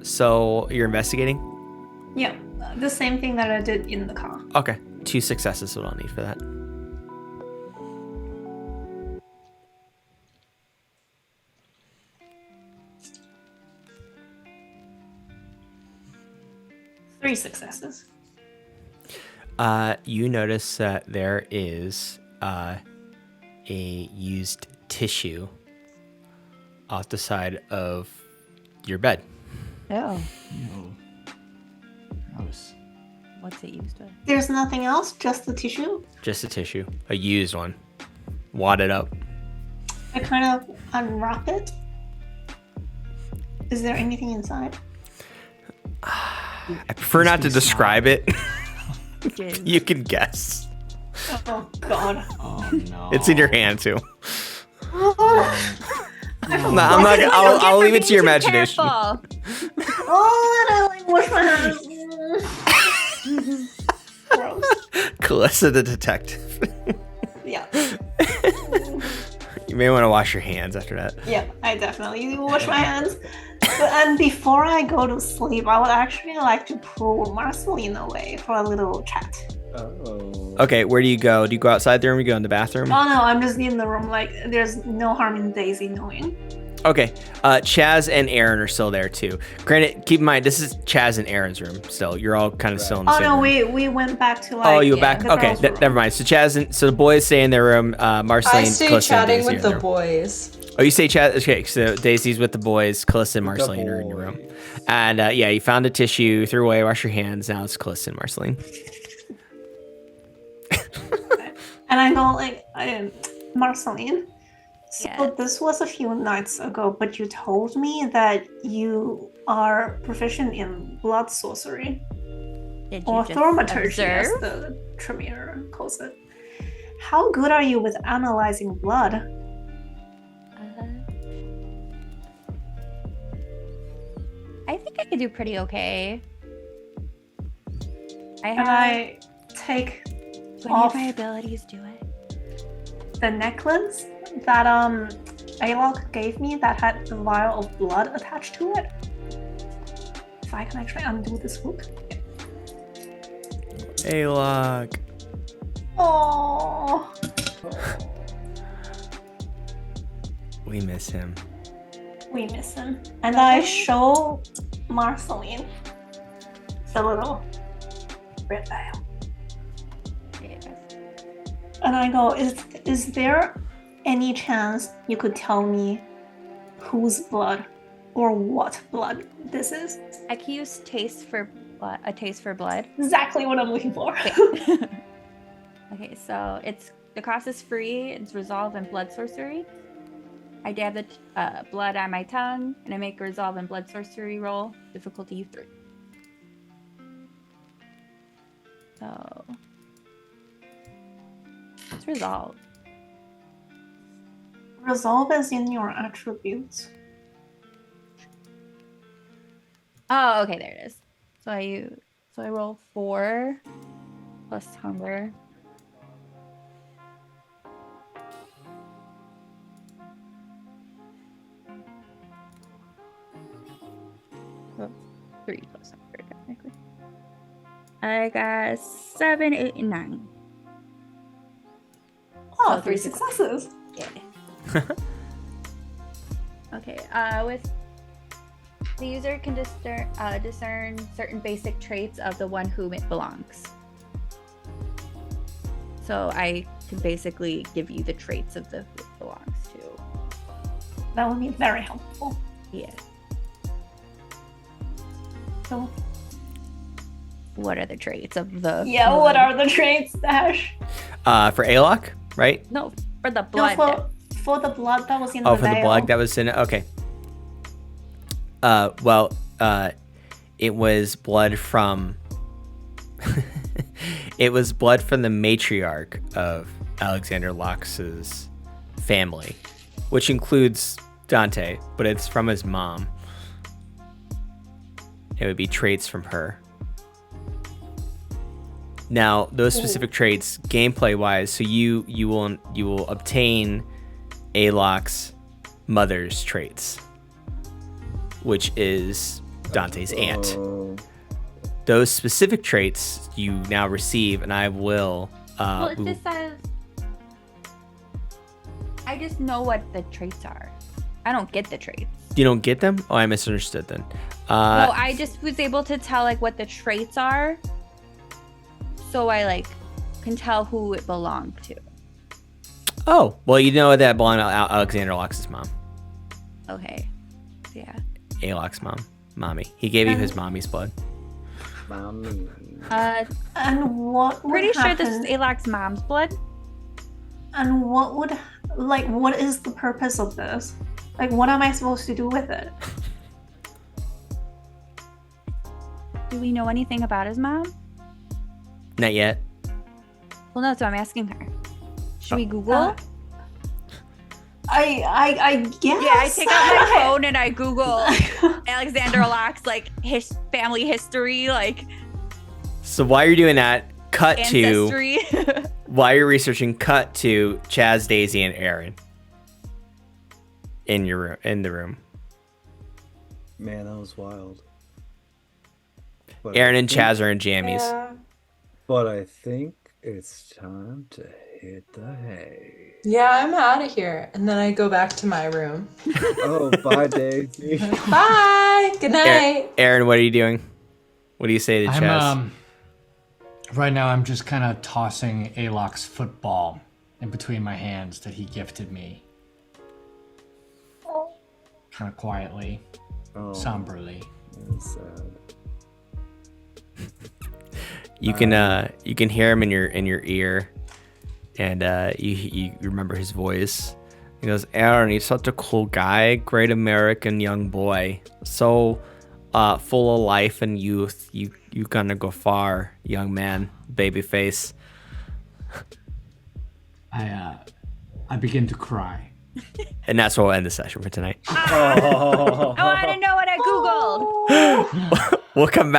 So you're investigating? Yeah, the same thing that I did in the car. Okay. 2 successes is what I'll need for that. Three successes. You notice that there is a used tissue off the side of your bed. Oh. Gross. What's it used with? There's nothing else, just the tissue. Just a tissue, a used one, wadded up. I kind of unwrap it. Is there anything inside? I prefer not to describe it. You can guess. Oh God. Oh no. It's in your hand too. I'm not gonna, I'll leave it to your imagination. Oh, and I like wash my hands. Gross. Calista the detective. Yeah. You may want to wash your hands after that. Yeah, I definitely wash my hands. And before I go to sleep, I would actually like to pull Marceline away for a little chat. Oh. Okay, where do you go? Do you go outside the room? You go in the bathroom? Oh no, I'm just in the room. Like, there's no harm in Daisy knowing. Okay, Chaz and Aaron are still there too. Granted, keep in mind this is Chaz and Aaron's room still. You're all kind of still in the Oh same no, room. we went back to like. Oh, you went back? the Okay, girls' room. never mind. So Chaz and the boys stay in their room. Marceline, I stay Calista, and chatting Daisy with are in the their room. boys. Oh, you say Chaz? Okay, so Daisy's with the boys. Calista and Marceline are in your room. And you found a tissue, threw away, wash your hands. Now it's Calista and Marceline. And I go like, Marceline. So Yeah. this was a few nights ago, but you told me that you are proficient in blood sorcery. Did you Or just thaumaturgy, as observe? the Tremere calls it. How good are you with analyzing blood? I think I could do pretty okay. And I take Do any of my abilities do it? the necklace that Alok gave me that had the vial of blood attached to it. If I can actually undo this hook. Hey, look. Oh, We miss him. we miss him. And I show Marceline the little red vial. And I go, is there any chance you could tell me whose blood or what blood this is? I can use taste for blood, a taste for blood. Exactly what I'm looking for. Okay, so the cost is free. It's resolve and blood sorcery. I dab the blood on my tongue, and I make a resolve and blood sorcery roll. Difficulty 3. So it's resolve. Resolve is in your attributes. Oh, okay, there it is. So I roll 4 plus hunger. Oh, 3 plus hunger, technically. I got 7, 8, and 9. Oh, So 3 3 successes. Yeah. Okay. With the user can discern certain basic traits of the one whom it belongs. So I can basically give you the traits of the who it belongs to. That would be very helpful. Yeah. So, What are the traits of the? yeah, blood? what are the traits, Dash? For Alok, right? No, for the No, blood. for the blood that was in Oh, the for the vial. blood that was in it. Okay. It was blood from. It was blood from the matriarch of Alexander Locke's family, which includes Dante, but it's from his mom. It would be traits from her. Now, those specific traits, gameplay-wise, so you will obtain Alok's mother's traits, which is Dante's aunt. Oh. Those specific traits you now receive, and I will. Well, it just says. I just know what the traits are. I don't get the traits. You don't get them? Oh, I misunderstood then. No, I just was able to tell like what the traits are, so I like can tell who it belonged to. Oh, well, you know that belonged to Alexander Locke's mom. Okay, yeah. Alok's mommy. He gave you his mommy's blood. Mommy. And what would Pretty sure this happen? is Alok's mom's blood. And what is the purpose of this? Like, what am I supposed to do with it? Do we know anything about his mom? Not yet. Well, no, so I'm asking her. Should we Google? I guess. Yeah, I take out my phone and I Google Alexander Locke's like his family history, like So while you're doing that, cut ancestry. to while you're researching, cut to Chaz, Daisy, and Aaron in the room. Man, that was wild. Aaron and Chaz are in jammies. Yeah. But I think it's time to hit the hay. Yeah, I'm out of here. And then I go back to my room. Oh, bye, Daisy. Bye. Good night. Aaron, what are you doing? What do you say to Chaz? Right now I'm just kind of tossing Alok's football in between my hands that he gifted me. Kind of quietly, somberly. That's sad. You can hear him in your ear, and you remember his voice. He goes, Aaron, he's such a cool guy, great American young boy, so full of life and youth. You gonna go far, young man, baby face. I begin to cry. And that's where we'll end the session for tonight. Oh. I want to know what I Googled. We'll come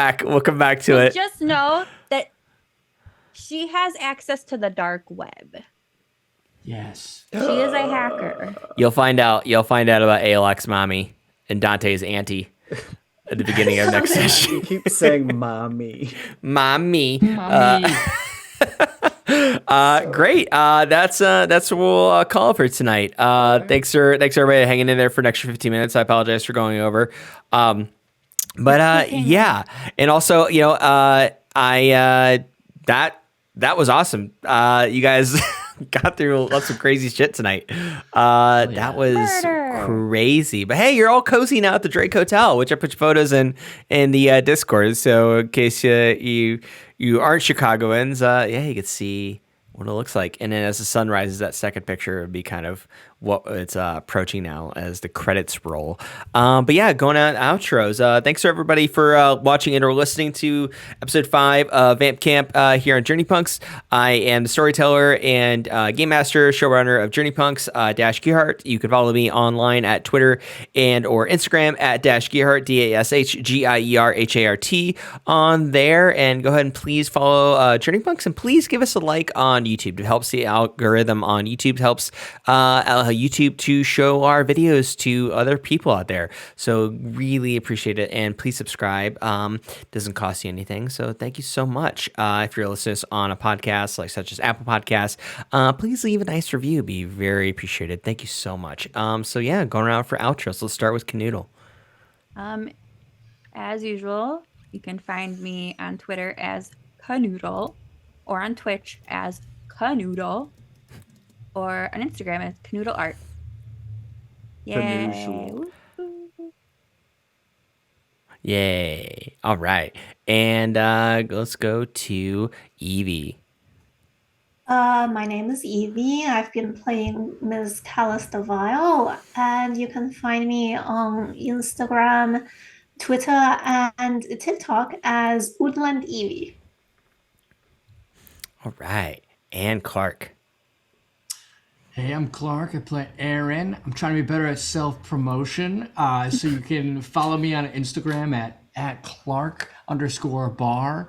back to it. Just know that she has access to the dark web. Yes. She is a hacker. You'll find out about Alok's mommy and Dante's auntie at the beginning of next session. You keep saying mommy. Mommy. Mommy. Great. That's what we'll call it for tonight. Thanks everybody hanging in there for an extra 15 minutes. I apologize for going over. Yeah. And also, that was awesome. You guys got through lots of crazy shit tonight. That was Murder. crazy. But hey, you're all cozy now at the Drake Hotel, which I put your photos in the Discord. So in case you aren't Chicagoans, you could see what it looks like. And then as the sun rises, that second picture would be kind of what it's approaching now as the credits roll. But yeah, going on outros. Thanks to everybody for watching and or listening to episode 5 of Vamp Camp here on Journey Punks. I am the storyteller and game master, showrunner of Journey Punks, Dash Gierhart. You can follow me online at Twitter and or Instagram at Dash Gierhart, DashGierhart on there. And go ahead and please follow Journey Punks, and please give us a like on YouTube. It helps the algorithm on YouTube, helps YouTube to show our videos to other people out there. So really appreciate it, and please subscribe. Doesn't cost you anything, so thank you so much. If you're listening to this on a podcast like such as Apple Podcasts, please leave a nice review. It'd be very appreciated. Thank you so much. So yeah, going around for outros. Let's start with Kuhnoodle. As usual, you can find me on Twitter as Kuhnoodle, or on Twitch as Kuhnoodle, or on Instagram as Kuhnoodle Art. Yay! Yay! All right, and let's go to Evie. My name is Evie. I've been playing Ms. Calista Vile, and you can find me on Instagram, Twitter, and TikTok as Woodland Evie. All right, and Clark. Hey, I'm Clark. I play Aaron. I'm trying to be better at self-promotion. So you can follow me on Instagram at Clark_bar_.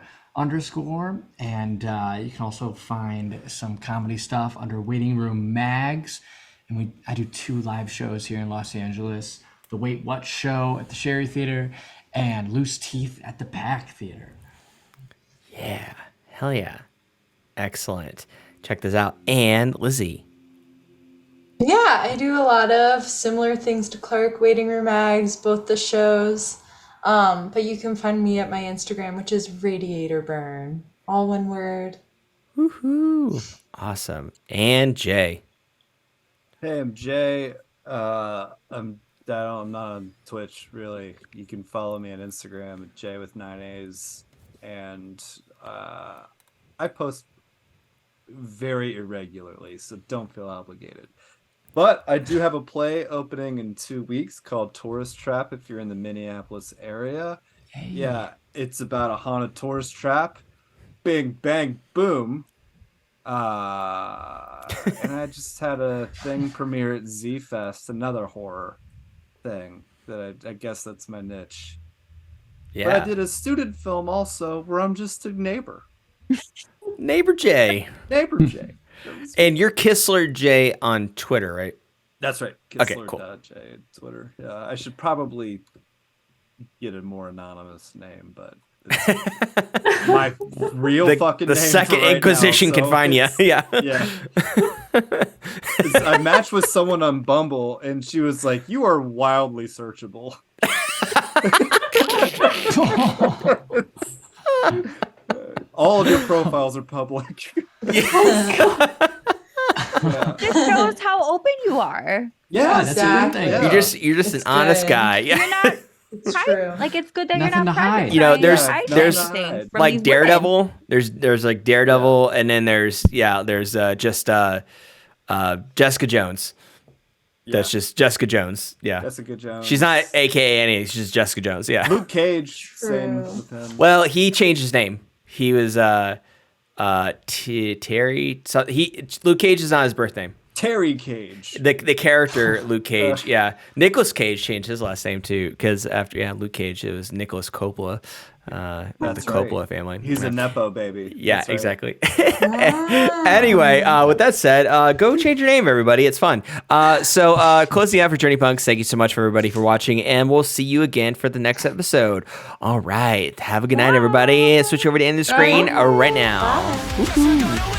And you can also find some comedy stuff under Waiting Room Mags. And I do 2 live shows here in Los Angeles. The Wait What show at the Sherry Theater and Loose Teeth at the Pack Theater. Yeah, hell yeah. Excellent. Check this out. And Lizzy. Yeah, I do a lot of similar things to Clark, Waiting Room Mags, both the shows. But you can find me at my Instagram, which is Radiator Burn. All one word. Woohoo. Awesome. And Jay. Hey, I'm Jay. I'm not on Twitch, really. You can follow me on Instagram at Jay with 9 A's. And I post very irregularly, so don't feel obligated. But I do have a play opening in 2 weeks called Tourist Trap if you're in the Minneapolis area. Hey. Yeah, it's about a haunted tourist trap. Bing, bang, boom. And I just had a thing premiere at Z-Fest, another horror thing that I guess that's my niche. Yeah. But I did a student film also where I'm just a neighbor. Neighbor Jay. Neighbor Jay. And you're Kistler J on Twitter, right? That's right. Okay, cool. J on Twitter. Yeah, I should probably get a more anonymous name, but my real fucking the name Second for right Inquisition now, can so find you. Yeah. Yeah. I matched with someone on Bumble, and she was like, "You are wildly searchable." All of your profiles are public. Yeah. This shows how open you are. Yeah, that's a good thing. Yeah. You're just It's an honest good. guy. Yeah. You're not It's private. true. Like, it's good that Nothing you're to not hide. private. You know, there's things from like these Daredevil. There's like Daredevil, and then there's just Jessica Jones. That's just Jessica Jones. Yeah. Jessica Jones. She's not AKA anything. She's just Jessica Jones. Yeah. Luke Cage. True. Same with him. Well, he changed his name. He was Terry. So Luke Cage is not his birth name. Terry Cage. The character Luke Cage, yeah. Nicolas Cage changed his last name too, because after Luke Cage, it was Nicholas Coppola, the Coppola family. He's a nepo baby. Yeah, That's right. exactly. Anyway, with that said, go change your name, everybody. It's fun. So closing out for Journey Punks, thank you so much for everybody for watching, and we'll see you again for the next episode. All right, have a good night, everybody. Switch over to end the screen right now. Woo-hoo.